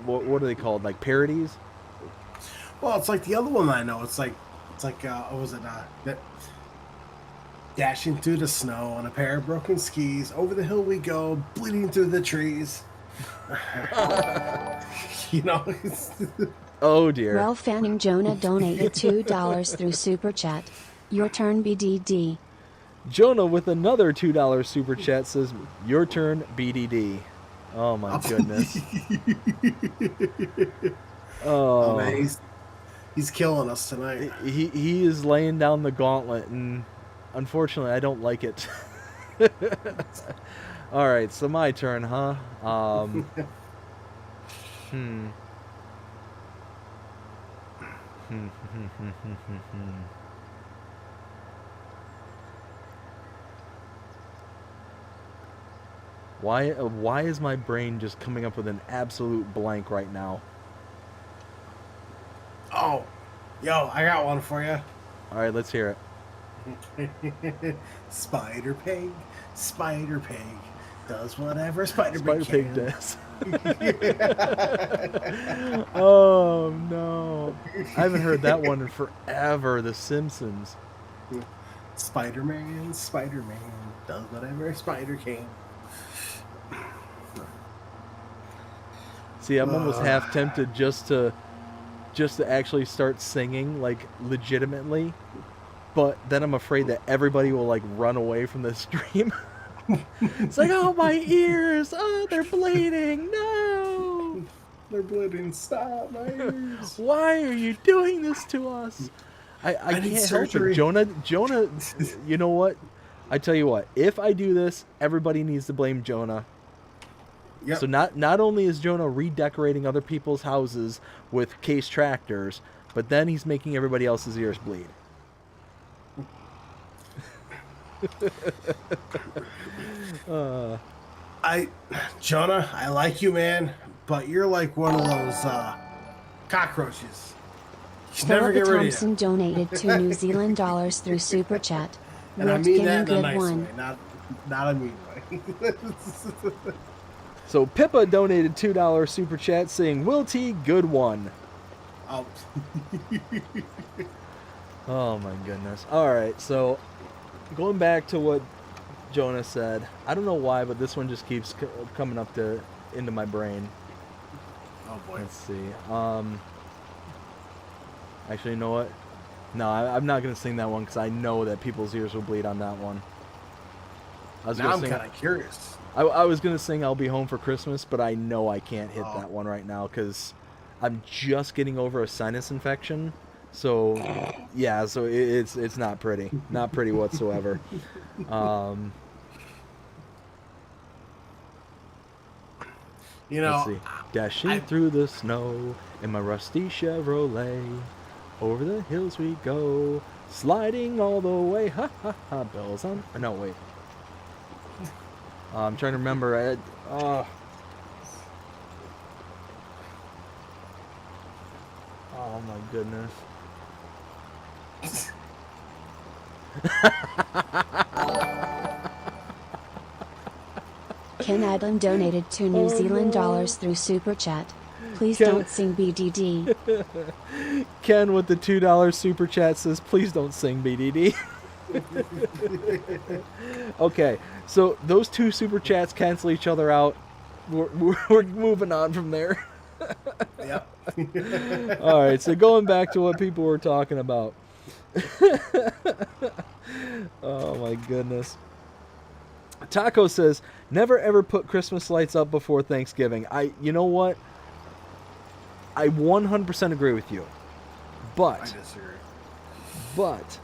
what are they called? Like parodies? Well, it's like the other one I know. It's like what was it? That dashing through the snow on a pair of broken skis, over the hill we go, bleeding through the trees. You know. Oh dear. Ralph Fanning Jonah donated $2 through Super Chat. Your turn, BDD. Jonah with another $2 super chat says, "Your turn, BDD." Oh my goodness. Oh Oh, man, he's killing us tonight. he is laying down the gauntlet, and unfortunately, I don't like it. All right, so my turn, huh? Hmm. Why is my brain just coming up with an absolute blank right now? Oh, yo, I got one for you. All right, let's hear it. Spider Pig does whatever Spider Spider Pig Pig can. does. Oh no, I haven't heard that one in forever. The Simpsons. Spider-Man does whatever Spider can. See, I'm almost half tempted just to actually start singing, like, legitimately, but then I'm afraid that everybody will, like, run away from the stream. It's like, oh, my ears, oh, they're bleeding, no, They're bleeding. Stop my ears. why are you doing this to us? I need can't surgery. help it. Jonah, you know what? I tell you what, if I do this, everybody needs to blame Jonah. Yep. So not only is Jonah redecorating other people's houses with Case tractors, but then he's making everybody else's ears bleed. Jonah, I like you, man, but you're like one of those cockroaches. You never get Philippa rid of Thompson you. donated $2 New Zealand dollars through Super Chat. And I Wilt mean Gaming that in a Good nice One. way, not a mean way. So Pippa donated $2 super chat saying, "Will T, good one." Oh. Oh my goodness. All right, so going back to what Jonah said, I don't know why, but this one just keeps coming up into my brain. Oh boy. Let's see. Actually, you know what? No, I'm not gonna sing that one because I know that people's ears will bleed on that one. Now I'm kind of curious. I was gonna sing "I'll Be Home for Christmas," but I know I can't hit that one right now because I'm just getting over a sinus infection. So yeah, so it's not pretty, not pretty whatsoever. You know, Let's see. Dashing through the snow in my rusty Chevrolet, over the hills we go, sliding all the way. Ha ha ha! Bells on. No wait. I'm trying to remember. Oh my goodness. Ken Adlam donated $2 New Zealand dollars through Super Chat. Please Ken- don't sing BDD. Ken with the $2 super chat says, "Please don't sing BDD." Okay, so those two super chats cancel each other out. We're moving on from there. Yep. All right, so going back to what people were talking about. Oh my goodness. Taco says, "Never ever put Christmas lights up before Thanksgiving." You know what? I 100% agree with you. I disagree. But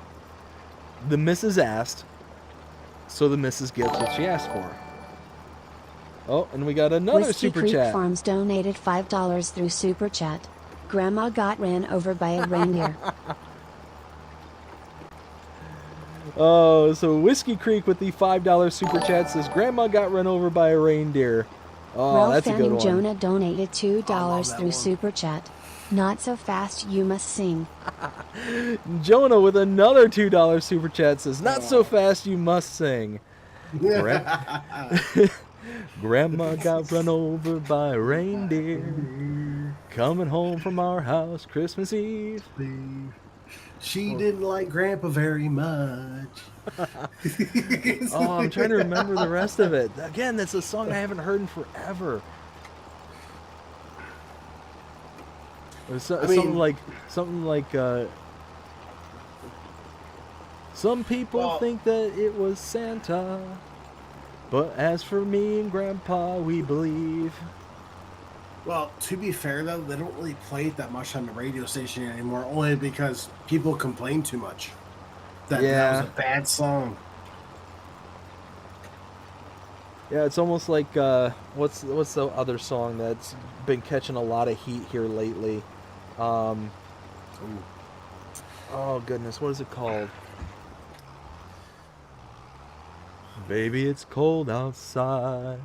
the missus asked, so the missus gets what she asked for. Oh, and we got another Whiskey super Creek chat. Farms donated $5 through Super Chat. Grandma got ran over by a reindeer. Oh, so Whiskey Creek with the $5 super chat says, "Grandma got run over by a reindeer." Oh, Ralph that's a good Fanning one. Jonah donated $2 that through one. Super Chat. Not so fast, you must sing. Jonah with another $2 super chat says, "Not so fast, you must sing." Grandma got run over by a reindeer coming home from our house Christmas Eve. She didn't like Grandpa very much. Oh, I'm trying to remember the rest of it. Again, that's a song I haven't heard in forever. Something like some people think that it was Santa, but as for me and Grandpa, we believe. Well, to be fair though, they don't really play it that much on the radio station anymore, only because people complain too much that was a bad song. Yeah, it's almost like what's the other song that's been catching a lot of heat here lately? Oh goodness, what is it called? Baby, it's cold outside.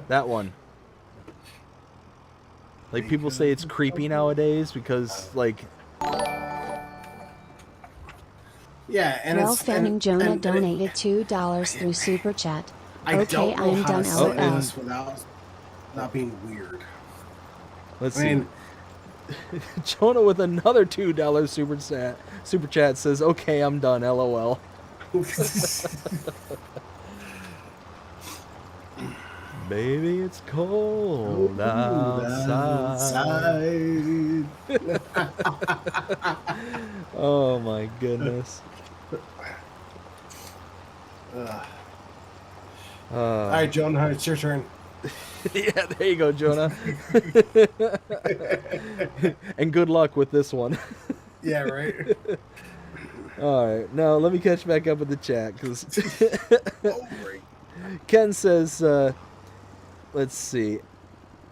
That one. Like, people say it's creepy nowadays because, like... Yeah, and Ralph Fanning Jonah donated $2 through Super Chat. Okay, I'm done. Say this without not being weird. Let's see. Jonah with another $2 super chat says, "Okay, I'm done. LOL." Baby, it's cold outside. Oh my goodness. All right, Jonah, it's your turn. Yeah, there you go, Jonah. And good luck with this one. Yeah, right. All right, now let me catch back up with the chat because Ken says, let's see.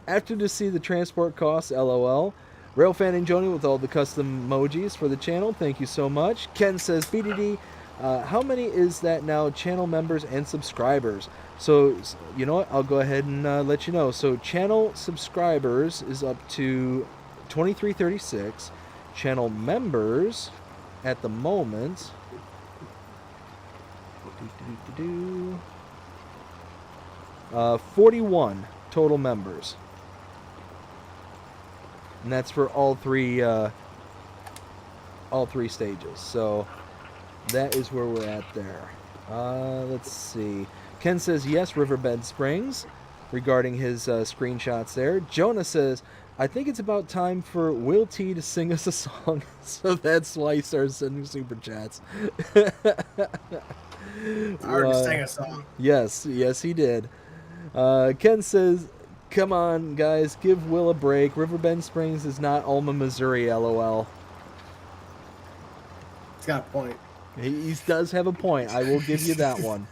After to see the transport costs, LOL. Railfan and Joni with all the custom emojis for the channel. Thank you so much. Ken says, BDD, how many is that now? Channel members and subscribers. So, you know what? I'll go ahead and let you know. So, channel subscribers is up to 2336. Channel members at the moment... 41 total members. And that's for all three stages. So that is where we're at there. Let's see. Ken says yes, Riverbed Springs, regarding his screenshots there. Jonah says, I think it's about time for Will T to sing us a song. So that's why he started sending super chats. I already sang a song. Yes, he did. Ken says, come on, guys, give Will a break. Riverbend Springs is not Alma, Missouri, LOL. He's got a point. He does have a point. I will give you that one.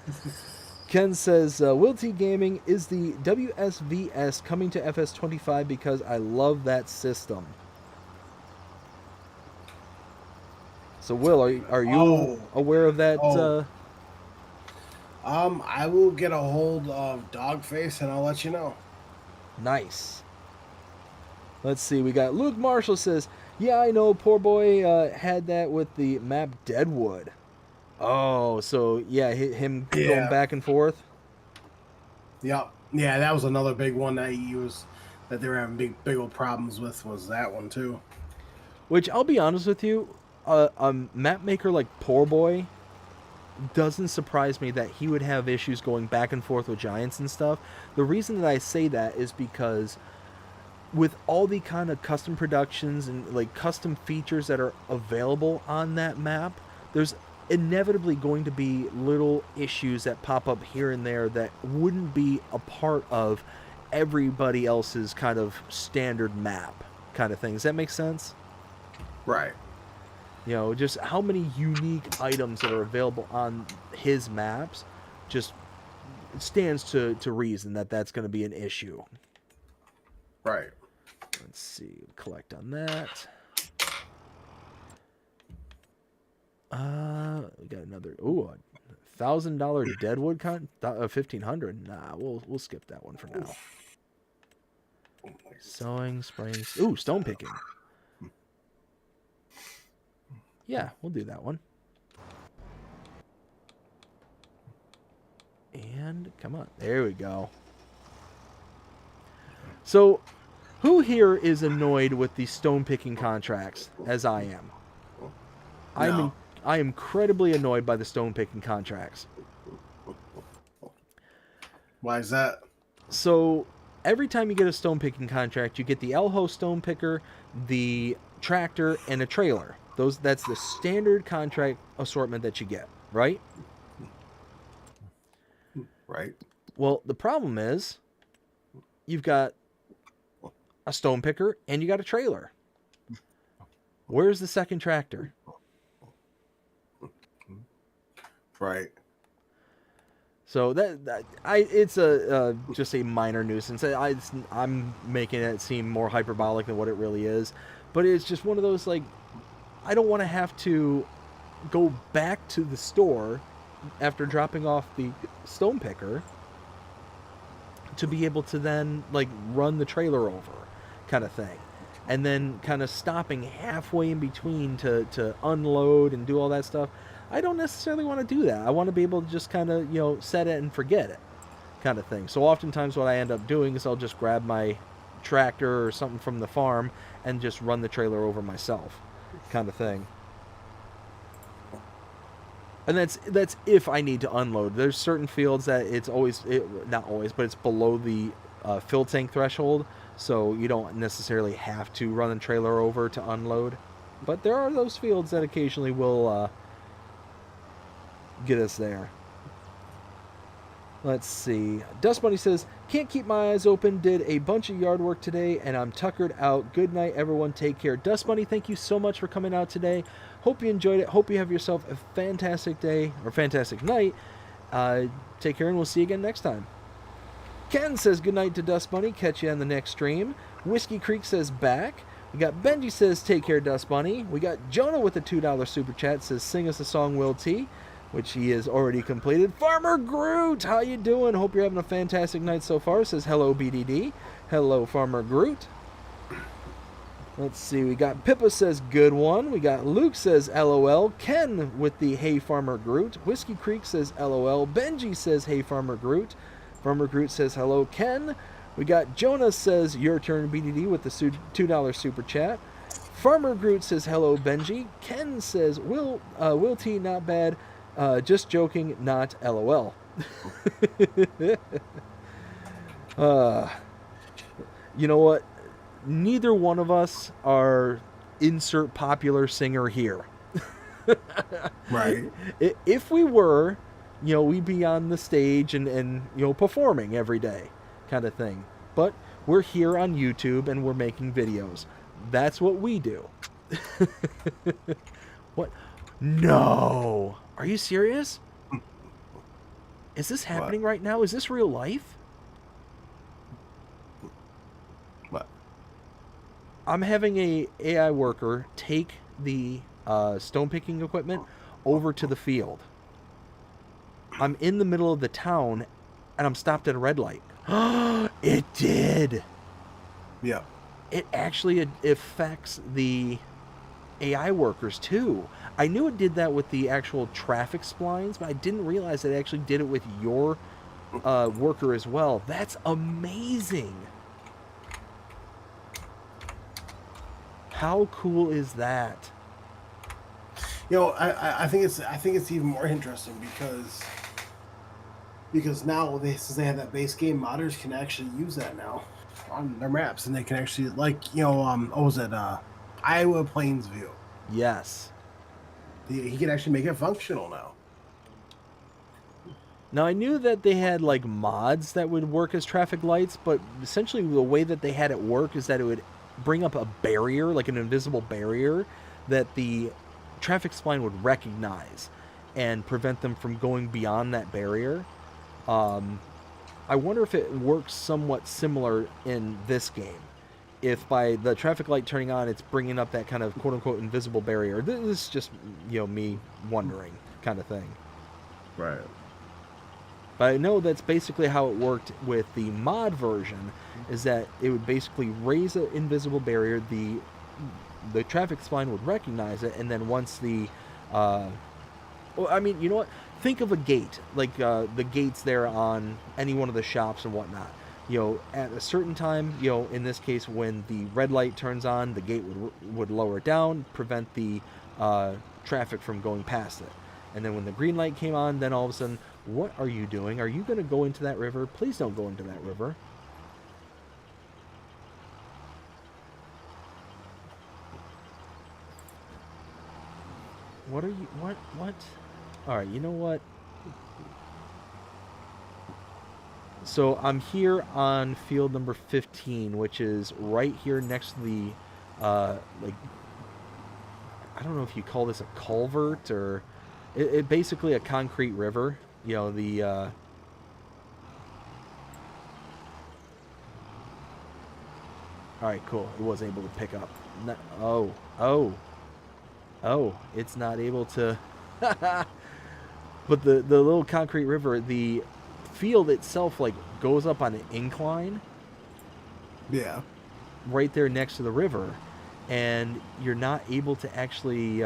Ken says, Will T Gaming is the WSVS coming to FS25 because I love that system. So, Will, are you aware of that? I will get a hold of Dogface and I'll let you know. Nice. Let's see. We got Luke Marshall says, yeah, I know. Poor boy had that with the map Deadwood. Oh, so yeah, him going back and forth. Yep. Yeah, that was another big one that that they were having big old problems with, was that one too. Which, I'll be honest with you, a map maker like Poor Boy doesn't surprise me that he would have issues going back and forth with giants and stuff. The reason that I say that is because with all the kind of custom productions and like custom features that are available on that map, there's inevitably going to be little issues that pop up here and there that wouldn't be a part of everybody else's kind of standard map kind of thing. Does that make sense? Right. You know, just how many unique items that are available on his maps just stands to reason that that's going to be an issue. Right. Let's see. Collect on that. We got another. Ooh, $1,000 Deadwood 1,500. Nah, we'll skip that one for now. Sewing, spraying. Ooh, stone picking. Yeah, we'll do that one. And come on, there we go. So, who here is annoyed with the stone picking contracts, as I am? No. I am incredibly annoyed by the stone picking contracts. Why is that? So, every time you get a stone picking contract, you get the Elho stone picker, the tractor, and a trailer. That's the standard contract assortment that you get, right? Right. Well, the problem is you've got a stone picker and you got a trailer. Where's the second tractor? Right. So it's just a minor nuisance. I'm making it seem more hyperbolic than what it really is, but it's just one of those, like, I don't want to have to go back to the store after dropping off the stone picker to be able to then, like, run the trailer over, kind of thing, and then kind of stopping halfway in between to unload and do all that stuff. I don't necessarily want to do that. I want to be able to just kind of, set it and forget it, kind of thing. So oftentimes what I end up doing is I'll just grab my tractor or something from the farm and just run the trailer over myself, kind of thing. And that's if I need to unload. There's certain fields that not always, but it's below the fill tank threshold, so you don't necessarily have to run the trailer over to unload. But there are those fields that occasionally will get us there. Let's see. Dust Bunny says, can't keep my eyes open. Did a bunch of yard work today, and I'm tuckered out. Good night, everyone. Take care. Dust Bunny, thank you so much for coming out today. Hope you enjoyed it. Hope you have yourself a fantastic day or fantastic night. Take care, and we'll see you again next time. Ken says good night to Dust Bunny. Catch you on the next stream. Whiskey Creek says back. We got Benji says take care, Dust Bunny. We got Jonah with a $2 super chat, says sing us a song, Will T, which he has already completed. Farmer Groot, how you doing? Hope you're having a fantastic night so far. Says hello, BDD. Hello, Farmer Groot. Let's see. We got Pippa says good one. We got Luke says LOL. Ken with the hey, Farmer Groot. Whiskey Creek says LOL. Benji says hey, Farmer Groot. Farmer Groot says hello, Ken. We got Jonah says your turn, BDD, with the $2 super chat. Farmer Groot says hello, Benji. Ken says Will T, not bad. Just joking, not LOL. You know what? Neither one of us are insert popular singer here. Right. If we were, we'd be on the stage and performing every day, kind of thing. But we're here on YouTube and we're making videos. That's what we do. What? No. Are you serious? Is this happening right now? Is this real life? What? I'm having a AI worker take the stone picking equipment over to the field. I'm in the middle of the town and I'm stopped at a red light. It did. Yeah. It actually affects the AI workers too. I knew it did that with the actual traffic splines, but I didn't realize it actually did it with your worker as well. That's amazing. How cool is that? I think it's even more interesting because now since they have that base game, modders can actually use that now on their maps, and they can actually what was it? Iowa Plains View. Yes. He can actually make it functional now. Now, I knew that they had like mods that would work as traffic lights, but essentially the way that they had it work is that it would bring up a barrier, like an invisible barrier, that the traffic spline would recognize and prevent them from going beyond that barrier. I wonder if it works somewhat similar in this game. If by the traffic light turning on, it's bringing up that kind of quote-unquote invisible barrier. This is just, me wondering kind of thing. Right. But I know that's basically how it worked with the mod version, is that it would basically raise an invisible barrier, the traffic spline would recognize it, and then once the... you know what? Think of a gate, like the gates there on any one of the shops and whatnot. At a certain time, in this case, when the red light turns on, the gate would lower down, prevent the traffic from going past it. And then when the green light came on, then all of a sudden, what are you doing? Are you going to go into that river? Please don't go into that river. What are you? What? All right, you know what? So I'm here on field number 15, which is right here next to the, like, I don't know if you call this a culvert or, it basically a concrete river. You know, the, all right, cool. It was able to pick up. Oh, it's not able to. But the little concrete river, the field itself, like, goes up on an incline. Yeah. Right there next to the river, and you're not able to actually.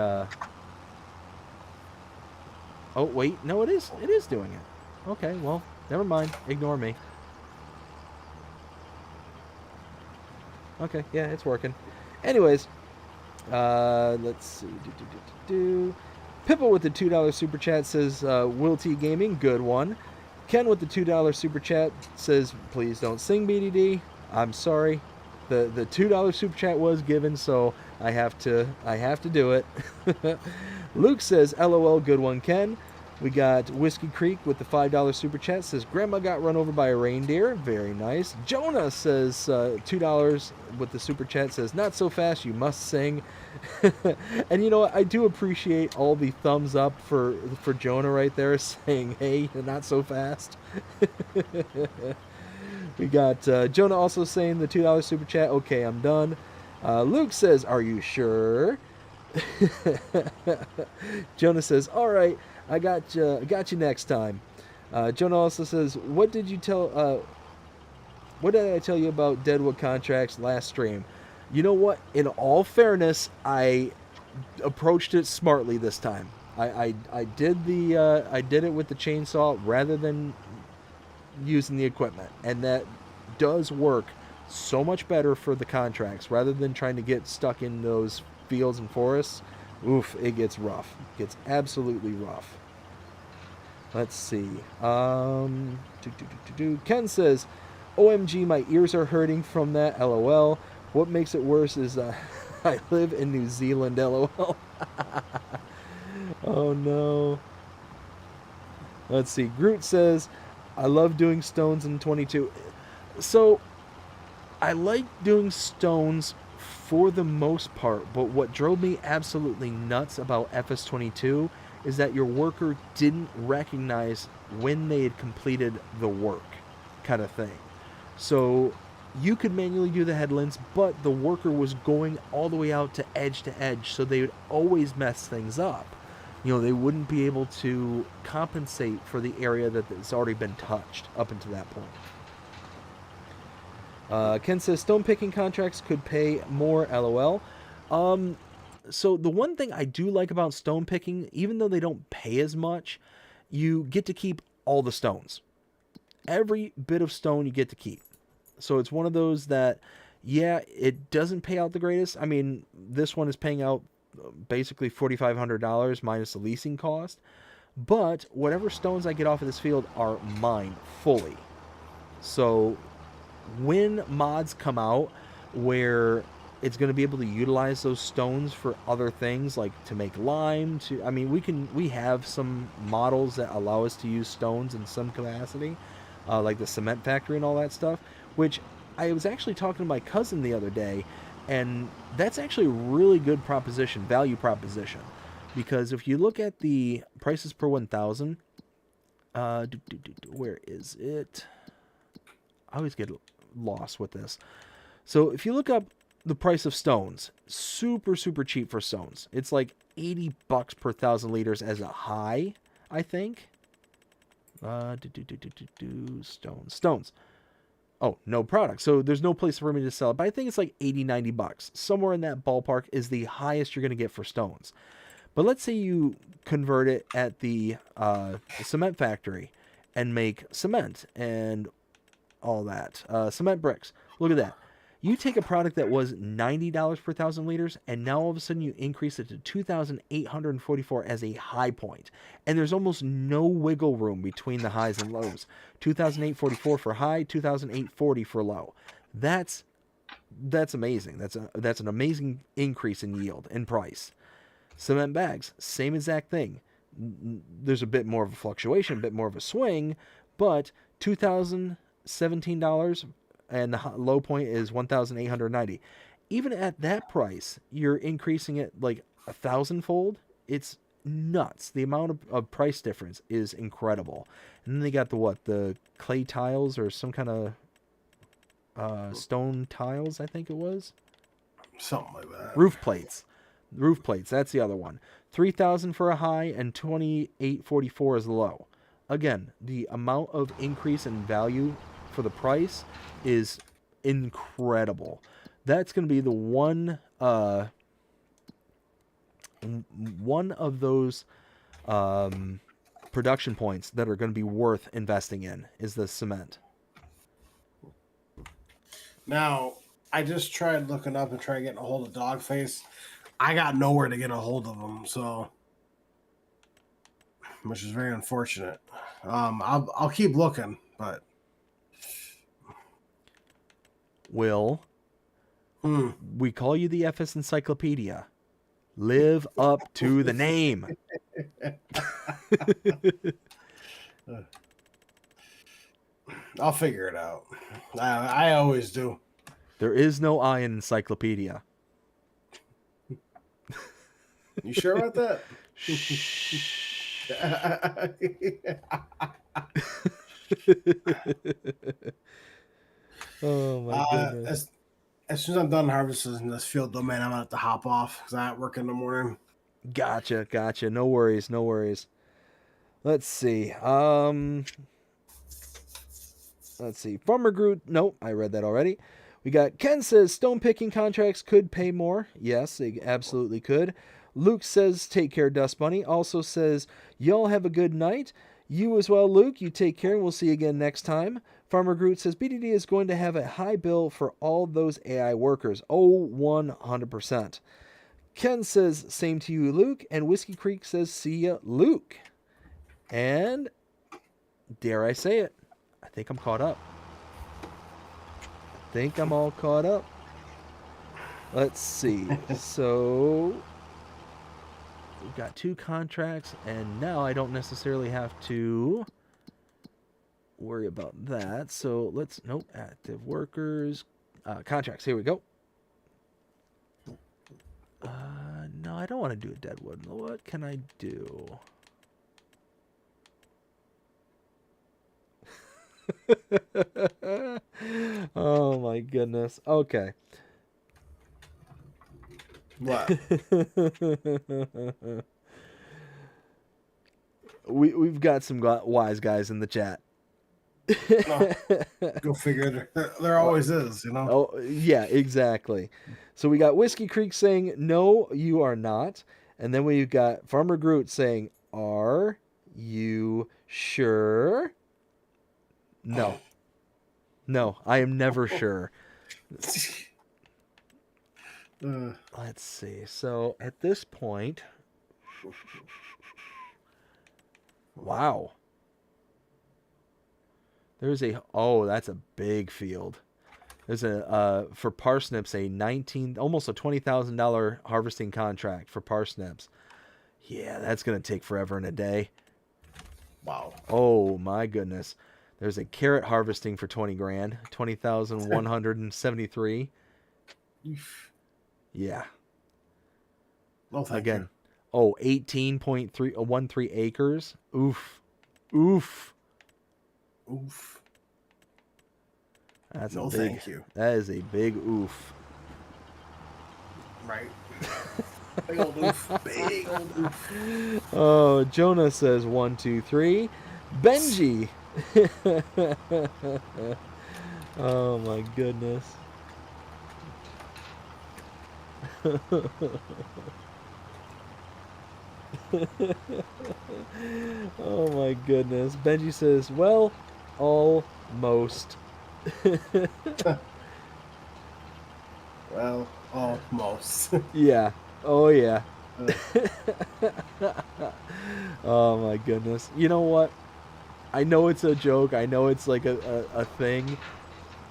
Oh wait, no, it is doing it. Okay, well, never mind. Ignore me. Okay, yeah, it's working. Anyways, let's see. Pippa with the $2 super chat says, Will T Gaming, good one. Ken with the $2 super chat says, please don't sing BDD. I'm sorry. The $2 super chat was given, so I have to do it. Luke says, LOL, good one, Ken. We got Whiskey Creek with the $5 super chat says, Grandma got run over by a reindeer. Very nice. Jonah says, $2 with the super chat says, not so fast, you must sing. And you know what? I do appreciate all the thumbs up for Jonah right there saying, hey, not so fast. We got Jonah also saying the $2 super chat, okay, I'm done. Luke says, are you sure? Jonah says, all right, I got you next time. Jonah also says, what did I tell you about Deadwood contracts last stream? You know what? In all fairness, I approached it smartly this time. I did it with the chainsaw rather than using the equipment, and that does work so much better for the contracts rather than trying to get stuck in those fields and forests. Oof, it gets rough. It gets absolutely rough. Let's see. Ken says, OMG, my ears are hurting from that, LOL. What makes it worse is I live in New Zealand, LOL. Oh no. Let's see. Groot says, I love doing stones in 22. So, I like doing stones for the most part, but what drove me absolutely nuts about FS22 is that your worker didn't recognize when they had completed the work, kind of thing. So, you could manually do the headlands, but the worker was going all the way out to edge, so they would always mess things up. You know, they wouldn't be able to compensate for the area that has already been touched up until that point. Ken says, stone picking contracts could pay more, LOL. So the one thing I do like about stone picking, even though they don't pay as much, you get to keep all the stones. Every bit of stone you get to keep. So it's one of those that, yeah, it doesn't pay out the greatest. I mean, this one is paying out basically $4,500 minus the leasing cost. But whatever stones I get off of this field are mine fully. So when mods come out where it's going to be able to utilize those stones for other things, like to make lime, I mean, we have some models that allow us to use stones in some capacity, like the cement factory and all that stuff, which I was actually talking to my cousin the other day, and that's actually a really good value proposition, because if you look at the prices per 1,000, where is it? I always get lost with this. So if you look up the price of stones, super cheap for stones. It's like $80 per 1,000 liters as a high, I think. Stones. Oh, no product. So there's no place for me to sell it. But I think it's like $80-$90. Somewhere in that ballpark is the highest you're going to get for stones. But let's say you convert it at the cement factory and make cement and all that. Cement bricks. Look at that. You take a product that was $90 per 1,000 liters, and now all of a sudden you increase it to $2,844 as a high point. And there's almost no wiggle room between the highs and lows. $2,844 for high, $2,840 for low. That's amazing. That's an amazing increase in yield and price. Cement bags, same exact thing. There's a bit more of a fluctuation, a bit more of a swing, but $2,017 and the low point is 1,890. Even at that price, you're increasing it like 1,000-fold. It's nuts. The amount of price difference is incredible. And then they got the clay tiles or some kind of stone tiles, I think it was. Something like that. Roof plates. That's the other one. 3,000 for a high and 2,844 is the low. Again, the amount of increase in value for the price is incredible. That's going to be the one of those production points that are going to be worth investing in is the cement. Now, I just tried looking up and trying getting a hold of Dogface. I got nowhere to get a hold of him, so which is very unfortunate. I'll keep looking, but Will, we call you the FS Encyclopedia. Live up to the name. I'll figure it out. I always do. There is no I in encyclopedia. You sure about that? Oh my goodness. As soon as I'm done harvesting this field domain, I'm gonna have to hop off because I work in the morning. Gotcha. No worries. Let's see. Farmer Groot. Nope, I read that already. We got Ken says stone picking contracts could pay more. Yes, they absolutely could. Luke says take care, Dust Bunny. Also says y'all have a good night. You as well, Luke. You take care, and we'll see you again next time. Farmer Groot says BDD is going to have a high bill for all those AI workers. Oh, 100%. Ken says same to you, Luke. And Whiskey Creek says see ya, Luke. And dare I say it, I think I'm caught up. I think I'm all caught up. Let's see. So we've got 2 contracts, and now I don't necessarily have to worry about that. So let's, nope, active workers, contracts. Here we go. No, I don't want to do a deadwood. What can I do? Oh my goodness. Okay. What? We've got some wise guys in the chat. Go figure. There always is, you know. Oh yeah, exactly. So we got Whiskey Creek saying no, you are not, and then we've got Farmer Groot saying, "Are you sure?" No. No, I am never sure. Let's see. So at this point, wow. There's that's a big field. There's for parsnips, almost a $20,000 harvesting contract for parsnips. Yeah, that's going to take forever and a day. Wow. Oh my goodness. There's a carrot harvesting for 20 grand, 20,173. Yeah. Well, thank Again. you. 18.13 acres. Oof. Oof. Oof. That's no, a big, thank you. That is a big oof. Right. Big old oof. Big old oof. Oh, Jonah says 1, 2, 3. Benji. Oh my goodness. Oh my goodness. Benji says, well, almost. Well, almost. Yeah. Oh yeah. Oh my goodness. You know what? I know it's a joke. I know it's like a thing.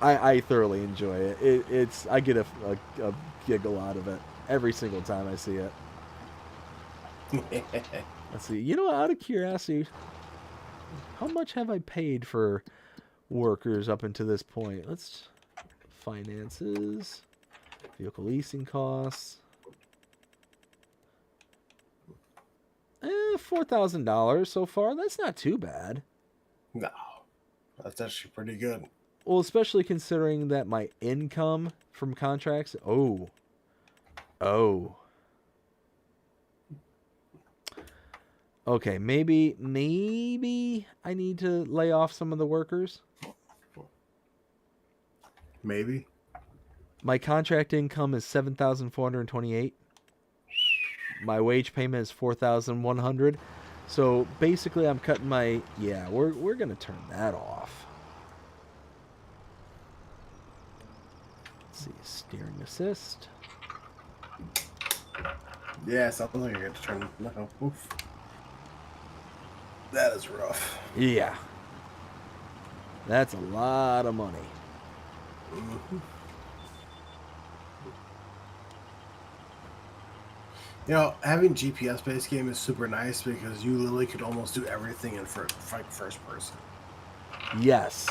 I thoroughly enjoy it. I get a giggle out of it every single time I see it. Let's see. You know, out of curiosity, how much have I paid for workers up until this point? Let's finances, vehicle leasing costs. $4,000 so far. That's not too bad. No, that's actually pretty good. Well, especially considering that my income from contracts. Oh. Okay, maybe I need to lay off some of the workers. Maybe. My contract income is 7,428. My wage payment is 4,100. So basically, I'm cutting my. Yeah, we're gonna turn that off. Let's see, steering assist. Yeah, something like I got to turn. No, oof. That is rough. Yeah, that's a lot of money. Mm-hmm. You know, having GPS-based game is super nice because you literally could almost do everything in first person. Yes.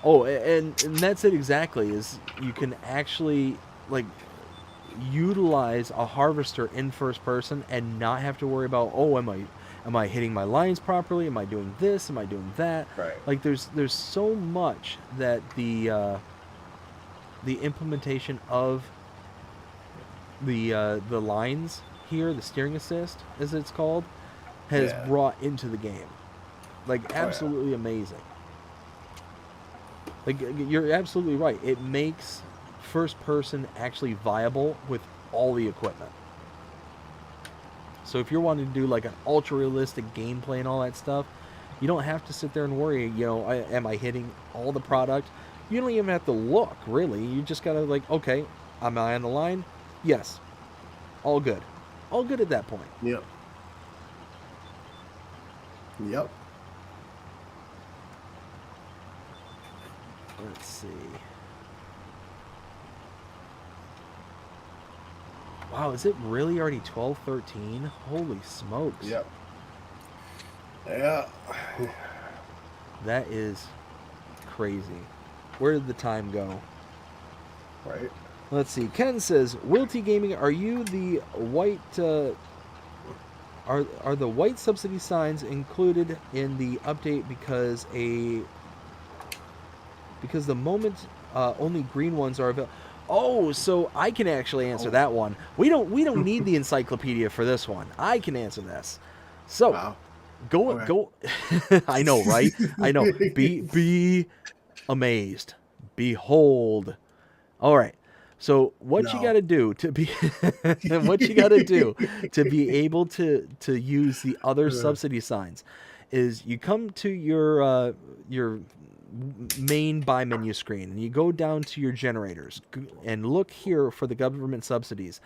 Oh, and that's it exactly. Is you can actually like utilize a harvester in first person and not have to worry about, oh, am I hitting my lines properly? Am I doing this? Am I doing that? Right. Like there's so much that the implementation of the lines here, the steering assist as it's called, has brought into the game. Like absolutely amazing. Like you're absolutely right. It makes first person actually viable with all the equipment. So if you're wanting to do like an ultra realistic gameplay and all that stuff, you don't have to sit there and worry, you know, am I hitting all the product? You don't even have to look, really. You just gotta like, okay, am I on the line? Yes. All good. All good at that point. Yep. Let's see. Wow, is it really already 12:13? Holy smokes. Yep. Yeah. That is crazy. Where did the time go? Right. Let's see. Ken says, Wilty Gaming, are you the white are the white subsidy signs included in the update because the moment only green ones are available? Oh, so I can actually answer that one. We don't need the encyclopedia for this one. I can answer this. So go I know, right? I know. Be amazed. Behold. All right. So what you got to do to be able to use the other subsidy signs is you come to your main buy menu screen and you go down to your generators and look here for the government subsidies.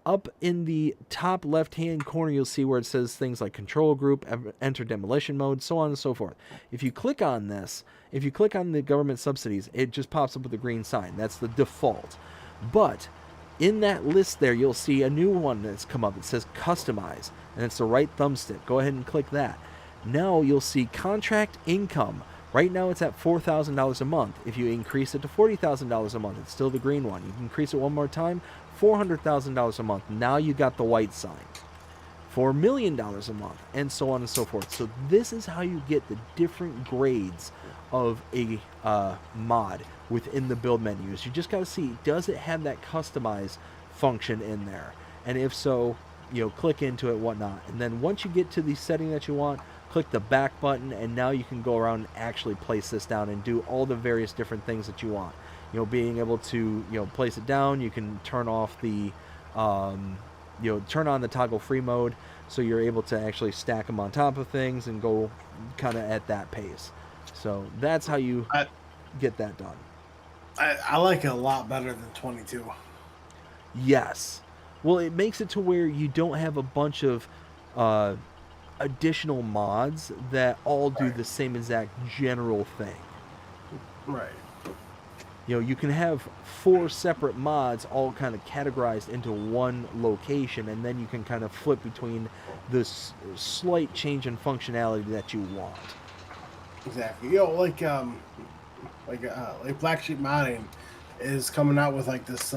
Up in the top left-hand corner, you'll see where it says things like control group, enter demolition mode, so on and so forth. If you click on this, if you click on the government subsidies, it just pops up with a green sign. That's the default. But in that list there, you'll see a new one that's come up. It says customize, and it's the right thumbstick. Go ahead and click that. Now you'll see contract income. Right now it's at $4,000 a month. If you increase it to $40,000 a month, it's still the green one. You can increase it one more time, $400,000 a month. Now you got the white sign. $4 million a month, and so on and so forth. So this is how you get the different grades of a mod within the build menus. You just got to see, does it have that customize function in there? And if so, you know, click into it, whatnot. And then once you get to the setting that you want, click the back button, and now you can go around and actually place this down and do all the various different things that you want. You know, being able to, you know, place it down, you can turn off the, turn on the toggle free mode, so you're able to actually stack them on top of things and go kind of at that pace. So that's how you get that done. I like it a lot better than 22. Yes. Well, it makes it to where you don't have a bunch of additional mods that all do the same exact general thing. Right. You can have 4 separate mods all kind of categorized into one location, and then you can kind of flip between this slight change in functionality that you want. Exactly. Like Black Sheep Modding is coming out with like this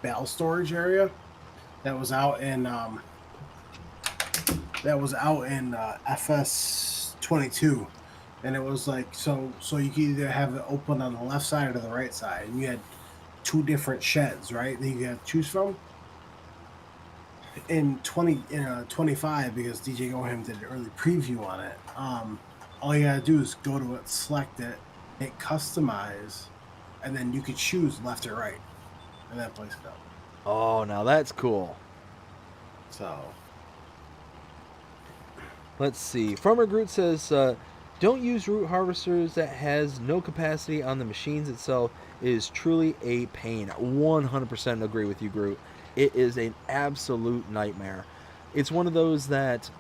battle storage area that was out in FS22, and it was like so you could either have it open on the left side or the right side, and you had 2 different sheds, right? That you could choose from. In 25, because DJ Goham did an early preview on it. All you gotta do is go to it, select it, hit customize, and then you could choose left or right, and that place it up. Oh, now that's cool. So, let's see. Farmer Groot says, don't use root harvesters that has no capacity on the machines itself. It is truly a pain. 100% agree with you, Groot. It is an absolute nightmare. It's one of those that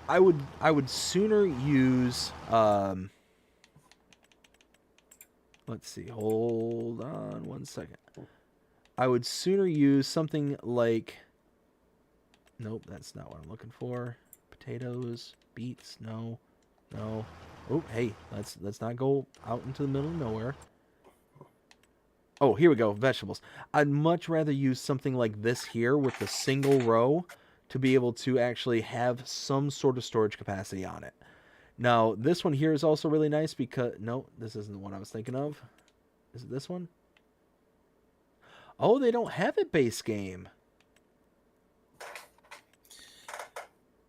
I would sooner use. Let's see. Hold on 1 second. I would sooner use something like. Nope, that's not what I'm looking for. Potatoes, beets, no. Oh, hey, let's not go out into the middle of nowhere. Oh, here we go, vegetables. I'd much rather use something like this here with the single row to be able to actually have some sort of storage capacity on it. Now, this one here is also really nice because... No, this isn't the one I was thinking of. Is it this one? Oh, they don't have it base game.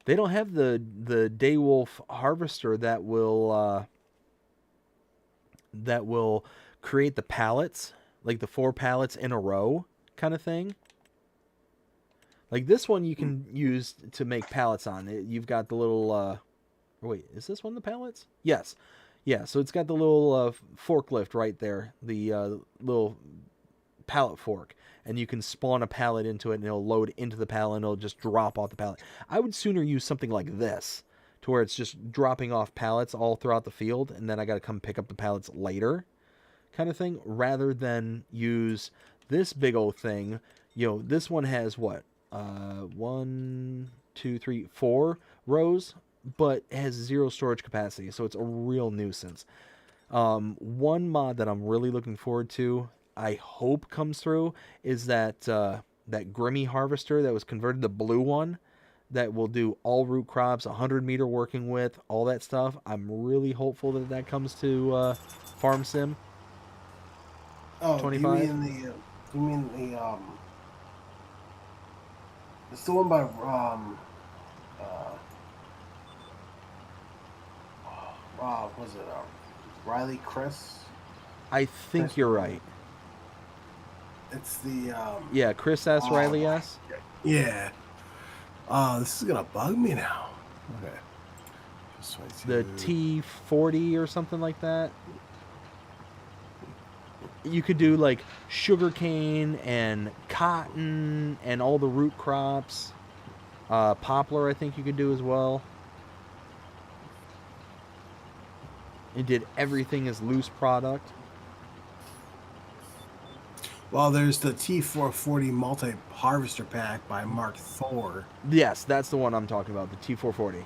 They don't have the Daywolf harvester that will create the pallets, like the 4 pallets in a row kind of thing. Like this one you can use to make pallets on. You've got the little wait, is this one the pallets? Yes. Yeah, so it's got the little forklift right there, the little pallet fork, and you can spawn a pallet into it and it'll load into the pallet and it'll just drop off the pallet. I would sooner use something like this to where it's just dropping off pallets all throughout the field and then I got to come pick up the pallets later kind of thing, rather than use this big old thing. This one has what? 1, 2, 3, 4 rows, but it has 0 storage capacity, so it's a real nuisance. One mod that I'm really looking forward to, I hope comes through, is that Grimmy harvester that was converted, the blue one, that will do all root crops, 100 meter working width, all that stuff. I'm really hopeful that comes to Farm Sim. oh, 25. You mean the it's the one by was it Riley Chris? I think you're right. It's the Yeah, Chris S. Riley S. Yeah. This is gonna bug me now. Okay. The T40 or something like that. You could do like sugarcane and cotton and all the root crops. Poplar, I think you could do as well. It did everything as loose product. Well, there's the T440 multi-harvester pack by Mark Thor. Yes, that's the one I'm talking about, the T440.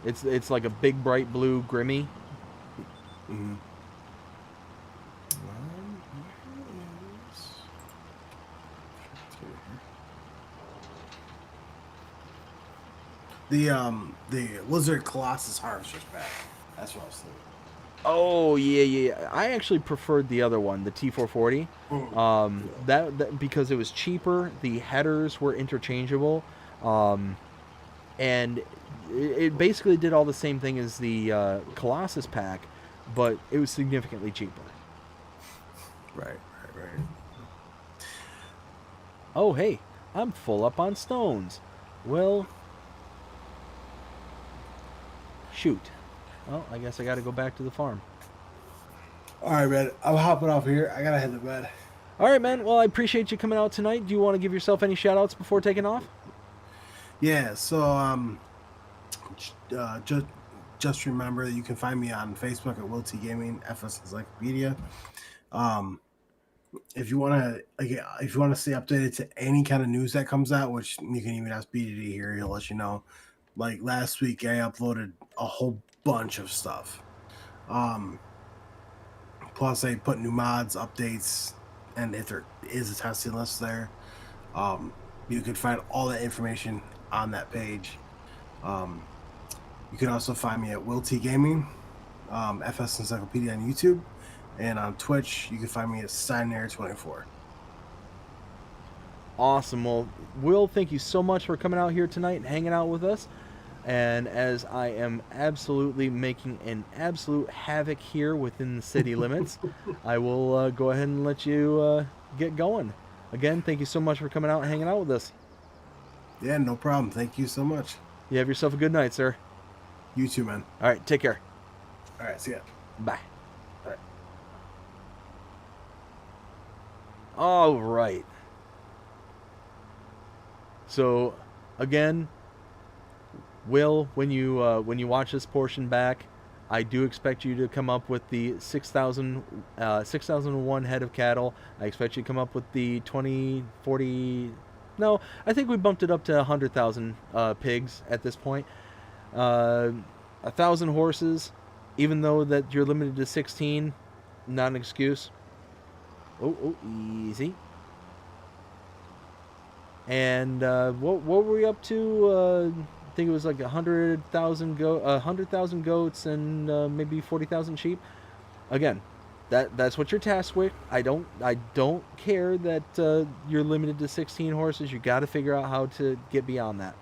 It's like a big bright blue Grimmy. Mm-hmm. The Lizard Colossus harvesters pack. That's what I was thinking. Oh yeah. I actually preferred the other one, the T440. That because it was cheaper. The headers were interchangeable, and it basically did all the same thing as the Colossus pack, but it was significantly cheaper. Right. Oh hey, I'm full up on stones. Well, shoot. Well, I guess I got to go back to the farm. All right, man. I'm hopping off here. I gotta head to bed. All right, man. Well, I appreciate you coming out tonight. Do you want to give yourself any shout-outs before taking off? Yeah. So just remember that you can find me on Facebook at Will T Gaming FS Encyclopedia. If you want to stay updated to any kind of news that comes out, which you can even ask BDD here, he'll let you know. Like last week, I uploaded a whole bunch of stuff. Plus, I put new mods, updates, and if there is a testing list there, you can find all that information on that page. You can also find me at Will T Gaming, FS Encyclopedia on YouTube, and on Twitch, you can find me at Steinair24. Awesome. Well, Will, thank you so much for coming out here tonight and hanging out with us. And as I am absolutely making an absolute havoc here within the city limits, I will go ahead and let you get going. Again, thank you so much for coming out and hanging out with us. Yeah, no problem. Thank you so much. You have yourself a good night, sir. You too, man. All right, take care. All right, see ya. Bye. All right. All right. So, again, Will, when you watch this portion back, I do expect you to come up with the 6,001 head of cattle. I expect you to come up with the 40. No, I think we bumped it up to 100,000 pigs at this point. 1,000 horses, even though that you're limited to 16, not an excuse. Oh, easy. And what were we up to? I think it was like 100,000 goats and maybe 40,000 sheep. Again, that's what you're tasked with. I don't care that you're limited to 16 horses. You got to figure out how to get beyond that.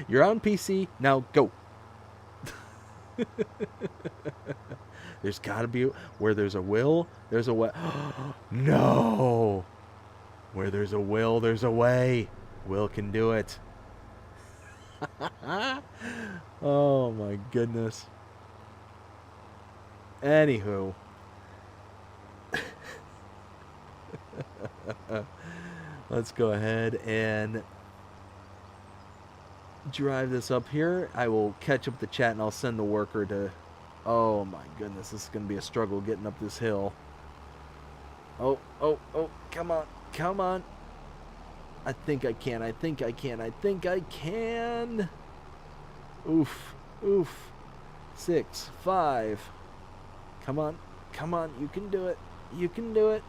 You're on PC now. Go. There's got to be where there's a will, there's a way. No. Where there's a will, there's a way. Will can do it. Oh my goodness. Anywho. Let's go ahead and drive this up here. I will catch up with the chat and I'll send the worker to... Oh my goodness, this is going to be a struggle getting up this hill. Oh, come on, come on. I think I can. Oof. 6, 5. Come on. You can do it.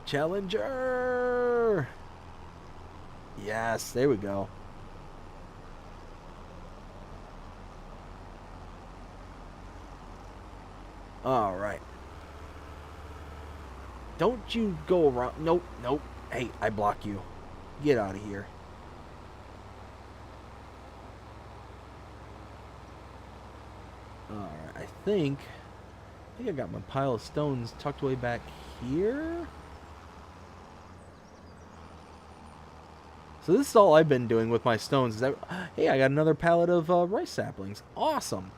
Challenger. Yes, there we go. All right. Don't you go around. Nope. Hey, I block you. Get out of here. Alright, I think I got my pile of stones tucked away back here. So this is all I've been doing with my stones. Is that, hey, I got another pallet of rice saplings. Awesome.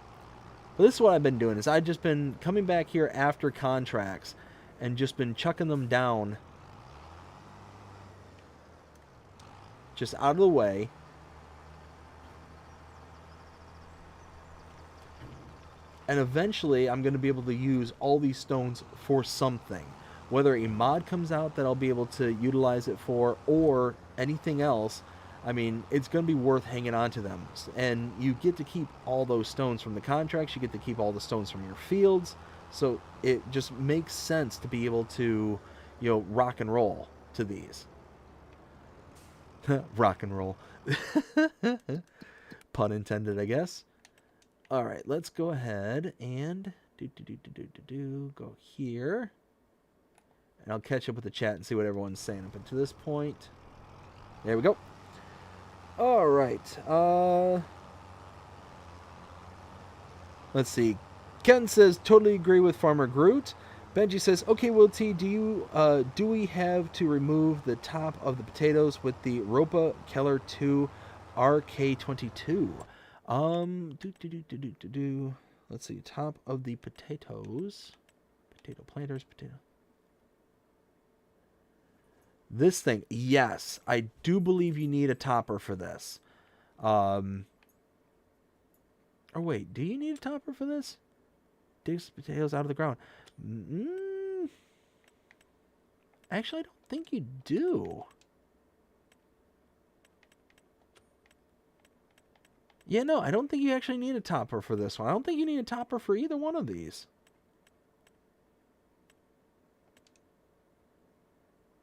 But this is what I've been doing. Is I've just been coming back here after contracts and just been chucking them down just out of the way. And eventually I'm going to be able to use all these stones for something. Whether a mod comes out that I'll be able to utilize it for or anything else, I mean, it's going to be worth hanging on to them. And you get to keep all those stones from the contracts. You get to keep all the stones from your fields. So it just makes sense to be able to, rock and roll to these. Rock and roll. Pun intended, I guess. All right, let's go ahead and go here. And I'll catch up with the chat and see what everyone's saying up until this point. There we go. All right. Let's see. Ken says, totally agree with Farmer Groot. Benji says, okay, Will T, do we have to remove the top of the potatoes with the Ropa Keller 2 RK22? Let's see, top of the potatoes. Potato planters, potato. This thing, yes, I do believe you need a topper for this. Or wait, do you need a topper for this? Digs potatoes out of the ground. Actually, I don't think you do. Yeah, no, I don't think you actually need a topper for this one. I don't think you need a topper for either one of these.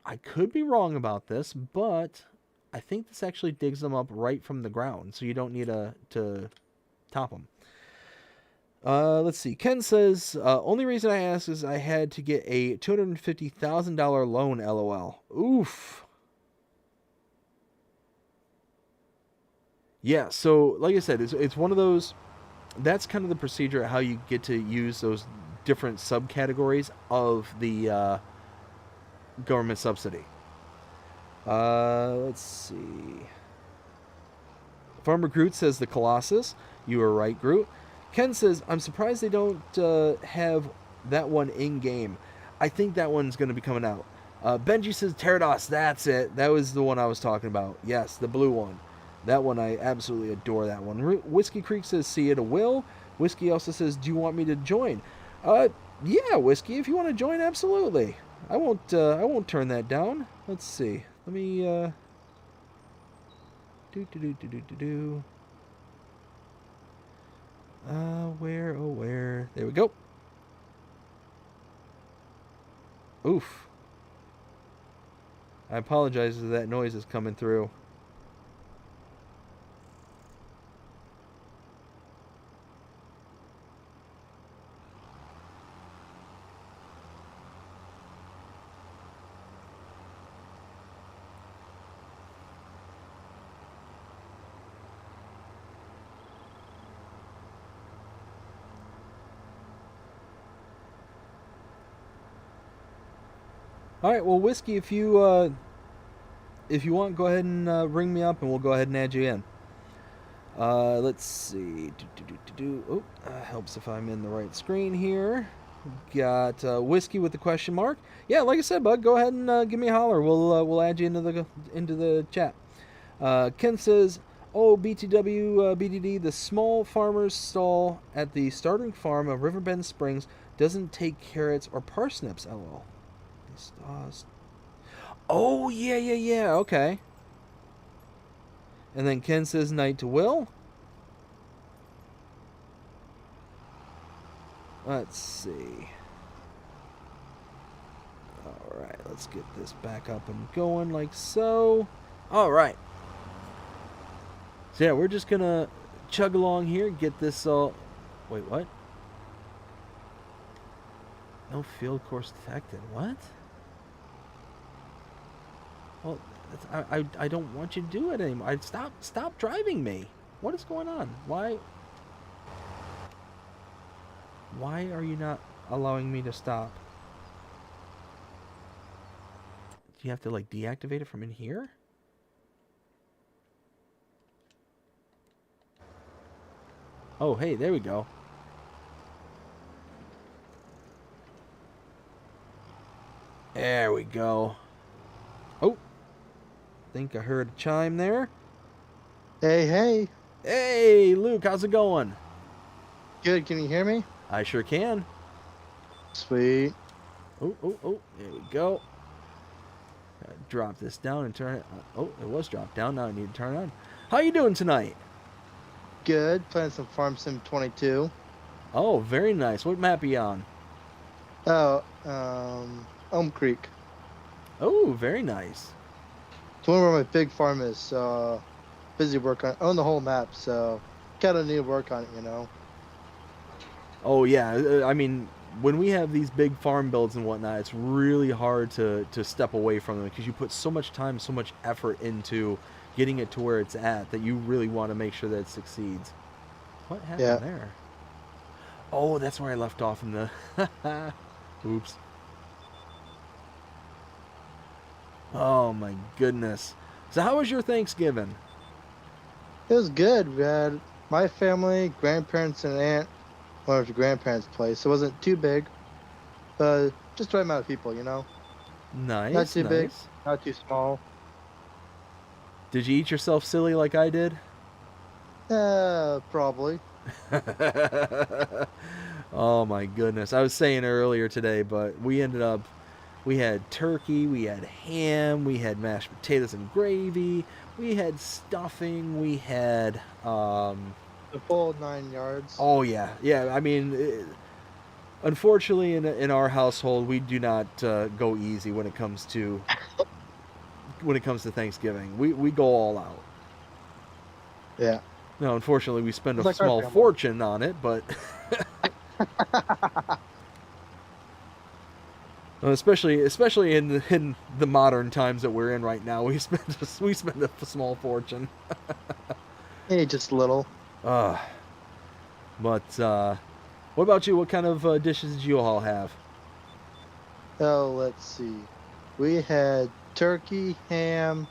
I could be wrong about this, but I think this actually digs them up right from the ground, so you don't need to top them. Let's see. Ken says, only reason I asked is I had to get a $250,000 loan, LOL. Oof. Yeah, so like I said, it's one of those, that's kind of the procedure how you get to use those different subcategories of the government subsidy. Let's see. Farmer Groot says the Colossus. You are right, Groot. Ken says, I'm surprised they don't have that one in-game. I think that one's going to be coming out. Benji says Pterodos. That's it. That was the one I was talking about. Yes, the blue one. That one, I absolutely adore that one. Whiskey Creek says, see it a will. Whiskey also says, do you want me to join? Yeah, Whiskey, if you want to join, absolutely. I won't turn that down. Let's see. Let me, where? There we go. Oof. I apologize if that noise is coming through. All right, well, Whiskey, if you want, go ahead and ring me up, and we'll go ahead and add you in. Let's see. Oh, helps if I'm in the right screen here. Got Whiskey with the question mark. Yeah, like I said, bud, go ahead and give me a holler. We'll add you into the chat. Ken says, "Oh, BTW BDD, the small farmer's stall at the starting farm of Riverbend Springs doesn't take carrots or parsnips." LOL. Oh, yeah. Okay. And then Ken says night to Will. Let's see. Alright, let's get this back up and going like so. Alright. So yeah, we're just gonna chug along here, get this all... Wait, what? No field course detected. What? Well, I don't want you to do it anymore. Stop driving me. What is going on? Why are you not allowing me to stop? Do you have to like deactivate it from in here? Oh, hey, there we go. There we go. Oh. Think I heard a chime there. Hey. Hey, Luke, how's it going? Good, can you hear me? I sure can. Sweet. Oh, there we go. Gotta drop this down and turn it on. Oh, it was dropped down. Now I need to turn it on. How you doing tonight? Good, playing some Farm Sim 22. Oh, very nice. What map are you on? Oh, Elm Creek. Oh, very nice. It's one where my big farm is, so busy work on it. I own the whole map, so gotta need to work on it, you know. Oh, yeah. I mean, when we have these big farm builds and whatnot, it's really hard to step away from them because you put so much time, so much effort into getting it to where it's at that you really want to make sure that it succeeds. What happened there? Oh, that's where I left off in the... Oops. Oh, my goodness. So how was your Thanksgiving? It was good. We had my family, grandparents, and an aunt went to grandparents' place. It wasn't too big, but just the right amount of people, you know? Nice, Not too big, nice. not too small. Did you eat yourself silly like I did? Probably. Oh my goodness. I was saying earlier today, but we had turkey, we had ham, we had mashed potatoes and gravy, we had stuffing, we had The full 9 yards. oh yeah. Yeah, I mean unfortunately in our household we do not go easy when it comes to Thanksgiving. We go all out. Yeah. Now, unfortunately, we spend It's a like our small family. fortune on it, but especially in the modern times that we're in right now, we spend a small fortune. Hey, just a little. Uh, but what about you? What kind of dishes did you all have? Oh, let's see. We had turkey, ham,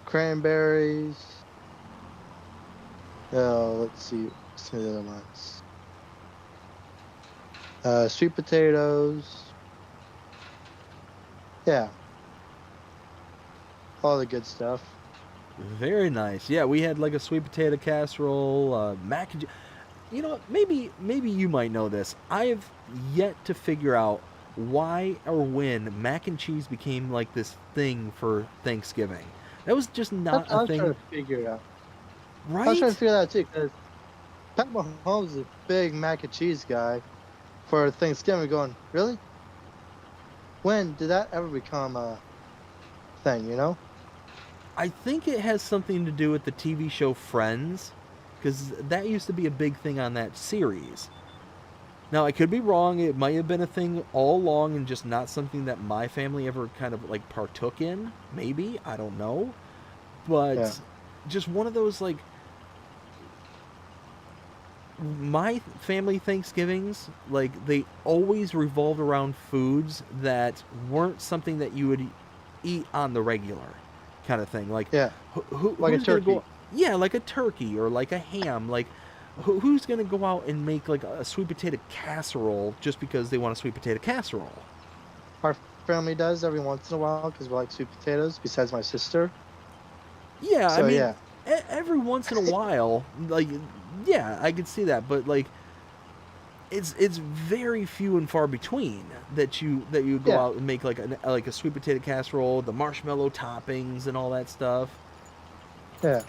cranberries. Oh, let's see. Some of the other ones. Sweet potatoes. Yeah, all the good stuff. Very nice. Yeah, we had like a sweet potato casserole, mac and you know, maybe you might know this. I have yet to figure out why or when mac and cheese became like this thing for Thanksgiving. That was just not That's a what I was trying thing, to figure out. I was trying to right? figure that out too, because Pat Mahomes is a big mac and cheese guy for Thanksgiving. Going, really? When did that ever become a thing? You know? I think it has something to do with the TV show Friends, because that used to be a big thing on that series. Now, I could be wrong. It might have been a thing all along and just not something that my family ever kind of like partook in. Maybe. I don't know. Yeah. But just one of those like my family Thanksgivings, like they always revolved around foods that weren't something that you would eat on the regular kind of thing. Like Yeah. Like a who's gonna turkey. go? Yeah, like a turkey or like a ham. Like who's gonna go out and make like a sweet potato casserole just because they want a sweet potato casserole? Our family does every once in a while because we like sweet potatoes. Besides my sister. Yeah, I So mean, yeah. every once in a while, like, yeah, I could see that, but like, it's very few and far between that you go Yeah. out and make like a sweet potato casserole, the marshmallow toppings and all that stuff. Yeah.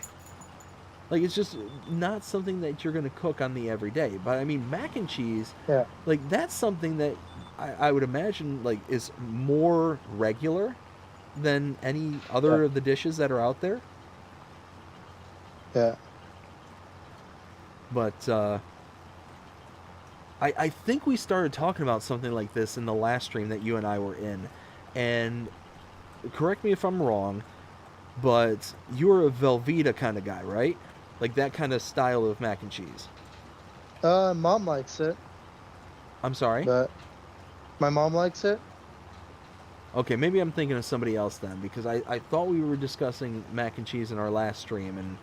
Like, it's just not something that you're gonna cook on the everyday. But I mean, mac and cheese, Yeah. like that's something that I would imagine like is more regular than any Yeah. other of the dishes that are out there. Yeah. But I think we started talking about something like this in the last stream that you and I were in. And correct me if I'm wrong, but you're a Velveeta kind of guy, right? Like that kind of style of mac and cheese. Mom likes it, I'm sorry? but my mom likes it. Okay, maybe I'm thinking of somebody else then, because I thought we were discussing mac and cheese in our last stream, and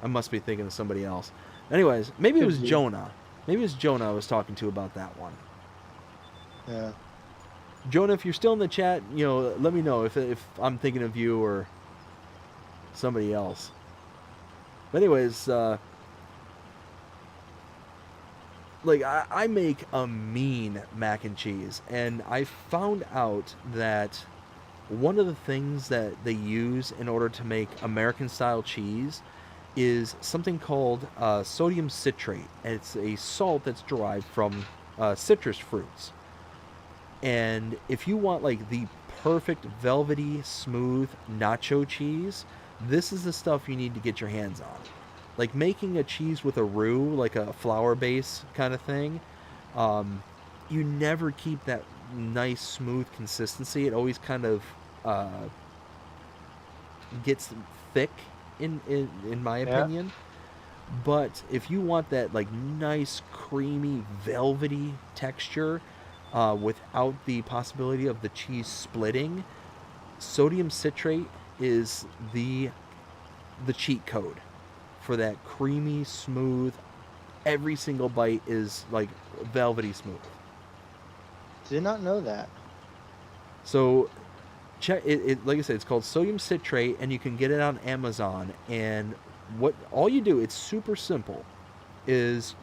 I must be thinking of somebody else. Anyways, maybe it Could was be. Jonah. Maybe it was Jonah I was talking to about that one. Yeah. Jonah, if you're still in the chat, you know, let me know if I'm thinking of you or somebody else. But anyways, like I make a mean mac and cheese, and I found out that one of the things that they use in order to make American style cheese is something called sodium citrate. And it's a salt that's derived from citrus fruits. And if you want like the perfect velvety smooth nacho cheese, this is the stuff you need to get your hands on. Like making a cheese with a roux, like a flour base kind of thing, you never keep that nice smooth consistency. It always kind of gets thick in my Yeah. opinion. But if you want that like nice creamy velvety texture without the possibility of the cheese splitting, sodium citrate is the cheat code for that creamy smooth every single bite is like velvety smooth. Did not know that. So check it. Like I said, it's called sodium citrate, and you can get it on Amazon. And what all you do, it's super simple, is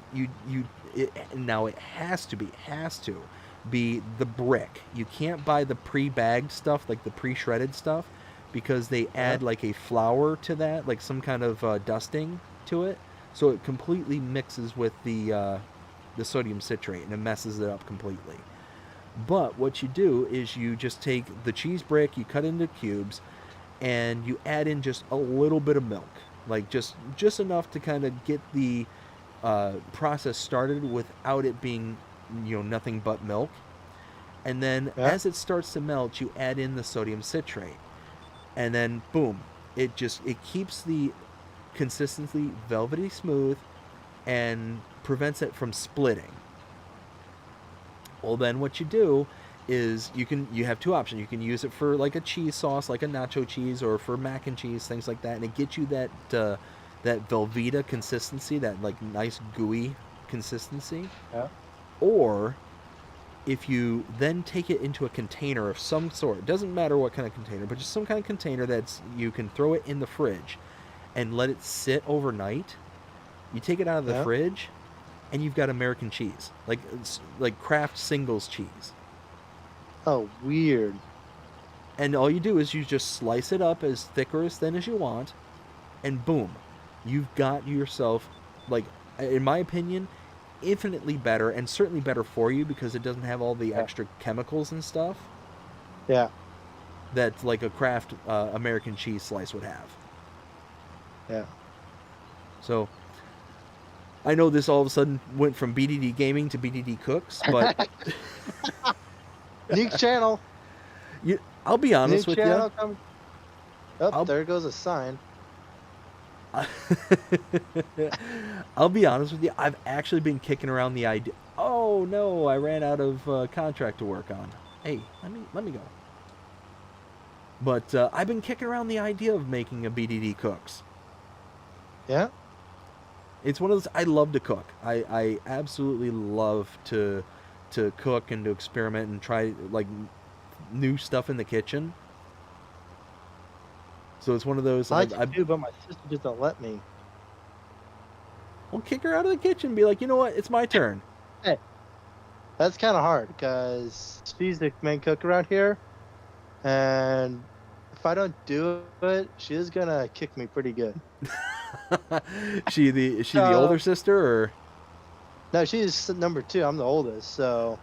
now it has to be the brick. You can't buy the pre-bagged stuff, like the pre-shredded stuff, because they add like a flour to that, like some kind of dusting to it, so it completely mixes with the sodium citrate and it messes it up completely. But what you do is you just take the cheese brick, you cut into cubes, and you add in just a little bit of milk, like just enough to kind of get the process started without it being, nothing but milk. And then as it starts to melt, you add in the sodium citrate, and then boom, it keeps the consistency velvety smooth and prevents it from splitting. Well, then what you do is you have two options. You can use it for like a cheese sauce, like a nacho cheese, or for mac and cheese, things like that, and it gets you that Velveeta consistency, that like nice gooey consistency. Yeah. Or if you then take it into a container of some sort, it doesn't matter what kind of container, but just some kind of container you can throw it in the fridge and let it sit overnight. You take it out of the fridge, and you've got American cheese, like Kraft Singles cheese. Oh, weird. And all you do is you just slice it up as thick or as thin as you want, and boom, you've got yourself, like, in my opinion, infinitely better, and certainly better for you because it doesn't have all the extra chemicals and stuff. Yeah. That like a Kraft American cheese slice would have. Yeah. So I know this all of a sudden went from BDD Gaming to BDD Cooks, but New channel. I'll be honest with you. Oh, there goes a sign. I'll be honest with you. I've actually been kicking around the idea. Oh no, I ran out of contract to work on. Hey, let me go. But I've been kicking around the idea of making a BDD Cooks. Yeah. It's one of those. I love to cook. I absolutely love to cook and to experiment and try like new stuff in the kitchen. So it's one of those. I do, but my sister just don't let me. I'll kick her out of the kitchen and be like, you know what? It's my turn. Hey, that's kind of hard because she's the main cook around here, and if I don't do it, she's gonna kick me pretty good. Is she the older sister or? No, she's number 2. I'm the oldest, so.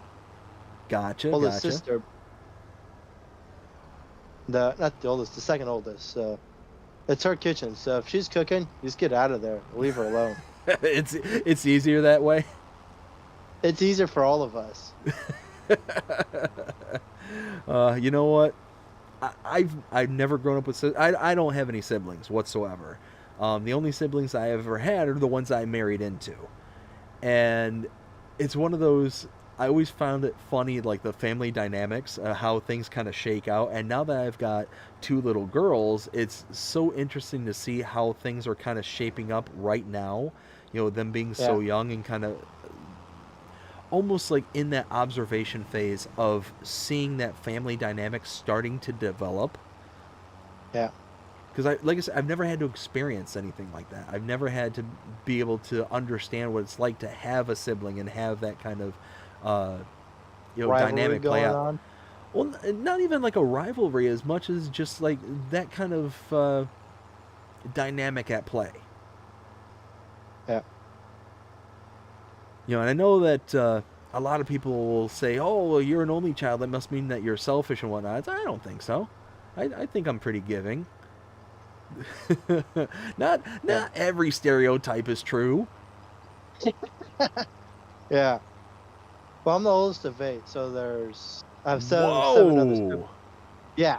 Gotcha. Oldest sister. Not the oldest, the second oldest. So, it's her kitchen. So if she's cooking, just get out of there. Leave her alone. It's easier that way. It's easier for all of us. You know what? I've never grown up with. I don't have any siblings whatsoever. The only siblings I ever had are the ones I married into, and it's one of those. I always found it funny, like the family dynamics, how things kind of shake out. And now that I've got 2 little girls, it's so interesting to see how things are kind of shaping up right now. Them being so young and kind of almost like in that observation phase of seeing that family dynamic starting to develop. Yeah. Because like I said, I've never had to experience anything like that. I've never had to be able to understand what it's like to have a sibling and have that kind of dynamic play out. On. Well, not even like a rivalry as much as just like that kind of dynamic at play. Yeah. And I know that a lot of people will say, "Oh, well, you're an only child. That must mean that you're selfish and whatnot." I don't think so. I think I'm pretty giving. Not every stereotype is true. Yeah. Well, I'm the oldest of 8, so I have 7 others. Yeah.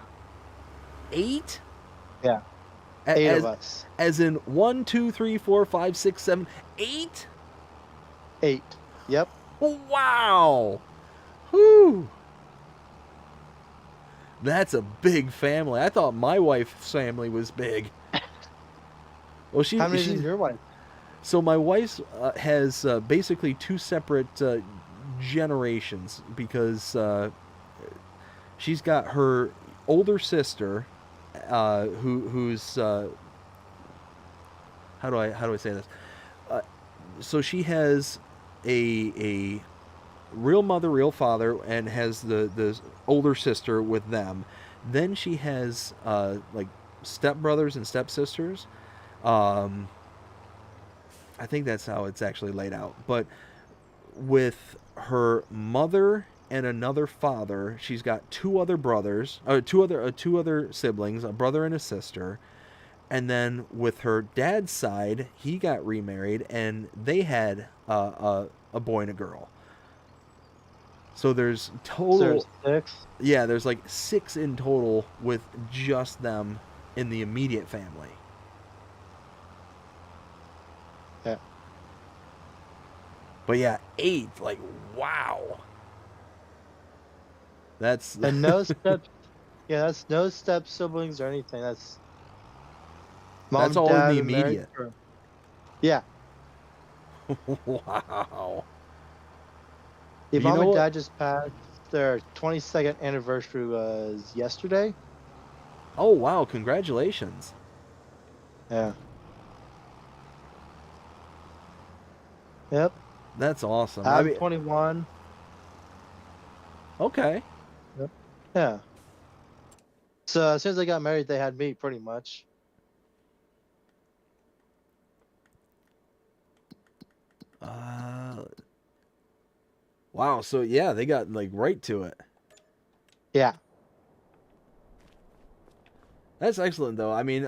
8? Yeah. 8 of us. As in 1, 2, 3, 4, 5, 6, 7, 8? 8. Yep. Wow. Whew. That's a big family. I thought my wife's family was big. Well, how many is your wife? So my wife has basically two separate generations because she's got her older sister, who's how do I say this? Uh, so she has a real mother, real father, and has the older sister with them. Then she has like stepbrothers and stepsisters. Um, I think that's how it's actually laid out. But with her mother and another father, she's got two other brothers, two other siblings, a brother and a sister. And then with her dad's side, he got remarried, and they had a boy and a girl. So there's There's total, 6. yeah, there's like 6 in total with just them in the immediate family. Yeah. But yeah, 8, like, wow. That's And no step. Yeah, that's no step siblings or anything. That's mom that's and all in dad the been married immediate. for. Yeah, Wow. the You mom know and what? dad just passed. Their 22nd anniversary was yesterday. Oh wow, congratulations. Yeah. Yep. That's awesome. I I'm mean, 21. okay. Yep. Yeah. So as soon as they got married, they had me pretty much. Uh wow, so yeah, they got like right to it. Yeah. That's excellent though. I mean,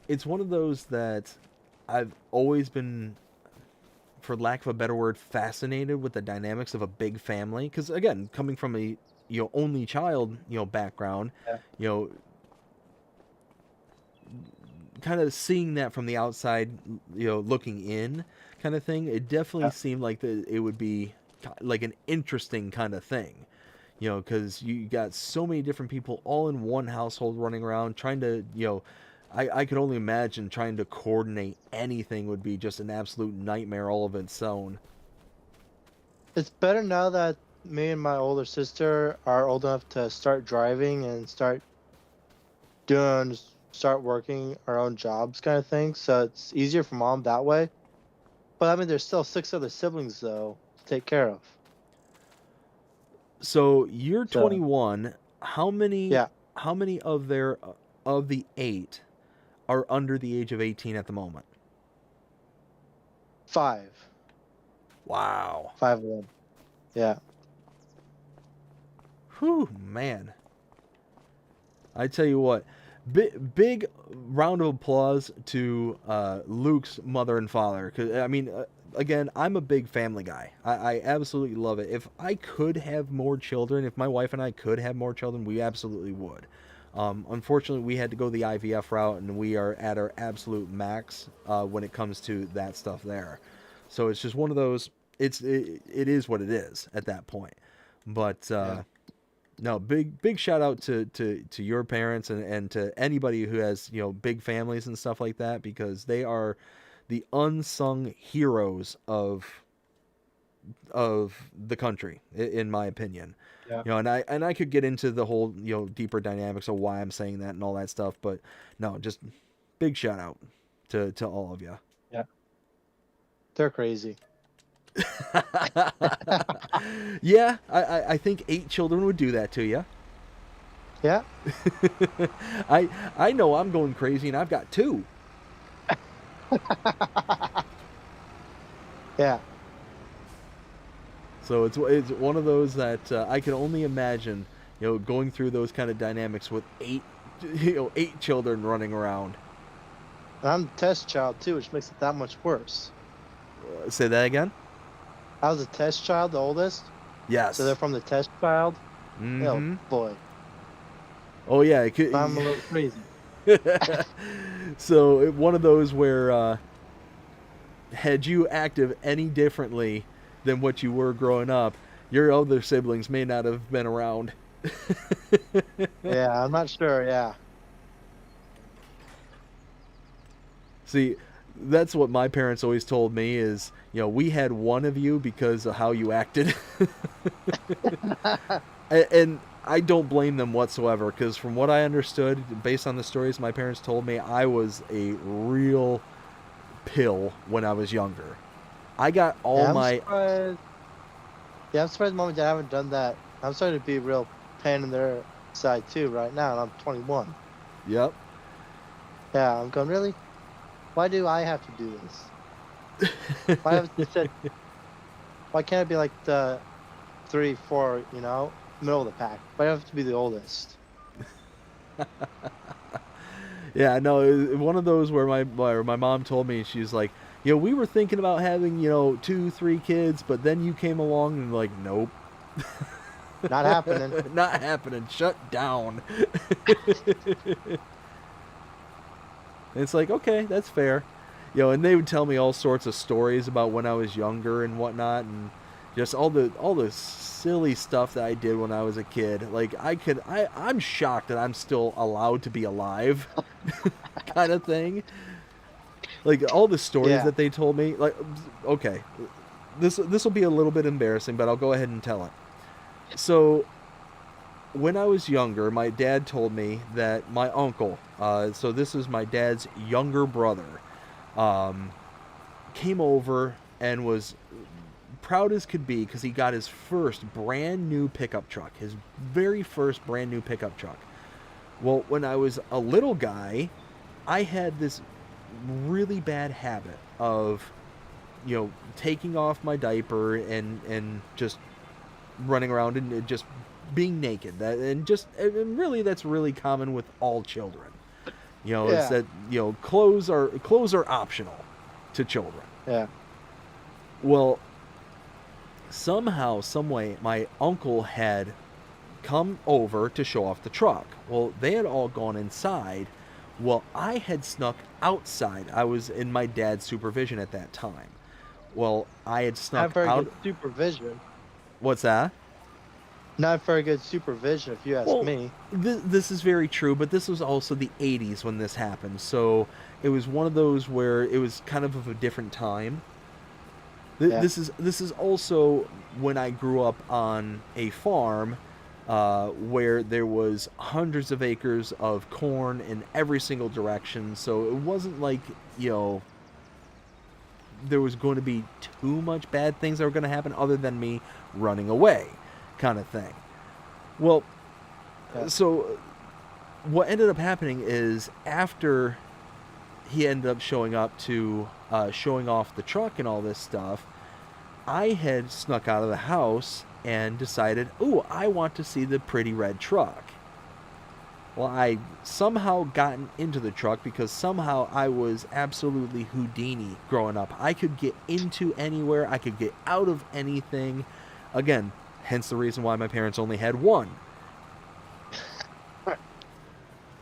it's one of those that I've always been, for lack of a better word, fascinated with the dynamics of a big family. Because again, coming from a only child background, Yeah. you know, kind of seeing that from the outside, looking in, kind of thing. It definitely Yeah. seemed like that it would be like an interesting kind of thing. Because you got so many different people all in one household running around trying to, I could only imagine trying to coordinate anything would be just an absolute nightmare all of its own. It's better now that me and my older sister are old enough to start driving and start working our own jobs kind of thing. So it's easier for mom that way. But I mean, there's still 6 other siblings though to take care of. So you're So 21. How many yeah, of the 8 are under the age of 18 at the moment? 5, Wow. 5 of them. Yeah. Whew, man. I tell you what, big round of applause to Luke's mother and father. Cause I mean, again, I'm a big family guy. I absolutely love it. If I could have more children, if my wife and I could have more children, we absolutely would. Unfortunately, we had to go the IVF route, and we are at our absolute max when it comes to that stuff there. So it's just one of those. It is what it is at that point. But Yeah. no, big shout out to your parents and to anybody who has big families and stuff like that, because they are the unsung heroes of the country, in my opinion. Yeah. And I could get into the whole deeper dynamics of why I'm saying that and all that stuff, but no, just big shout out to all of you. Yeah. They're crazy. Yeah, I think 8 children would do that to you. Yeah. I know I'm going crazy, and I've got 2. Yeah. So it's one of those that I can only imagine, going through those kind of dynamics with 8 children running around. And I'm the test child too, which makes it that much worse. Say that again? I was a test child, the oldest. Yes. So they're from the test child. Mm-hmm. Oh boy. Oh yeah, it could, I'm a little crazy. So one of those where had you acted any differently than what you were growing up, your other siblings may not have been around. Yeah, I'm not sure. Yeah. See, That's what my parents always told me is, we had one of you because of how you acted. And I don't blame them whatsoever, because from what I understood, based on the stories my parents told me, I was a real pill when I was younger. I got all my... Surprised. Yeah, I'm surprised mom and dad haven't done that. I'm starting to be a real pain in their side too right now, and I'm 21. Yep. Yeah, I'm going, really? Why do I have to do this? Why can't it be like the 3, 4, middle of the pack? Why do I have to be the oldest? Yeah, no, it was one of those where my mom told me, she's like, we were thinking about having, 2, 3 kids, but then you came along and like, nope. Not happening. Not happening. Shut down. It's like, okay, that's fair. And they would tell me all sorts of stories about when I was younger and whatnot, and just all the silly stuff that I did when I was a kid. Like, I'm shocked that I'm still allowed to be alive, kind of thing. Like, all the stories that they told me, like, okay, this will be a little bit embarrassing, but I'll go ahead and tell it. So, when I was younger, my dad told me that my uncle, so this is my dad's younger brother, came over and was proud as could be because he got his first brand new pickup truck, his very first brand new pickup truck. Well, when I was a little guy, I had this really bad habit of, taking off my diaper and just running around and just being naked. And really, that's really common with all children. It's that, clothes are optional to children. Yeah. Well, somehow, some way, my uncle had come over to show off the truck. Well, they had all gone inside. Well, I had snuck outside. I was in my dad's supervision at that time. Well, I had snuck Not very out. good supervision. What's that? Not very good supervision, if you ask me. This is very true, but this was also the 80s when this happened. So it was one of those where it was kind of a different time. This is also when I grew up on a farm where there was hundreds of acres of corn in every single direction. So it wasn't like, there was going to be too much bad things that were going to happen other than me running away kind of thing. Well, so what ended up happening is after he ended up showing up to showing off the truck and all this stuff, I had snuck out of the house and decided, I want to see the pretty red truck. Well, I somehow gotten into the truck because somehow I was absolutely Houdini growing up. I could get into anywhere. I could get out of anything. Again, hence the reason why my parents only had one.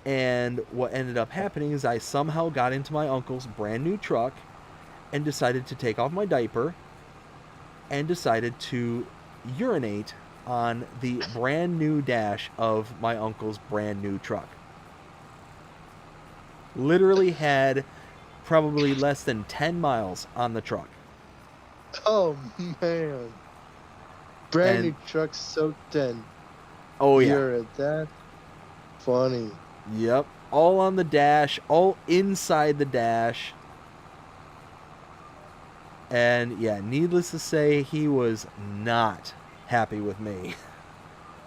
And what ended up happening is I somehow got into my uncle's brand new truck and decided to take off my diaper and decided to urinate on the brand new dash of my uncle's brand new truck. Literally had probably less than 10 miles on the truck. Oh, man. Brand new truck soaked in. Oh, yeah. Urine. That's funny. Yep. All on the dash, all inside the dash. And yeah, needless to say, he was not happy with me.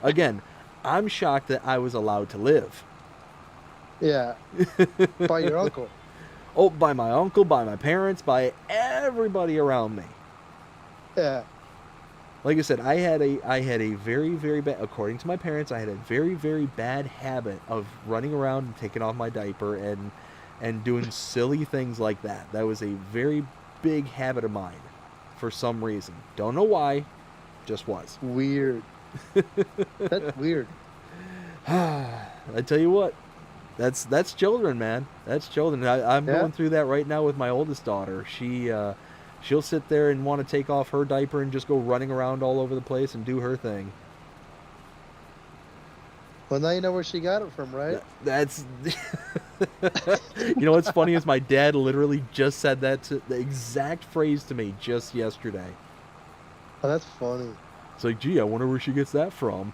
Again, I'm shocked that I was allowed to live. Yeah. By your uncle. Oh, by my uncle, by my parents, by everybody around me. Yeah. Like I said, I had a very, very bad, according to my parents, I had a very, very bad habit of running around and taking off my diaper and doing silly things like that. That was a very big habit of mine for some reason. Don't know why, just was. Weird. That's weird. I tell you what, that's children, man. That's children. I'm going through that right now with my oldest daughter. She'll sit there and want to take off her diaper and just go running around all over the place and do her thing. Well, now you know where she got it from, right? That's You know what's funny is my dad literally just said the exact phrase to me just yesterday. Oh, that's funny. It's like, gee, I wonder where she gets that from.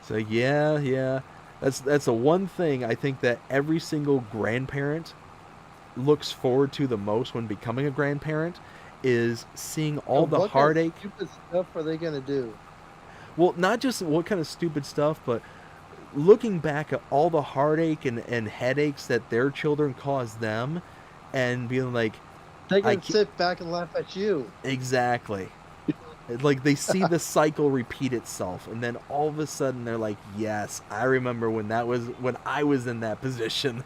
So yeah. That's the one thing I think that every single grandparent looks forward to the most when becoming a grandparent is seeing all the What heartache. kind of stupid stuff are they gonna do? Well, not just what kind of stupid stuff, but looking back at all the heartache and headaches that their children caused them and being like, They I can ca- sit back and laugh at you. exactly. Like they see the cycle repeat itself, and then all of a sudden they're like, yes, I remember when I was in that position.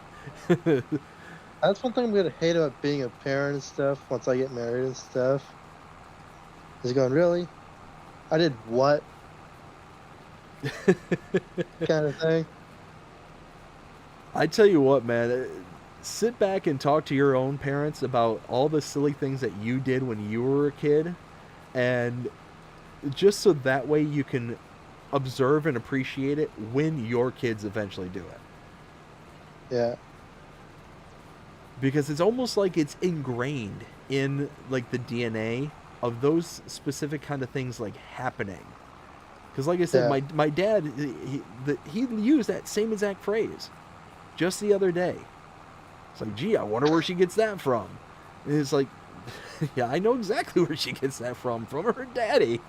That's one thing I'm gonna hate about being a parent and stuff. Once I get married and stuff, is going, really? I did what? Kind of thing. I tell you what, man, sit back and talk to your own parents about all the silly things that you did when you were a kid, and just so that way you can observe and appreciate it when your kids eventually do it. Yeah. Because it's almost like it's ingrained in like the DNA of those specific kind of things like happening. Because like I said, Yeah. my dad, he used that same exact phrase just the other day. It's like, gee, I wonder where she gets that from. And it's like, yeah, I know exactly where she gets that from her daddy.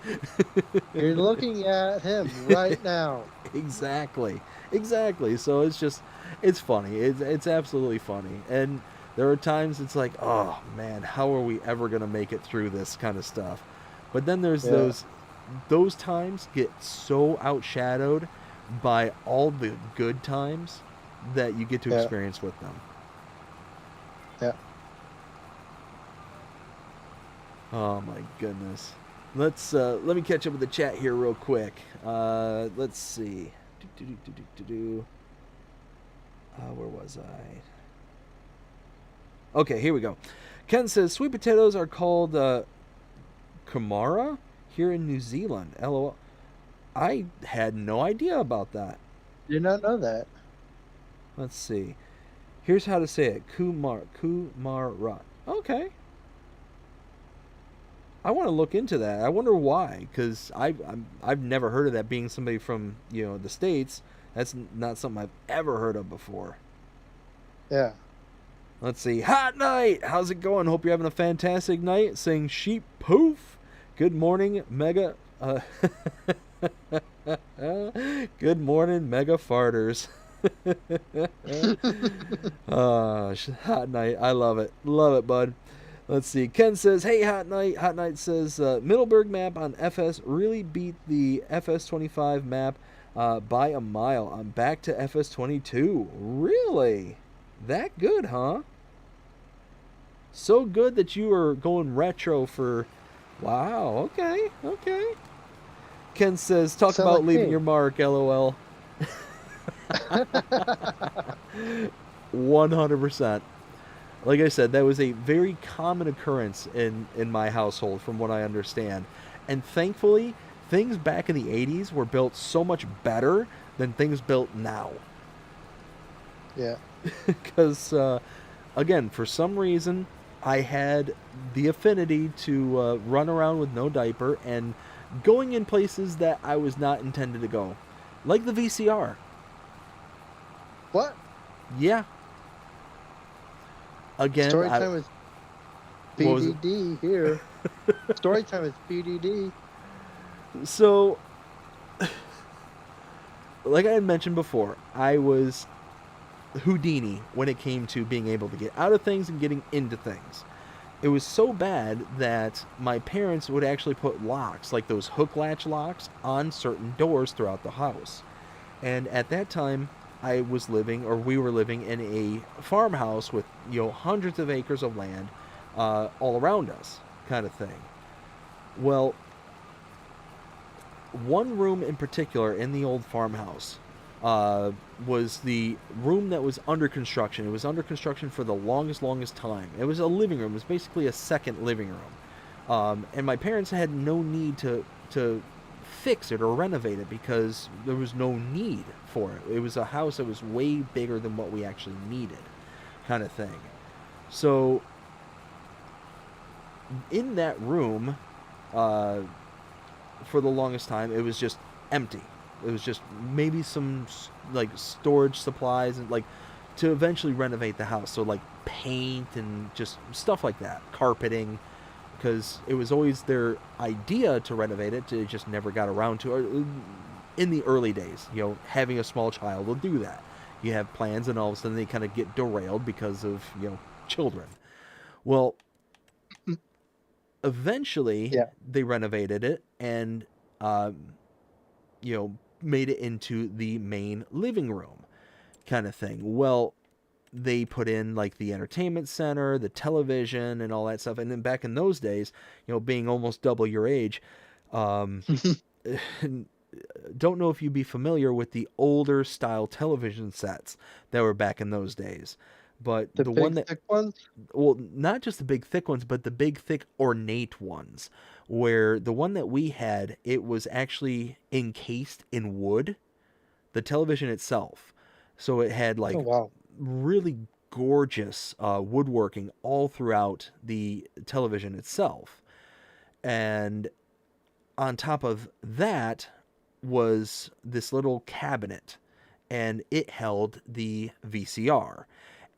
You're looking at him right now. Exactly. So it's funny. It's absolutely funny. And there are times it's like, oh man, how are we ever gonna make it through this kind of stuff? But then there's Yeah. those times get so outshadowed by all the good times that you get to Yeah. experience with them. Yeah. Oh my goodness. Let me catch up with the chat here real quick. Let's see. Where was I? Okay, here we go. Ken says sweet potatoes are called Kumara here in New Zealand. LOL. I had no idea about that. Did not know that. Let's see. Here's how to say it. Kumara. Okay. I want to look into that. I wonder why, because I've never heard of that being somebody from the States. That's not something I've ever heard of before. Yeah. Let's see. Hot night. How's it going? Hope you're having a fantastic night. Saying sheep poof. Good morning, Mega. Good morning, Mega farters. Hot night. I love it. Love it, bud. Let's see. Ken says, hey, Hot Night. Hot Night says, Middleburg map on FS really beat the FS25 map by a mile. I'm back to FS22. Really? That good, huh? So good that you are going retro for... Wow, okay. Ken says, talk Sound about like leaving me. your mark, LOL. 100%. Like I said, that was a very common occurrence in my household from what I understand. And thankfully, things back in the 80s were built so much better than things built now. Yeah. Because, again, for some reason, I had the affinity to run around with no diaper and going in places that I was not intended to go. Like the VCR. What? Yeah. Again, Story time is What was it? BDD here. Story time is BDD. So, like I had mentioned before, I was Houdini when it came to being able to get out of things and getting into things. It was so bad that my parents would actually put locks, like those hook latch locks, on certain doors throughout the house. And at that time, we were living in a farmhouse with hundreds of acres of land all around us, kind of thing. Well, one room in particular in the old farmhouse was the room that was under construction. It was under construction for the longest time. It was a living room. It was basically a second living room. And my parents had no need to fix it or renovate it because there was no need for it. It was a house that was way bigger than what we actually needed, kind of thing. So in that room, for the longest time, it was just empty. It was just maybe some like storage supplies and like to eventually renovate the house. So like paint and just stuff like that, carpeting, because it was always their idea to renovate it. It just never got around to it. In the early days, having a small child will do that. You have plans, and all of a sudden they kind of get derailed because of children. Well, eventually they renovated it and made it into the main living room kind of thing. Well, they put in like the entertainment center, the television, and all that stuff. And then back in those days, being almost double your age, don't know if you'd be familiar with the older style television sets that were back in those days. But the big, one that, thick ones? well, not just the big thick ones, but the big thick ornate ones, where the one that we had, it was actually encased in wood, the television itself. So it had like really gorgeous woodworking all throughout the television itself. And on top of that was this little cabinet, and it held the VCR.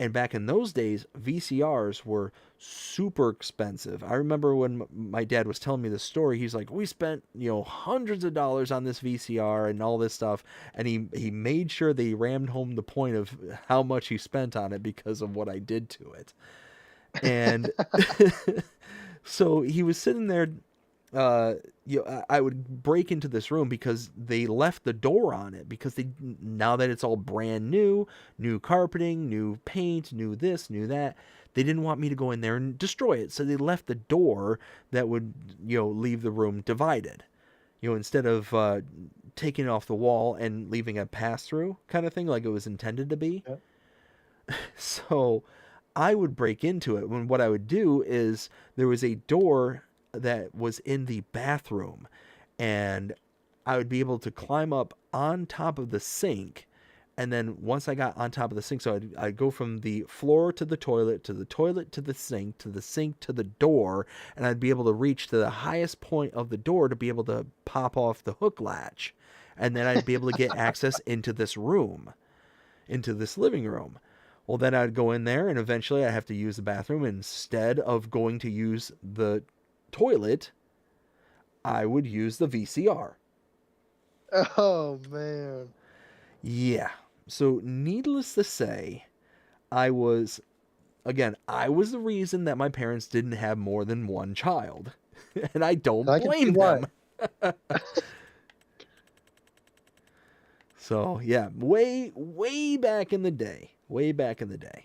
And back in those days, VCRs were super expensive. I remember when my dad was telling me this story, he's like, we spent, hundreds of dollars on this VCR and all this stuff. And he made sure that he rammed home the point of how much he spent on it because of what I did to it. And so he was sitting there, I would break into this room because they left the door on it because now that it's all brand new carpeting, new paint, new this, new that, they didn't want me to go in there and destroy it. So they left the door that would, leave the room divided, instead of taking it off the wall and leaving a pass through kind of thing like it was intended to be. Yeah. So I would break into it when what I would do is there was a door that was in the bathroom, and I would be able to climb up on top of the sink. And then once I got on top of the sink, so I'd go from the floor to the toilet, to the toilet to the sink, to the sink to the door, and I'd be able to reach to the highest point of the door to be able to pop off the hook latch. And then I'd be able to get access into this room, into this living room. Well, then I'd go in there, and eventually I have to use the bathroom. Instead of going to use the toilet, I would use the VCR. Oh, man. Yeah. So, needless to say, I was the reason that my parents didn't have more than one child. And I don't blame them. So, yeah, way back in the day. Way back in the day.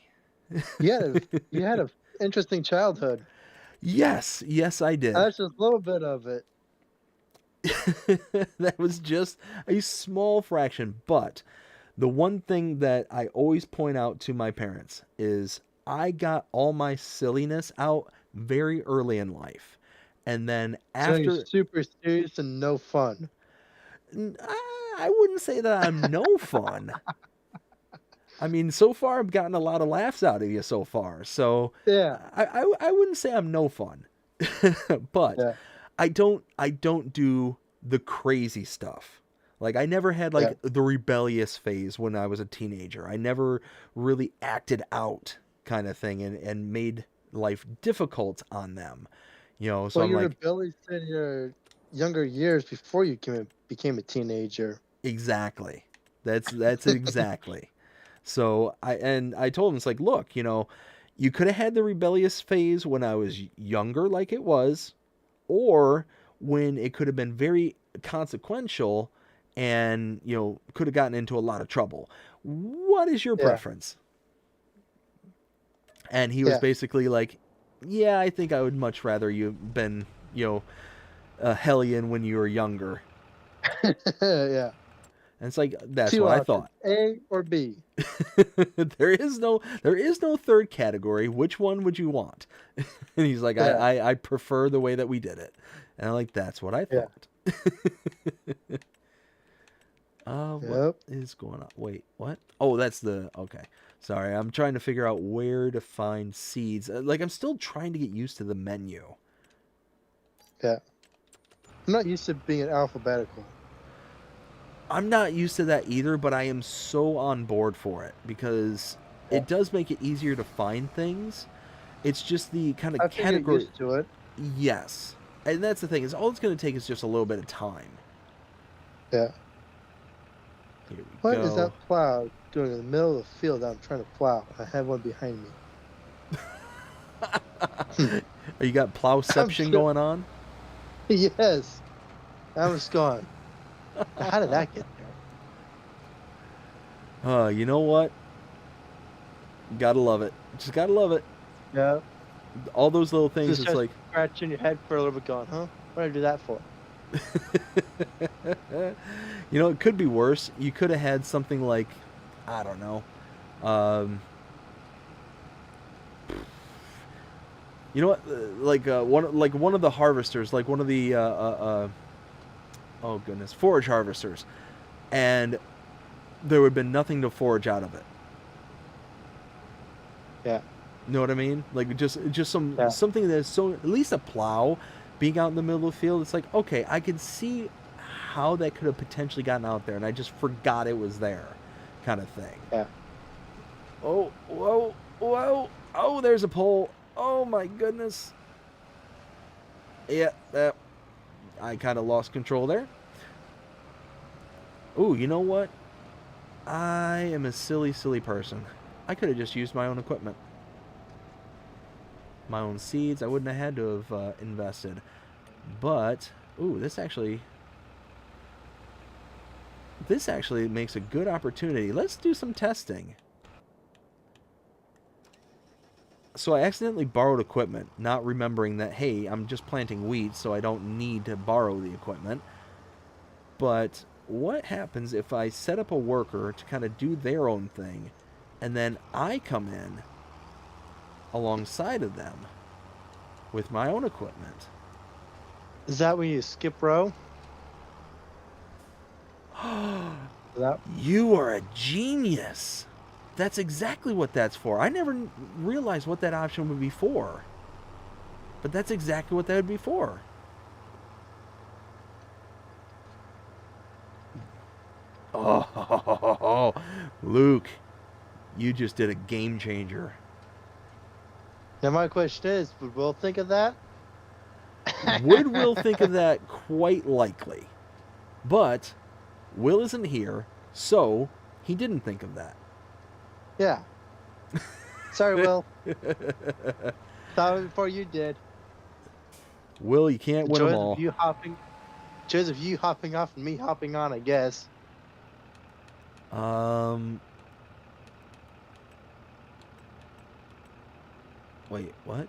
Yeah, you had an interesting childhood. Yes, I did. That's just a little bit of it. That was just a small fraction, but the one thing that I always point out to my parents is I got all my silliness out very early in life. And then after... So you're super serious and no fun. I wouldn't say that I'm no fun. I mean, so far I've gotten a lot of laughs out of you so far. So yeah, I wouldn't say I'm no fun, but yeah. I don't do the crazy stuff. Like I never had like the rebellious phase when I was a teenager. I never really acted out kind of thing and made life difficult on them. So well, I'm you were like rebellious in your younger years before you became a teenager. Exactly. That's exactly. So I told him, it's like, look, you could have had the rebellious phase when I was younger, like it was, or when it could have been very consequential and, could have gotten into a lot of trouble. What is your preference? And he was basically like, yeah, I think I would much rather you been, a hellion when you were younger. Yeah. And it's like, that's what I thought. A or B. There is no third category. Which one would you want? And he's like, I prefer the way that we did it. And I'm like, that's what I thought. What Yep. is going on? Wait, what? Oh, that's the okay. Sorry, I'm trying to figure out where to find seeds. Like I'm still trying to get used to the menu. Yeah. I'm not used to being alphabetical. I'm not used to that either, but I am so on board for it because Yeah. it does make it easier to find things. It's just the kind of I think get category. used to it. Yes, and that's the thing is all it's going to take is just a little bit of time. Yeah. Here we What is go. that plow doing in the middle of the field that I'm trying to plow? I have one behind me. You got plowception going on? Yes. I'm just going. How did that get there? You know what? Gotta love it. Just gotta love it. Yeah. All those little things. Just It's start like, scratching your head for a little bit, going, huh? What did I do that for? you know, it could be worse. You could have had something like, I don't know. You know what? One of the harvesters, like one of the oh goodness, forage harvesters, and there would have been nothing to forage out of it. Yeah. Know what I mean? Like just Yeah. something that's so at least a plow being out in the middle of the field. It's like okay, I could see how that could have potentially gotten out there, and I just forgot it was there, kind of thing. Yeah. Oh, whoa, whoa! Oh, there's a pole. Oh my goodness. Yeah, I kind of lost control there. Ooh, you know what? I am a silly, silly person. I could have just used my own equipment. My own seeds. I wouldn't have had to have invested. But, ooh, this actually makes a good opportunity. Let's do some testing. So I accidentally borrowed equipment, not remembering that, hey, I'm just planting wheat, so I don't need to borrow the equipment. But what happens if I set up a worker to kind of do their own thing, and then I come in alongside of them with my own equipment? Is that when you skip row? That You are a genius. That's exactly what that's for. I never realized what that option would be for. But that's exactly what that would be for. Oh, Luke, you just did a game changer. Now my question is, would Will think of that? Would Will think of that? Quite likely. But Will isn't here, so he didn't think of that. Yeah. Sorry, Will. Thought of it before you did. Will, you can't win them all. Joys of you hopping off and me hopping on, I guess. Wait, what?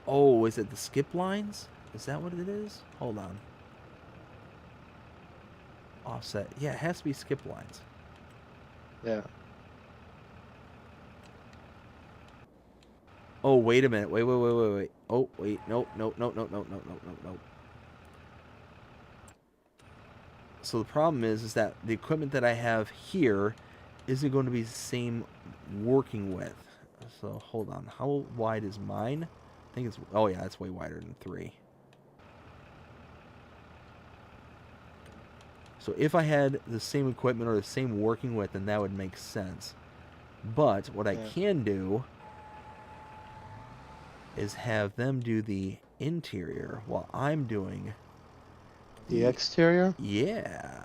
Oh, is it the skip lines? Is that what it is? Hold on. Offset. Yeah, it has to be skip lines. Yeah. Oh, wait a minute. Wait. Oh, wait. Nope. So the problem is that the equipment that I have here isn't going to be the same working width. So hold on. How wide is mine? I think it's... Oh, yeah, it's way wider than 3. So if I had the same equipment or the same working width, then that would make sense. But what I can do is have them do the interior while I'm doing The exterior? Yeah.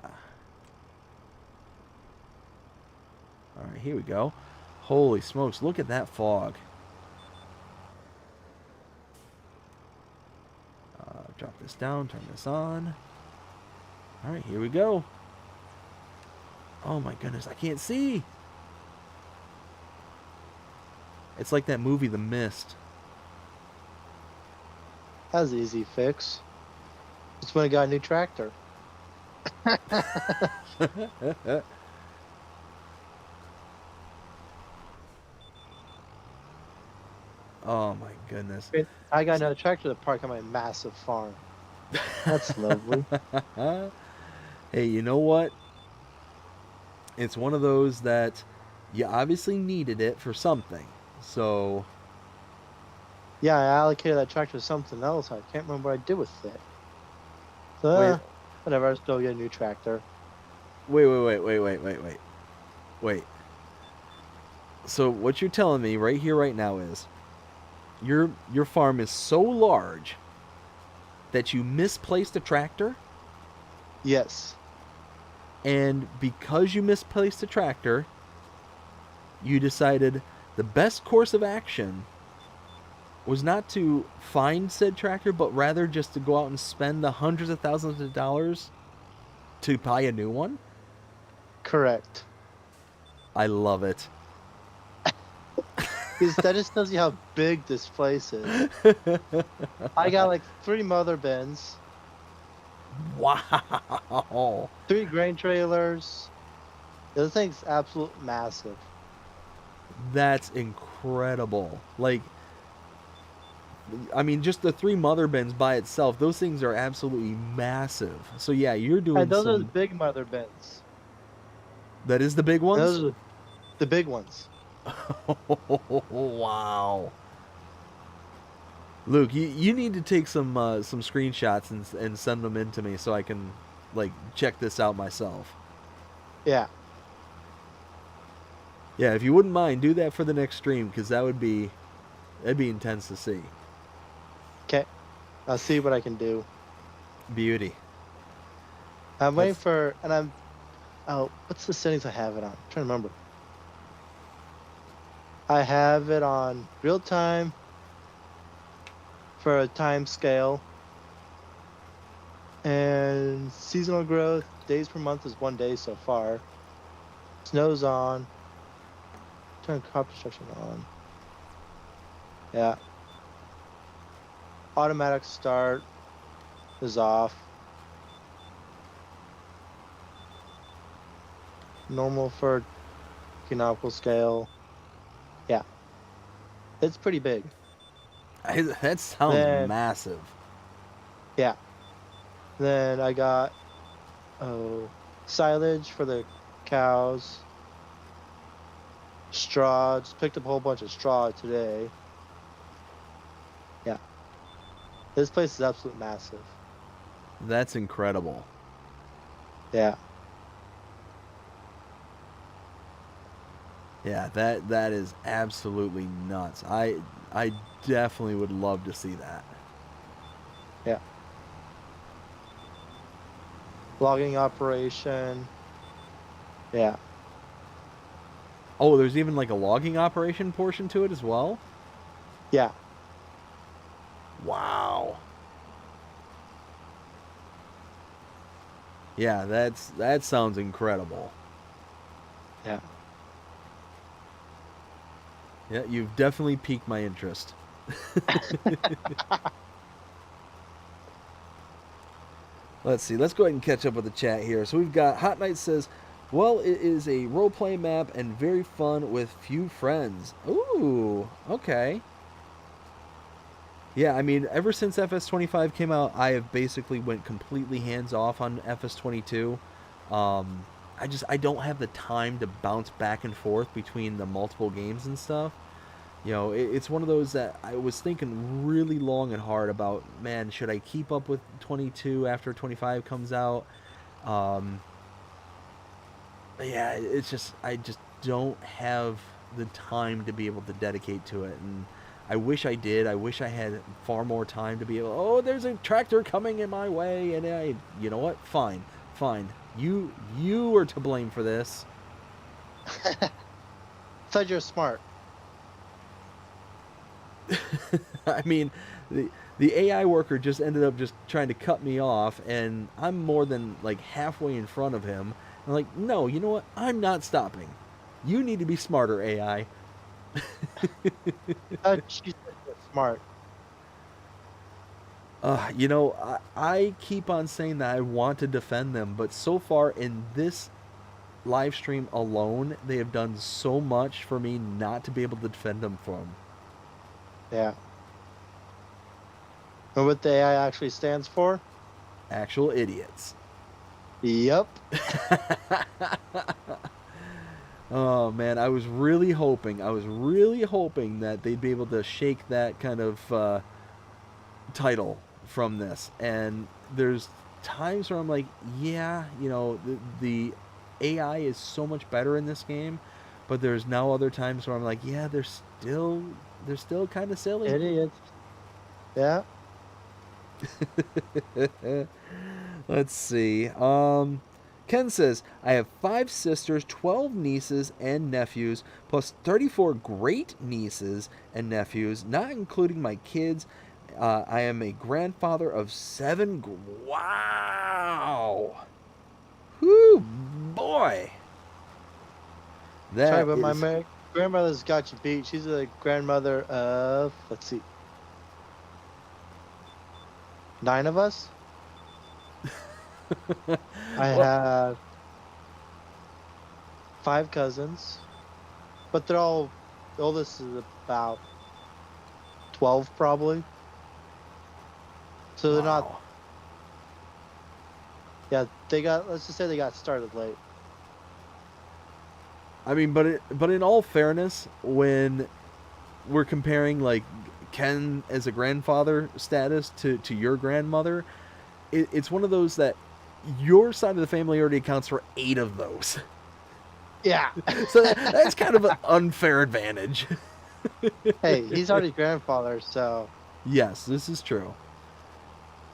All right, here we go. Holy smokes, look at that fog. Drop this down, turn this on. All right, here we go. Oh my goodness, I can't see. It's like that movie, The Mist. That's an easy fix. Just when I got a new tractor. Oh my goodness. I got another tractor to park on my massive farm. That's lovely. Hey, you know what? It's one of those that you obviously needed it for something. So, Yeah, I allocated that tractor to something else. I can't remember what I did with it. So, wait, whatever. I'll still get a new tractor. wait. So what you're telling me right here, right now is your farm is so large that you misplaced a tractor, Yes. and because you misplaced a tractor, you decided the best course of action was not to find said tractor, but rather just to go out and spend the hundreds of thousands of dollars to buy a new one? Correct. I love it. Because that just tells you how big this place is. I got like 3 mother bins, Wow. 3 grain trailers. The thing's absolute massive. That's incredible. Like, I mean, just the 3 mother bins by itself, those things are absolutely massive. So yeah, you're And doing those are the some. big mother bins. That is the big And ones. those are the big ones. Wow. Luke, you need to take some screenshots and send them in to me so I can like check this out myself. Yeah. Yeah, if you wouldn't mind, do that for the next stream because that'd be intense to see. Okay. I'll see what I can do. Beauty. I'm waiting That's- for, and I'm, oh, what's the settings I have it on? I'm trying to remember. I have it on real time for a time scale, and seasonal growth, days per month is 1 day so far. Snow's on. Turn crop destruction on. Yeah. Automatic start is off. Normal for economical scale. Yeah. It's pretty big. That sounds Then- massive. Yeah. Then I got silage for the cows. Straw. Just picked up a whole bunch of straw today. Yeah. This place is absolutely massive. That's incredible. Yeah. Yeah, that is absolutely nuts. I definitely would love to see that. Yeah. Logging operation. Yeah. Oh, there's even like a logging operation portion to it as well? Yeah. Wow. Yeah, that sounds incredible. Yeah. Yeah, you've definitely piqued my interest. Let's see. Let's go ahead and catch up with the chat here. So we've got Hot Knight says, well, it is a role-play map and very fun with few friends. Ooh, okay. Yeah, I mean, ever since FS25 came out, I have basically went completely hands-off on FS22. I don't have the time to bounce back and forth between the multiple games and stuff. You know, it's one of those that I was thinking really long and hard about, man, should I keep up with 22 after 25 comes out? Yeah, it's just, I just don't have the time to be able to dedicate to it. And I wish I did. I wish I had far more time to be able, oh, there's a tractor coming in my way. And you know what? Fine. You are to blame for this. Said you're smart. I mean, the AI worker just ended up just trying to cut me off, and I'm more than like halfway in front of him. I'm like, no, you know what? I'm not stopping. You need to be smarter, AI. She said you're smart. You know, I keep on saying that I want to defend them, but so far in this live stream alone, they have done so much for me not to be able to defend them from. Yeah. And what the AI actually stands for? Actual idiots. Yep. Oh man, I was really hoping that they'd be able to shake that kind of title from this. And there's times where I'm like, yeah, the AI is so much better in this game, but there's now other times where I'm like, yeah, they're still kind of silly. Idiots. Yeah. Let's see. Ken says, I have 5 sisters, 12 nieces and nephews, plus 34 great nieces and nephews, not including my kids. I am a grandfather of 7. Wow. Whoo, boy. Sorry, but my grandmother's got you beat. She's a grandmother of, let's see, 9 of us. I have 5 cousins, but they're all, the oldest is about 12 probably. So they're not, yeah, let's just say they got started late. I mean, but in all fairness, when we're comparing like Ken as a grandfather status to your grandmother, it's one of those that your side of the family already accounts for 8 of those. Yeah. So that's kind of an unfair advantage. Hey, he's already grandfather, so. Yes, this is true.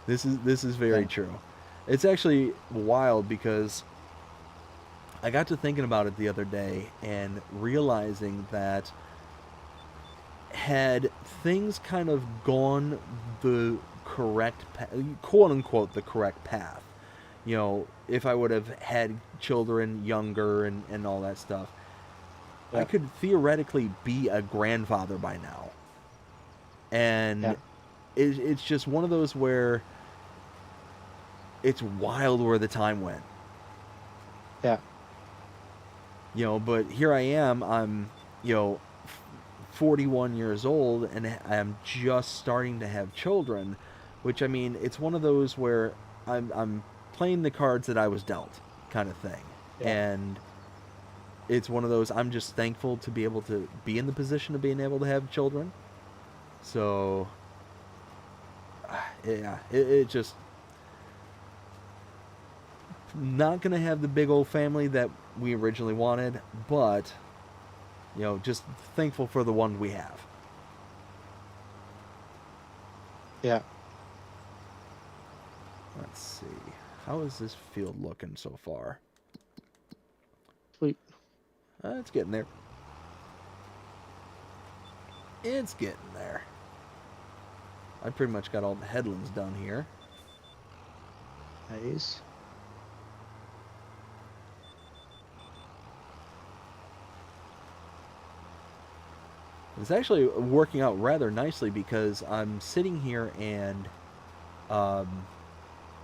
This is very true. It's actually wild because I got to thinking about it the other day and realizing that had things kind of gone the correct quote unquote the correct path, if I would have had children younger and all that stuff, I could theoretically be a grandfather by now. And it's just one of those where it's wild where the time went. Yeah. But here I am, I'm, 41 years old, and I'm just starting to have children, which, I mean, it's one of those where I'm playing the cards that I was dealt kind of thing. Yeah. And it's one of those, I'm just thankful to be able to be in the position of being able to have children. So, yeah, it just, not going to have the big old family that we originally wanted, but, just thankful for the one we have. Yeah. Let's see. How is this field looking so far? Sweet. It's getting there. It's getting there. I pretty much got all the headlands done here. Nice. It's actually working out rather nicely because I'm sitting here and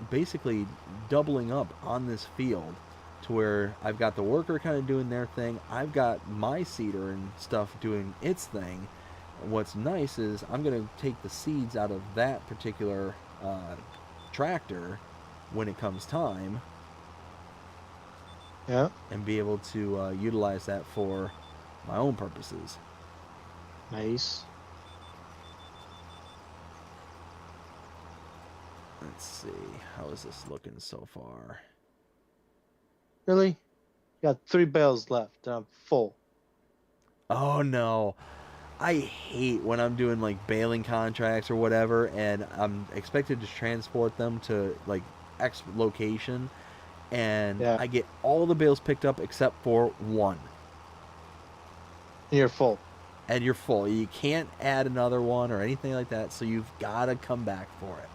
basically doubling up on this field to where I've got the worker kind of doing their thing. I've got my seeder and stuff doing its thing. What's nice is I'm going to take the seeds out of that particular tractor when it comes time. Yeah. And be able to utilize that for my own purposes. Nice. Let's see. How is this looking so far? Really? Got 3 bales left and I'm full. Oh no. I hate when I'm doing like baling contracts or whatever and I'm expected to transport them to like X location and I get all the bales picked up except for one. And you're full. And you're full. You can't add another one or anything like that, so you've got to come back for it.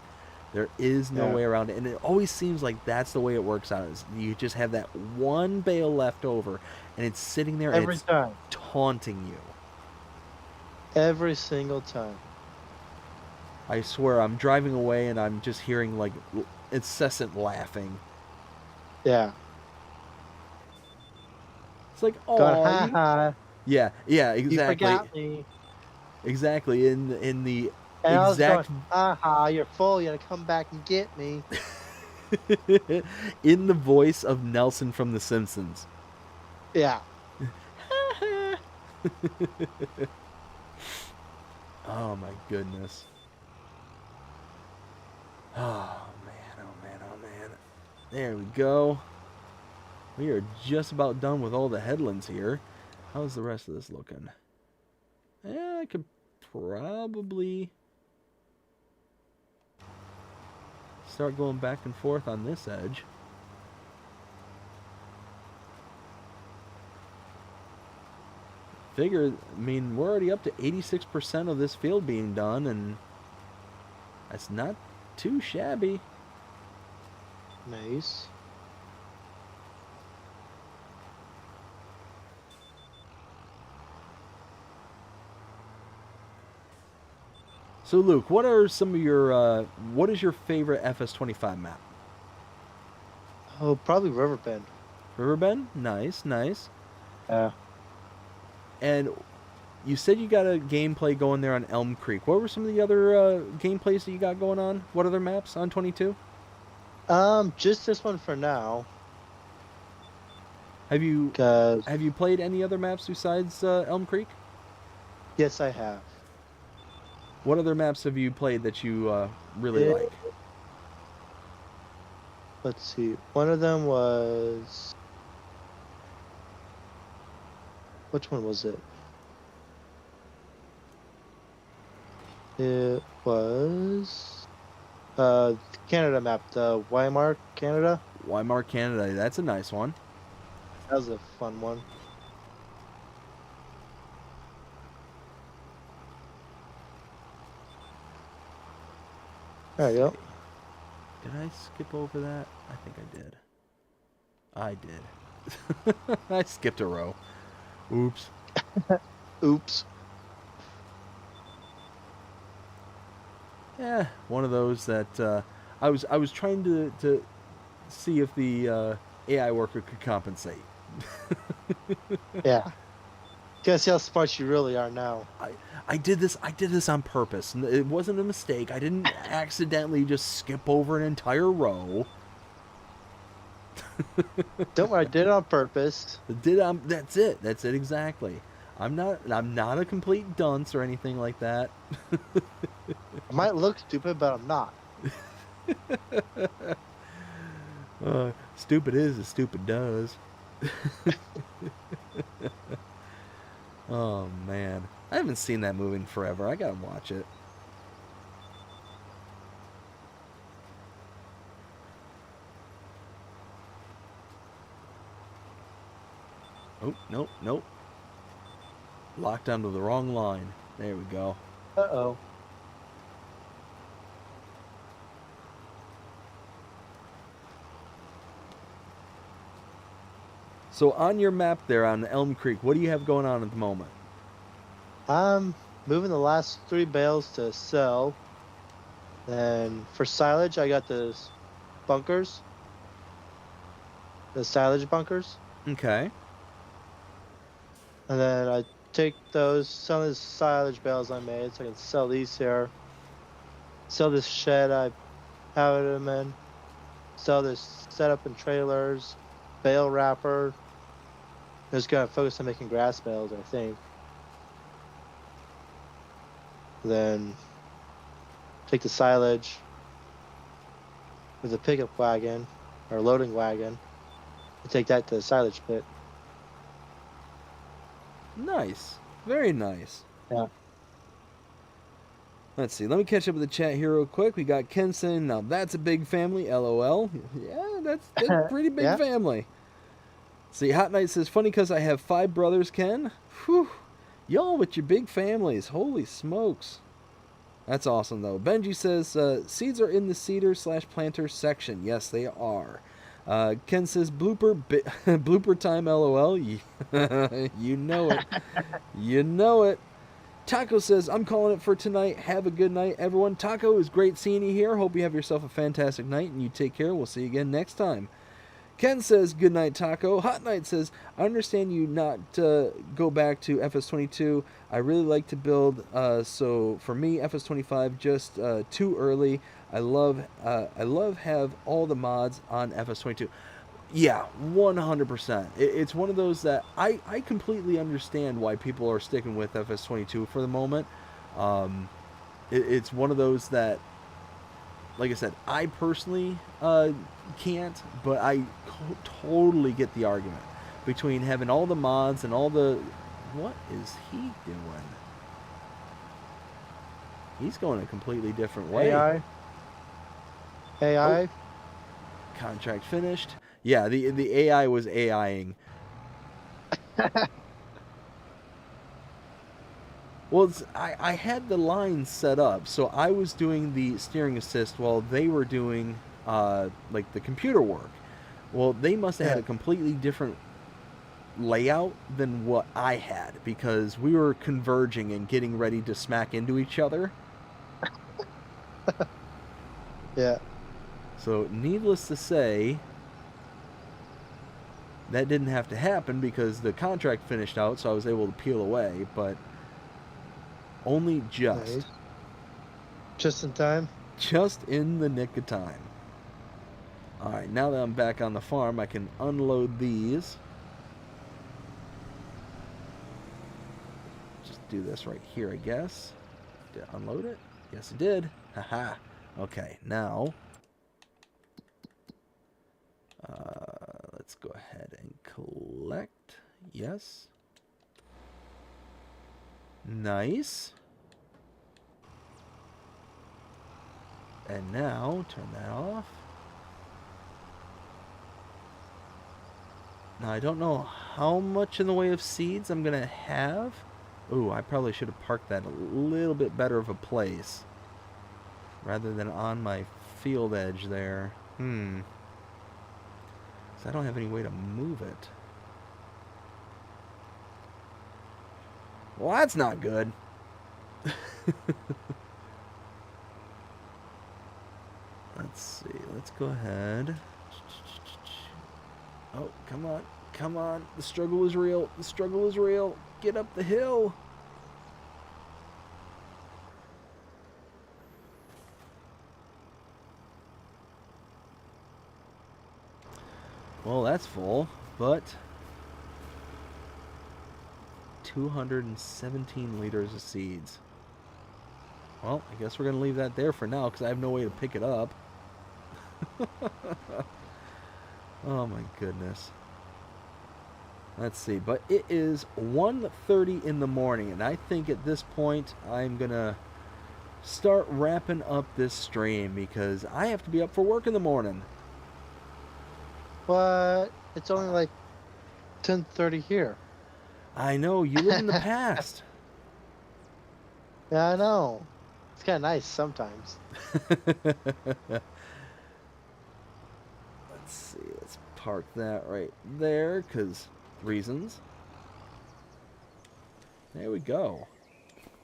There is no way around it. And it always seems like that's the way it works out. Is you just have that one bale left over, and it's sitting there every and time, taunting you. Every single time. I swear, I'm driving away, and I'm just hearing, like, incessant laughing. Yeah. It's like, oh, yeah, exactly. You forgot me. Exactly, in the and exact. I was going, you're full. You gotta come back and get me. In the voice of Nelson from The Simpsons. Yeah. Oh my goodness. Oh man, oh man, oh man. There we go. We are just about done with all the headlands here. How's the rest of this looking? Yeah, I could probably start going back and forth on this edge. Figure, I mean, we're already up to 86% of this field being done, and that's not too shabby. Nice. So, Luke, what are some of your, what is your favorite FS25 map? Oh, probably Riverbend. Riverbend? Nice, nice. Yeah. And you said you got a gameplay going there on Elm Creek. What were some of the other gameplays that you got going on? What other maps on 22? Just this one for now. Have you 'Cause played any other maps besides Elm Creek? yes, I have. What other maps have you played that you really Yeah. like? Let's see. One of them was. Which one was it? It was Canada map, the Weimar, Canada. Weimar, Canada. That's a nice one. That was a fun one. There you go. Did I skip over that? I think I did. I did. I skipped a row. Oops. Oops. Yeah, one of those that I was trying to see if the AI worker could compensate. Yeah. Guess how smart you really are now. I did this on purpose. It wasn't a mistake. I didn't accidentally just skip over an entire row. Don't worry, I did it on purpose. That's it. That's it exactly. I'm not a complete dunce or anything like that. I might look stupid, but I'm not. Stupid is as stupid does. Oh man, I haven't seen that movie in forever. I gotta watch it. Oh, nope, nope. Locked onto the wrong line. There we go. Uh-oh. So on your map there on Elm Creek, what do you have going on at the moment? I'm moving the last 3 bales to sell. Then for silage, I got the bunkers. The silage bunkers. Okay. And then I take those, some of the silage bales I made, so I can sell these here. Sell this shed I have them in. Sell this setup and trailers. Bale wrapper. Just gonna focus on making grass bales, I think. Then take the silage with a pickup wagon or loading wagon and take that to the silage pit. Nice. Very nice. Yeah. Let's see. Let me catch up with the chat here real quick. We got Ken saying, now that's a big family. LOL. Yeah, that's a pretty big Yeah. family. See, Hot Knight says, funny because I have 5 brothers, Ken. Whew. Y'all with your big families. Holy smokes. That's awesome, though. Benji says, seeds are in the seeder/planter section. Yes, they are. Ken says, blooper time, LOL. You know it. You know it. Taco says, I'm calling it for tonight. Have a good night, everyone. Taco, it was great seeing you here. Hope you have yourself a fantastic night, and you take care. We'll see you again next time. Ken says, good night, Taco. Hot Knight says, I understand you not go back to FS22. I really like to build, so for me, FS25 just too early. I love have all the mods on FS22. Yeah, 100%. It's one of those that I completely understand why people are sticking with FS22 for the moment. It's one of those that, like I said, I personally can't, but I totally get the argument between having all the mods and all the... What is he doing? He's going a completely different way. AI. Contract finished. Yeah, the AI was AIing. Well, I had the lines set up, so I was doing the steering assist while they were doing like the computer work. Well, they must have had a completely different layout than what I had, because we were converging and getting ready to smack into each other. Yeah. So, needless to say, that didn't have to happen because the contract finished out, so I was able to peel away, but only just. Nice. Just in time? Just in the nick of time. Alright, now that I'm back on the farm, I can unload these. Just do this right here, I guess. Did I unload it? Yes, it did. Haha. Okay, now... let's go ahead and collect. Yes. Nice. And now, turn that off. Now, I don't know how much in the way of seeds I'm going to have. Ooh, I probably should have parked that a little bit better of a place, rather than on my field edge there. So I don't have any way to move it. Well, that's not good. Let's see. Let's go ahead. Oh, come on. Come on. The struggle is real. The struggle is real. Get up the hill. Well, that's full, but 217 liters of seeds. Well, I guess we're going to leave that there for now because I have no way to pick it up. Oh my goodness. Let's see, but it is 1:30 in the morning, and I think at this point I'm going to start wrapping up this stream because I have to be up for work in the morning. What? It's only like 10:30 here. I know, you live in the past. Yeah, I know. It's kind of nice sometimes. Let's see, let's park that right there, because reasons. There we go.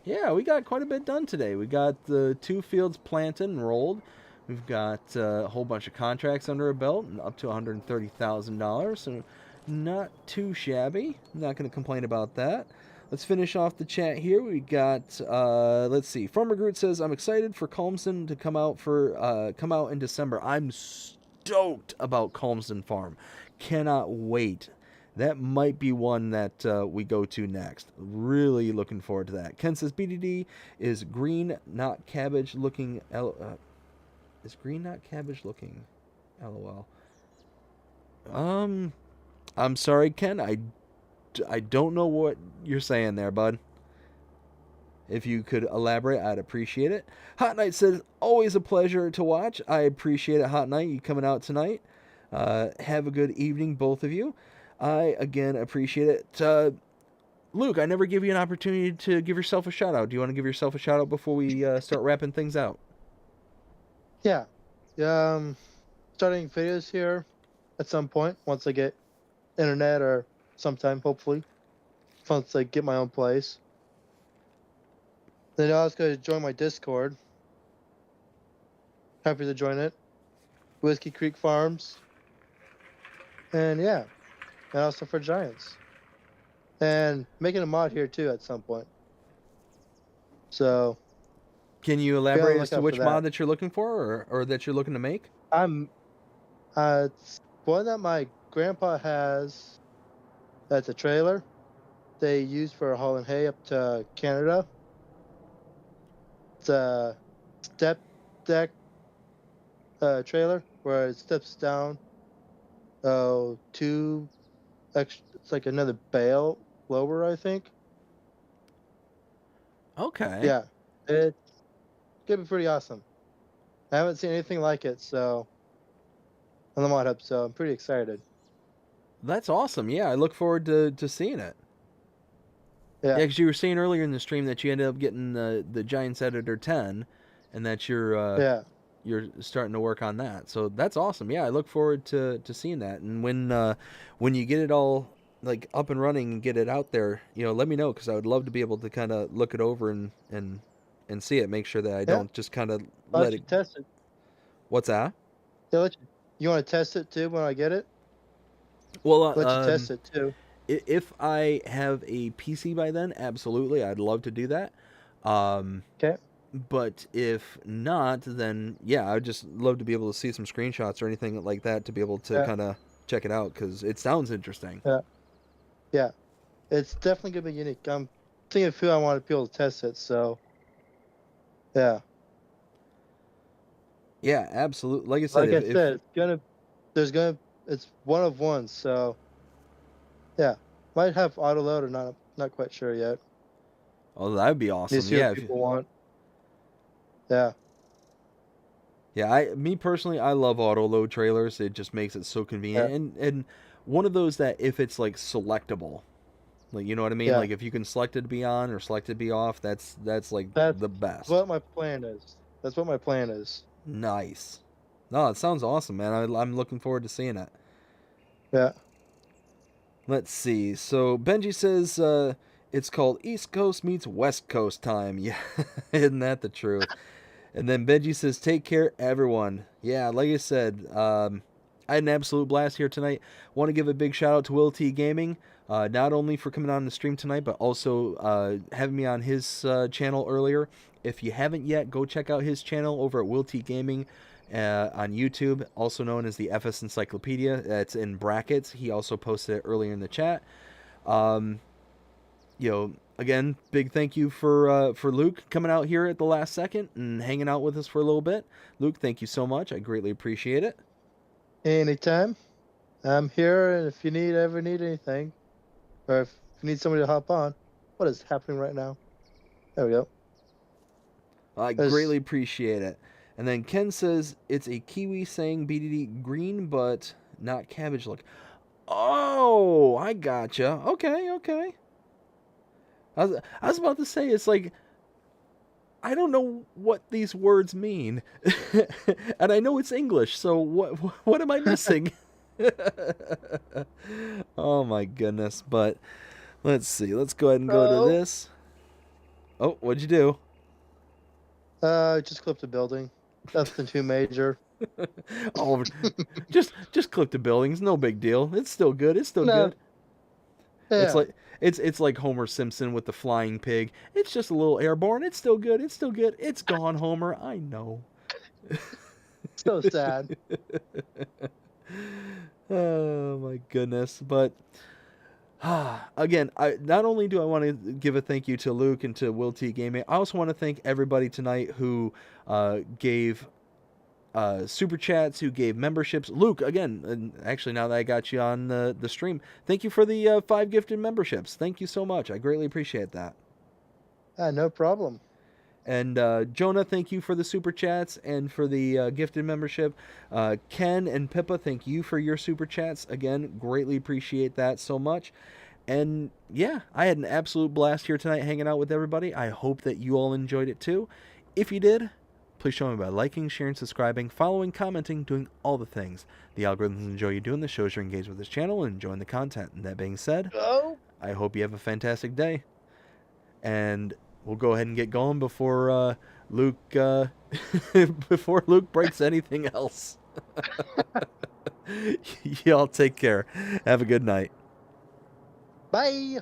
Yeah, we got quite a bit done today. We got the 2 fields planted and rolled. We've got a whole bunch of contracts under our belt, and up to $130,000, so not too shabby. Not going to complain about that. Let's finish off the chat here. We got, let's see. Farmer Groot says, I'm excited for Calmsden to come out in December. I'm stoked about Calmsden Farm. Cannot wait. That might be one that we go to next. Really looking forward to that. Ken says, BDD is green, not cabbage looking. Is green not cabbage looking? LOL. I'm sorry, Ken. I don't know what you're saying there, bud. If you could elaborate, I'd appreciate it. Hot Knight says, always a pleasure to watch. I appreciate it, Hot Knight, you coming out tonight. Have a good evening, both of you. I, again, appreciate it. Luke, I never give you an opportunity to give yourself a shout-out. Do you want to give yourself a shout-out before we start wrapping things out? Yeah. Starting videos here at some point once I get internet, or sometime, hopefully, once I get my own place. Then I was going to join my Discord. Happy to join it. Whiskey Creek Farms. and yeah, and also for giants, and making a mod here too at some point. So Can you be on the elaborate as to lookout for which that. mod that you're looking for, or that you're looking to make? I'm it's one that my grandpa has. That's a trailer they use for hauling hay up to Canada. It's a step deck trailer where it steps down. Two extra. It's like another bale lower, I think. Okay. Yeah, it's gonna be pretty awesome. I haven't seen anything like it, so on the mod hub, so I'm pretty excited. That's awesome. Yeah, I look forward to seeing it. Yeah, Yeah, because you were saying earlier in the stream that you ended up getting the Giants Editor 10, and that yeah, you're starting to work on that. So that's awesome. Yeah, I look forward to seeing that. And when you get it all like up and running and get it out there, let me know, because I would love to be able to kind of look it over and see it. Make sure that I yeah. don't just kind of I'll let let you it. test it. What's that? They'll let you. You want to test it too when I get it? Well, Let you test it too. if I have a PC by then, absolutely, I'd love to do that. Um, Okay. but if not, then yeah, I'd just love to be able to see some screenshots or anything like that to be able to Yeah, kind of check it out, because it sounds interesting. yeah, yeah. It's definitely gonna be unique. I'm thinking of who I want to be able to test it. So yeah, Yeah, absolutely. Like I said, like I if said, it's one of one. So yeah, might have auto load or not. Not quite sure yet. oh, that'd be Need to awesome. see what Yeah, people want. Yeah, yeah. Me personally, I love auto load trailers. It just makes it so yeah, convenient, and one of those that if it's like selectable. Like, you know what I mean? yeah. Like, if you can select it to be on or select it to be off, that's like That's the best. what my plan is. That's what my plan is. Nice. No, it sounds awesome, man. I'm looking forward to seeing it. Yeah. Let's see. So Benji says it's called East Coast meets West Coast time. Yeah, isn't that the truth? And then Benji says, "Take care, everyone." Yeah, like I said, I had an absolute blast here tonight. Want to give a big shout out to Will T Gaming, not only for coming on the stream tonight, but also having me on his channel earlier. If you haven't yet, go check out his channel over at Will T Gaming on YouTube, also known as the FS Encyclopedia. That's in brackets. He also posted it earlier in the chat. Um, Again, big thank you for Luke coming out here at the last second and hanging out with us for a little bit. Luke, thank you so much. I greatly appreciate it. Anytime. I'm here, and if you ever need anything, or if you need somebody to hop on, what is happening right now? There we go. I There's greatly appreciate it. And then Ken says it's a Kiwi saying BDD green, but not cabbage look. Oh, I gotcha. Okay, okay. I was about to say, it's like, I don't know what these words mean, and I know it's English. So what am I missing? Oh my goodness! But let's see. Let's go ahead and go to oh, this. Oh, what'd you do? just clipped a building. Nothing too major. Oh, just click the buildings. No big deal. It's still good. It's still No, good. It's yeah, like it's like Homer Simpson with the flying pig. It's just a little airborne. It's still good. It's still good. It's gone, Homer. I know. so sad. Oh my goodness. But again, I not only do I want to give a thank you to Luke and to Will T Gaming, I also want to thank everybody tonight who gave super chats, who gave memberships. Luke, again, and actually now that I got you on the stream, thank you for the 5 gifted memberships. Thank you so much. I greatly appreciate that. No problem. And Jonah, thank you for the super chats and for the gifted membership. Ken and Pippa, thank you for your super chats. Again, greatly appreciate that so much. And yeah, I had an absolute blast here tonight hanging out with everybody. I hope that you all enjoyed it too. If you did, please show me by liking, sharing, subscribing, following, commenting, doing all the things. The algorithms enjoy you doing the shows you're engaged with this channel and enjoying the content. And that being said, Oh, I hope you have a fantastic day. And we'll go ahead and get going before Luke before Luke breaks anything else. Y'all take care. Have a good night. Bye.